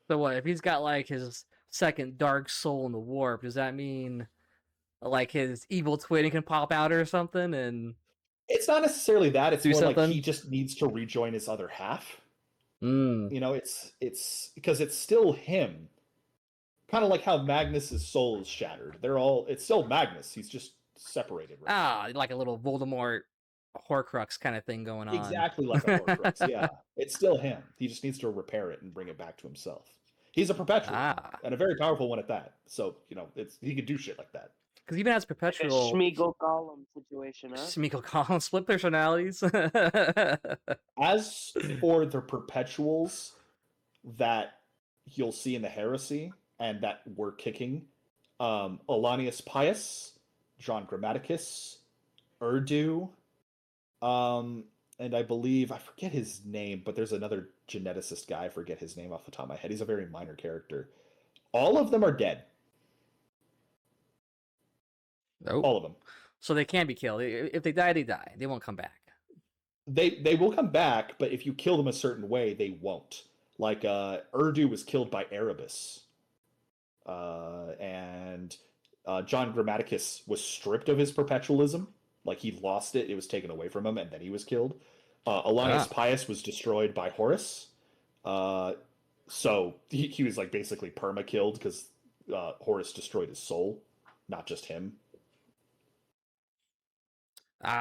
So what if he's got like his second dark soul in the warp? Does that mean like his evil twin can pop out or something and It's not necessarily that. It's do more like something? he just needs to rejoin his other half. Mm. It's because it's still him. Kind of like how Magnus's soul is shattered. It's still Magnus. He's just separated. Right Ah, like a little Voldemort Horcrux kind of thing going on. Exactly like a Horcrux. Yeah, it's still him. He just needs to repair it and bring it back to himself. He's a perpetual and a very powerful one at that. So he could do shit like that. Because even as Like a perpetual, Schmeagol Gollum situation, huh? Smeagol Collins split personalities. As for the perpetuals that you'll see in the heresy and that we're kicking, Alanius Pius, John Grammaticus, Urdu, and I believe, I forget his name, but there's another geneticist guy, I forget his name off the top of my head. He's a very minor character. All of them are dead. Oh. All of them. So they can be killed. If they die, they die. They won't come back. They will come back, but if you kill them a certain way, they won't. Like Urdu was killed by Erebus. And John Grammaticus was stripped of his perpetualism. Like he lost it. It was taken away from him, and then he was killed. Alanius Pius was destroyed by Horus. So he was like basically perma-killed because Horus destroyed his soul, not just him.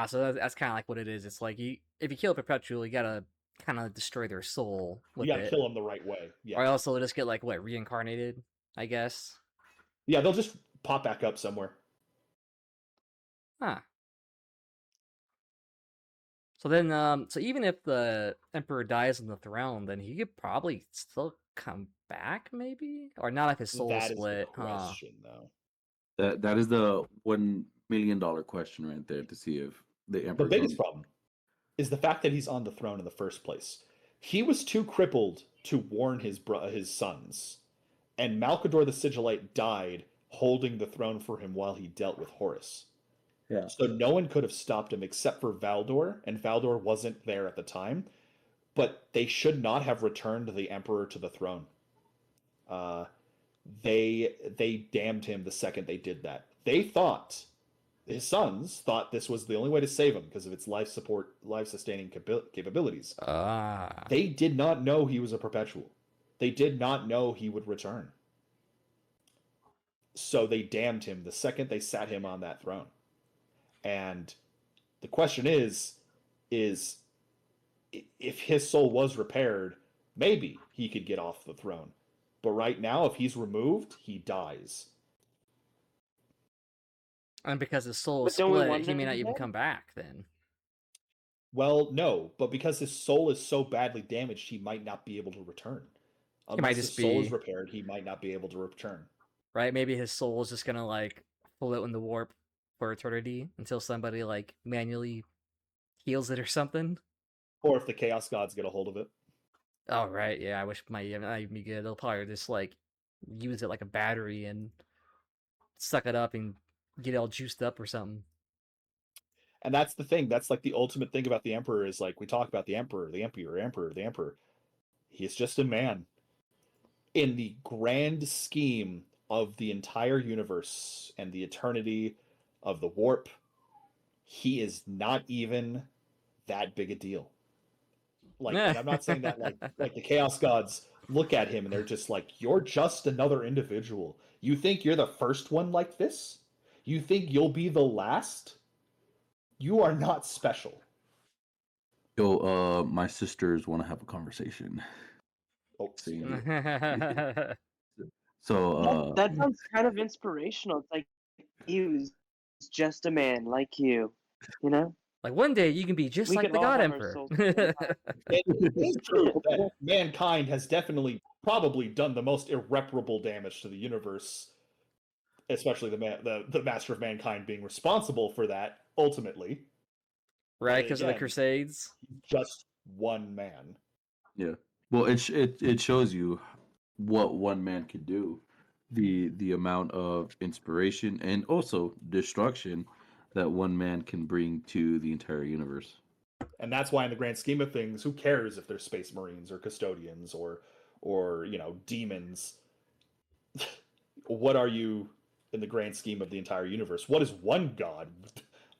So that's kind of like what it is. It's like if you kill a perpetual, you gotta kind of destroy their soul with You gotta it. kill them the right way. Yeah. Or else they'll just get like what, reincarnated, I guess. Yeah, they'll just pop back up somewhere. Huh. So then, so even if the Emperor dies on the throne, then he could probably still come back, maybe, or not if his soul That split. is the question, though. That is the $1 million question right there, to see if the The Emperor. biggest problem is the fact that he's on the throne in the first place. He was too crippled to warn his sons, and Malcador the Sigillite died holding the throne for him while he dealt with Horus. Yeah. So no one could have stopped him except for Valdor, and Valdor wasn't there at the time. But they should not have returned the Emperor to the throne. they damned him the second they did that. They thought, his sons thought, this was the only way to save him because of its life sustaining capabilities. They did not know he was a perpetual. They did not know he would return. So they damned him the second they sat him on that throne. And the question is if his soul was repaired, maybe he could get off the throne. But right now, if he's removed, he dies. And because his soul is But don't we split, want he him may to not be even dead? come back then. Well, no, but because his soul is so badly damaged, he might not be able to return. He might Unless his just soul is be repaired, he might not be able to return. right. Maybe his soul is just gonna like float in the warp for eternity until somebody like manually heals it or something. Or if the Chaos Gods get a hold of it. Oh right, yeah. I wish might even be good. They'll probably just like use it like a battery and suck it up and get it all juiced up or something. And that's the thing. That's like the ultimate thing about the Emperor is like we talk about the Emperor, the Emperor, the Emperor. He's just a man. In the grand scheme of the entire universe and the eternity of the warp, he is not even that big a deal. Like, and I'm not saying that like the Chaos Gods look at him and they're just like, you're just another individual. You think you're the first one like this? You think you'll be the last? You are not special. Yo, my sisters want to have a conversation. Oh, See. Like So, That sounds kind of inspirational. It's like he was just a man like you know? one day you can be just We like can the all God have our Emperor. souls. it is true that mankind has definitely probably done the most irreparable damage to the universe, especially the Master of Mankind being responsible for that ultimately. Right, But because of the again, Crusades. he's just one man. yeah. Well, it shows you what one man can do, the amount of inspiration and also destruction that one man can bring to the entire universe. And that's why in the grand scheme of things, who cares if they're space marines or custodians or demons? What are you in the grand scheme of the entire universe? What is one god?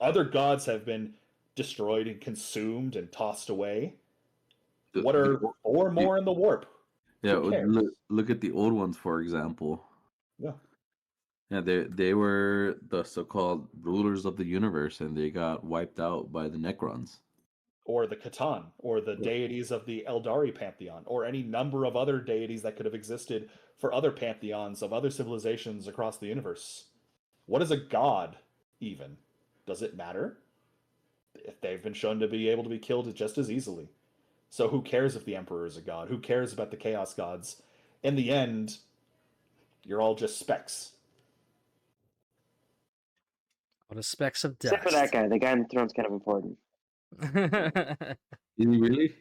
Other gods have been destroyed and consumed and tossed away. The- What the are o- four the- more in the warp? yeah, Who cares? look at the old ones, for example. Yeah. Yeah, they were the so-called rulers of the universe, and they got wiped out by the Necrons. Or the Catan, or the Yeah. deities of the Eldari pantheon, or any number of other deities that could have existed for other pantheons of other civilizations across the universe. What is a god, even? Does it matter? If they've been shown to be able to be killed just as easily. So who cares if the Emperor is a god? Who cares about the Chaos Gods? In the end, you're all just specks. All the specks of Except for that dust. guy. The guy in the throne's kind of important. Is he really?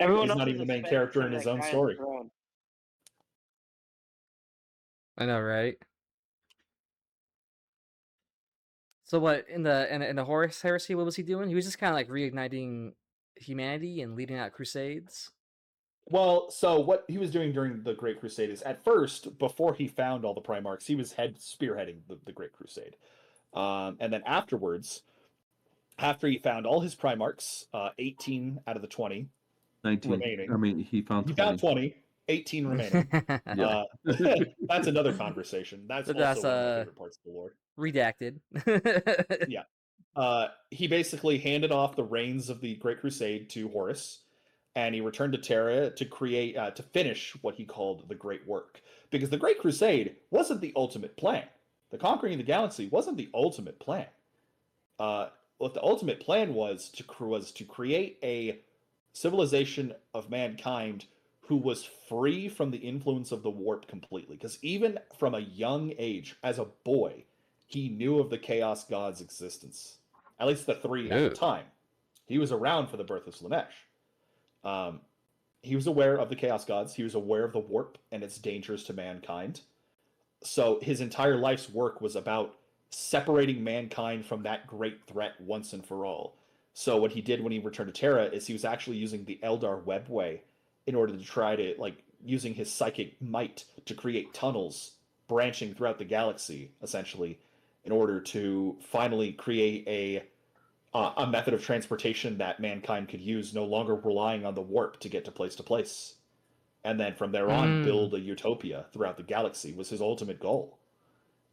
Everyone He's else not is even a the main spec character except in his that own guy on the story. throne. I know, right? So what in the Horus Heresy? What was he doing? He was just kind of like reigniting humanity and leading out crusades. Well, so what he was doing during the Great Crusade is, at first, before he found all the Primarchs, he was spearheading the Great Crusade. And then afterwards, after he found all his Primarchs, 18 out of the 20 19. remaining. I mean, he found He 20. found 20, 18 remaining. Yeah. That's another conversation. That's But also that's one of my favorite parts of the lore. redacted. Yeah. He basically handed off the reins of the Great Crusade to Horus, and he returned to Terra to create, to finish what he called the Great Work. Because the Great Crusade wasn't the ultimate plan. The conquering of the galaxy wasn't the ultimate plan. What the ultimate plan was to create a civilization of mankind who was free from the influence of the warp completely. Because even from a young age, as a boy, he knew of the Chaos God's existence. At least the three at the Ew. time. He was around for the birth of Slanesh. He was aware of the Chaos Gods. He was aware of the warp and its dangers to mankind. So his entire life's work was about separating mankind from that great threat once and for all. So what he did when he returned to Terra is he was actually using the Eldar Webway in order to try to using his psychic might to create tunnels branching throughout the galaxy, essentially, in order to finally create a method of transportation that mankind could use, no longer relying on the warp to get to place. And then from there on, build a utopia throughout the galaxy was his ultimate goal.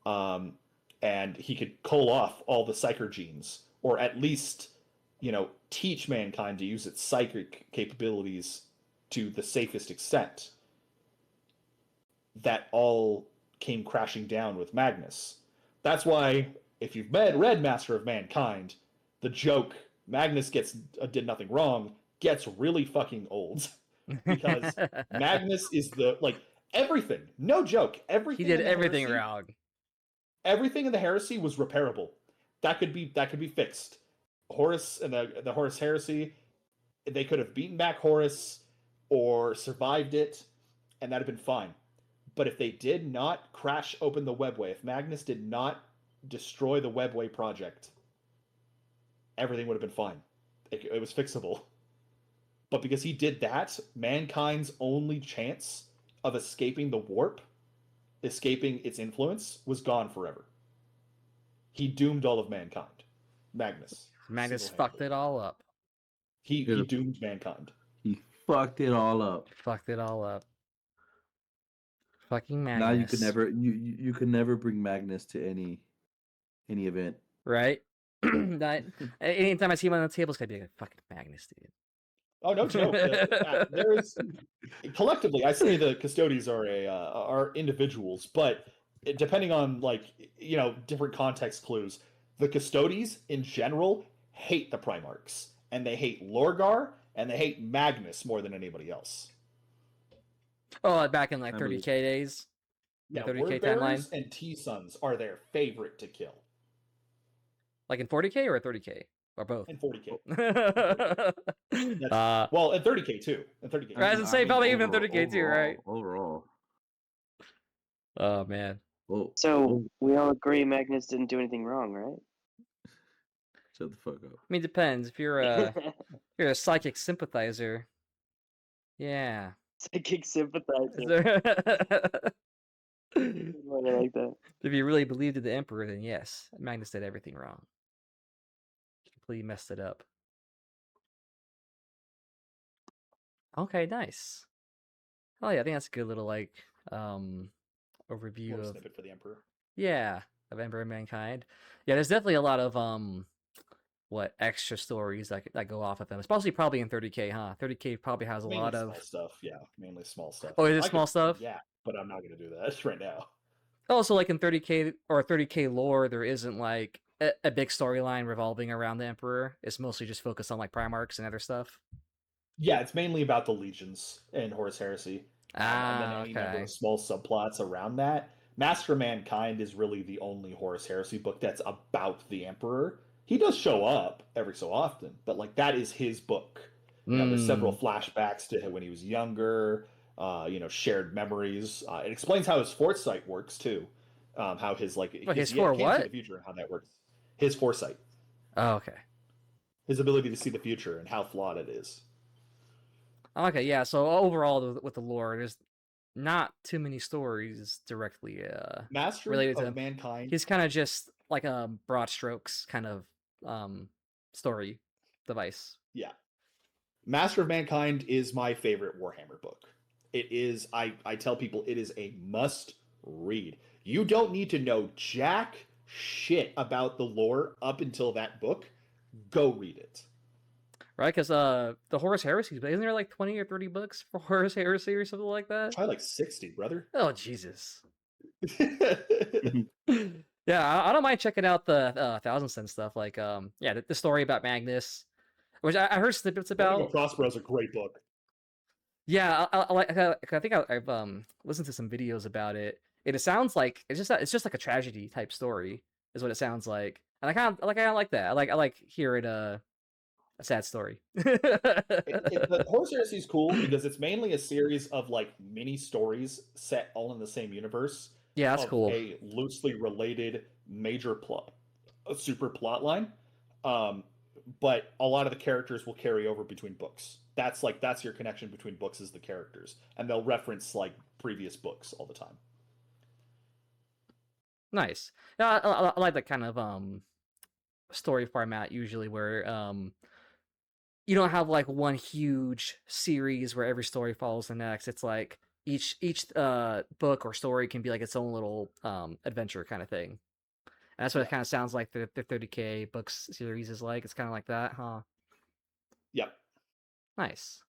And he could cull off all the psyker genes, or at least, teach mankind to use its psychic capabilities to the safest extent. That all came crashing down with Magnus. That's why, if you've read Master of Mankind, the joke Magnus did nothing wrong gets really fucking old. Because Magnus is everything. No joke. Everything he did everything wrong. Everything in the heresy was repairable. That could be fixed. Horus and the Horus heresy, they could have beaten back Horus or survived it, and that'd have been fine. But if they did not crash open the webway, if Magnus did not destroy the webway project, everything would have been fine. It was fixable. But because he did that, mankind's only chance of escaping the warp, escaping its influence, was gone forever. He doomed all of mankind. Magnus fucked it all up. He doomed mankind. He fucked it all up. Fucking Magnus. Now you could never bring Magnus to any event. Right? Anytime I see him on the table, it's gonna be like, fucking Magnus, dude. Oh, no joke. There's collectively, I say the Custodes are individuals, but depending on different context clues, the Custodes in general hate the Primarchs, and they hate Lorgar, and they hate Magnus more than anybody else. Oh, back in 30k days. Yeah, 30k Wordbearers timeline. and T-Sons are their favorite to kill. Like in 40k or 30k? Or both? In 40k. Well, in 30k too. In 30k. I was gonna say probably even 30k too, right? Overall. Oh man. So we all agree Magnus didn't do anything wrong, right? Shut the fuck up. I mean, depends. If you're a psychic sympathizer, yeah. Psychic sympathizer. I like that. If you really believed in the Emperor, then yes, Magnus did everything wrong. He completely messed it up. Okay, nice. Oh yeah, I think that's a good little overview Little of snippet for the Emperor. Yeah, of Emperor of Mankind. Yeah, there's definitely a lot of extra stories that go off of them, especially probably in 30k, huh? 30k probably has mainly a lot of small stuff. Yeah, mainly small stuff. Oh, is it small stuff? Yeah, but I'm not gonna do that right now. Also, in 30k or 30k lore, there isn't a big storyline revolving around the Emperor. It's mostly just focused on Primarchs and other stuff. Yeah, it's mainly about the legions and Horus Heresy. And then any number of small subplots around that. Master of Mankind is really the only Horus Heresy book that's about the Emperor. He does show up every so often, but that is his book. There's several flashbacks to him when he was younger, shared memories. It explains how his foresight works too. How his what? The future and how that works. His foresight. Oh, okay. His ability to see the future and how flawed it is. Okay, yeah. So overall, with the lore, there's not too many stories directly Master related to of Mankind. He's kind of just a broad strokes kind of story device. Yeah. Master of Mankind is my favorite Warhammer book. It is, I tell people, it is a must read. You don't need to know jack shit about the lore up until that book. Go read it. Right, because the Horus Heresy, isn't there 20 or 30 books for Horus Heresy or something like that? Probably 60, brother. Oh, Jesus. Yeah, I don't mind checking out the Thousand Sun stuff. The story about Magnus, which I heard snippets about. Prospero is a great book. Yeah, I think I've listened to some videos about it. It sounds like it's just a tragedy type story, is what it sounds like. And I kind of like that. I like hearing a sad story. The Horus Heresy is cool because it's mainly a series of mini stories set all in the same universe. Yeah, that's cool. A loosely related major plot, a super plot line. But a lot of the characters will carry over between books. that's your connection between books is the characters, and they'll reference like previous books all the time. Nice. Yeah, I like that kind of story format usually, where you don't have like one huge series where every story follows the next. It's like each book or story can be like its own little adventure kind of thing. And that's what it kind of sounds like the 30K books series is like. It's kind of like that, huh? Yep. Nice.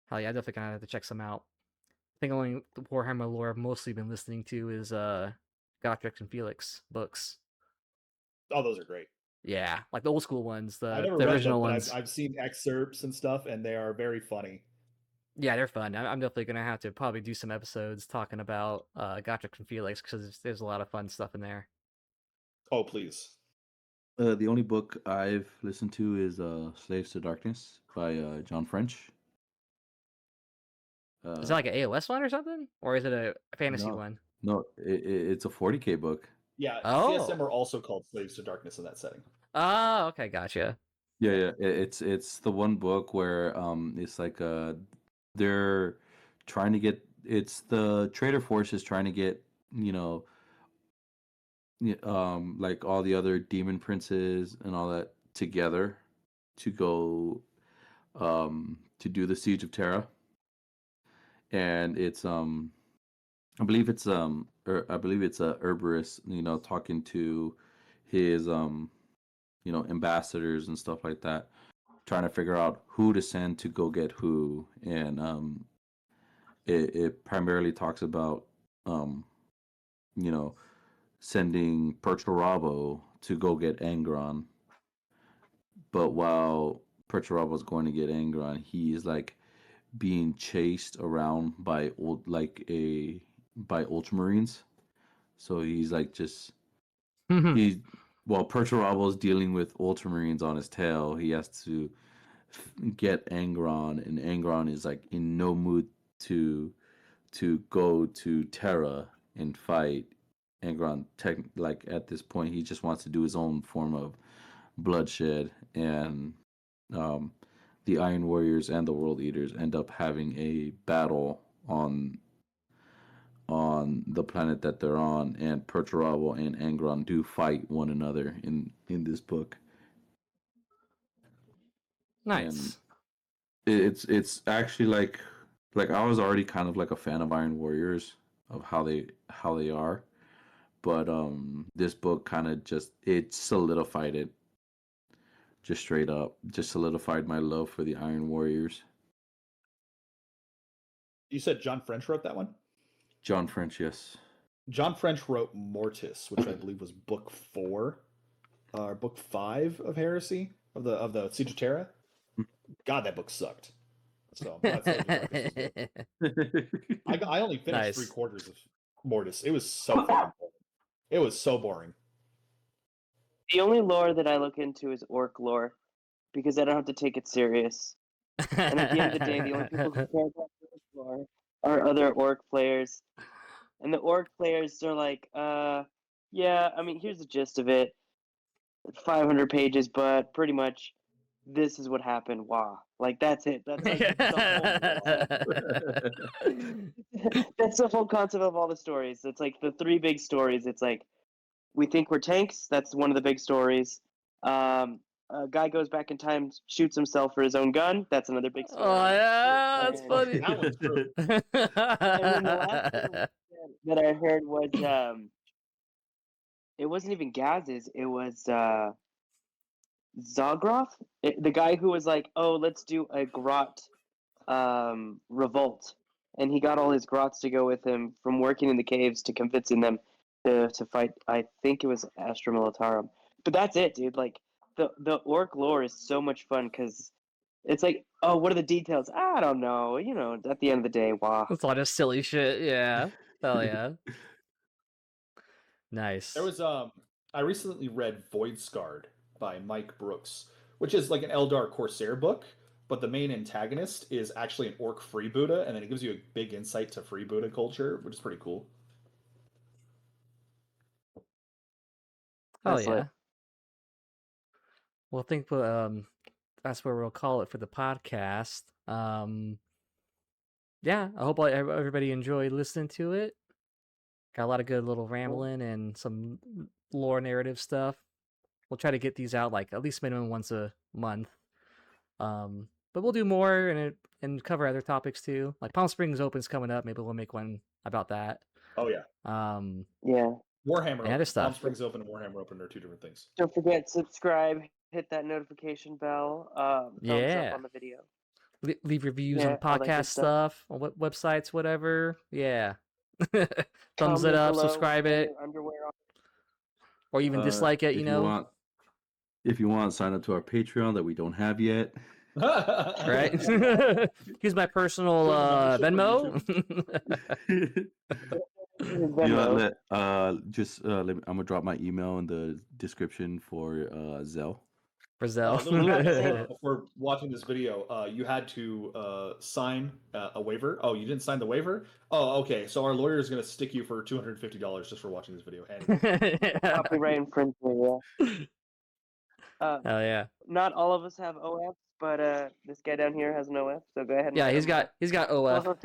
Hell yeah, I definitely kind of have to check some out. I think only the Warhammer lore I've mostly been listening to is Gotrek and Felix books. Oh, those are great. Yeah, like the old school ones, I the never read original them, but ones. I've seen excerpts and stuff, and they are very funny. Yeah, they're fun. I'm definitely gonna have to probably do some episodes talking about Gotrek and Felix, because there's a lot of fun stuff in there. Oh, please. The only book I've listened to is Slaves to Darkness by John French. Is it like an AoS one or something, or is it a fantasy No, one? no, it's a 40K book. Yeah, Oh. CSM are also called Slaves to Darkness in that setting. Oh, okay, gotcha. Yeah, it's the one book where it's like they're trying to get, it's the Trader Forces trying to get, you know, like all the other demon princes and all that together to go to do the Siege of Terra. And it's I believe it's Herberus, you know, talking to his you know, ambassadors and stuff like that, trying to figure out who to send to go get who. And it primarily talks about you know, sending Perturabo to go get Angron. But while Perturabo's going to get Angron, he's like being chased around by by Ultramarines. So he's like just he while Perturabo's dealing with Ultramarines on his tail, he has to get Angron, and Angron is like in no mood to go to Terra and fight. Angron, like at this point, he just wants to do his own form of bloodshed, and um, the Iron Warriors and the World Eaters end up having a battle on the planet that they're on, and Perturabo and Angron do fight one another in this book. Nice. And it's actually like I was already kind of like a fan of Iron Warriors, of how they are, but this book kind of just it solidified it, just straight up just solidified my love for the Iron Warriors. You said John French wrote that one? John French, yes. John French wrote Mortis, which I believe was book 4 or book 5 of Heresy of the Siege of Terra. God, that book sucked. So I'm glad Slaves of Darkness was good. I only finished Nice. 3/4 of Mortis. It was so fucking boring. It was so boring. The only lore that I look into is orc lore, because I don't have to take it serious. And at the end of the day, the only people who care about orc lore are other orc players. And the orc players are like, yeah, I mean, here's the gist of it. 500 pages, but pretty much this is what happened. Wow. Like, that's it. That's like the whole that's the whole concept of all the stories. It's like the 3 big stories. It's like, we think we're tanks. That's one of the big stories. A guy goes back in time, shoots himself for his own gun. That's another big story. Oh yeah, that's funny. That one's true. And then the last thing that I heard was it wasn't even Gaz's. It was Zagroff, the guy who was like, "Oh, let's do a grot revolt," and he got all his grots to go with him, from working in the caves to convincing them to fight. I think it was Astra Militarum, but that's it, dude. Like the orc lore is so much fun because it's like, oh, what are the details? I don't know. You know, at the end of the day, wow. That's a lot of silly shit. Yeah. Hell yeah. Nice. There was I recently read Void Scarred by Mike Brooks, which is like an Eldar Corsair book, but the main antagonist is actually an orc freebooter, and then it gives you a big insight to freebooter culture, which is pretty cool. Hell That's yeah. lit. Well, I think that's where we'll call it for the podcast. Yeah, I hope everybody enjoyed listening to it. Got a lot of good little rambling and some lore narrative stuff. We'll try to get these out like at least minimum once a month. But we'll do more and cover other topics too. Like Palm Springs Open's coming up. Maybe we'll make one about that. Oh yeah. Yeah. Warhammer and other Open. stuff. Palm Springs Open and Warhammer Open are two different things. Don't forget, subscribe, hit that notification bell, thumbs up on the video. Leave reviews Yeah, on all that good podcast stuff, on websites, whatever. Yeah. Thumbs it Comment up, below, subscribe wear it, your underwear on. or even dislike it, if you know. If you want, sign up to our Patreon that we don't have yet. Right? Here's my personal Venmo. You know, I'm gonna drop my email in the description for Zelle. For Zelle. Before watching this video, you had to sign a waiver. Oh, you didn't sign the waiver? Oh, okay. So our lawyer is going to stick you for $250 just for watching this video. Copyright infringement, yeah. Hell yeah. Not all of us have OF, but this guy down here has an OF, so go ahead and Yeah, he's got OF.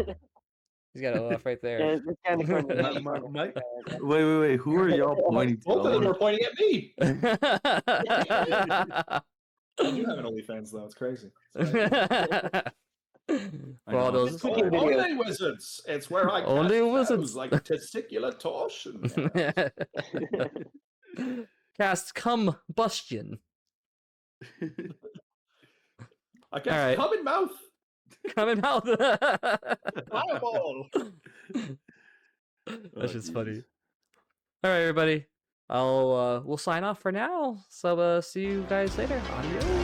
He's got OF right there. Yeah, this guy in the corner. Wait. Who are y'all pointing to? Both of them are pointing at me. I do have an OnlyFans though. It's crazy. For all those It's called Only Wizards. It's where I Only Wizards like testicular torsion. Cast combustion. I guess come in mouth. Come in mouth. Fireball. That's just funny. All right, everybody. We'll sign off for now. So see you guys later. Adios.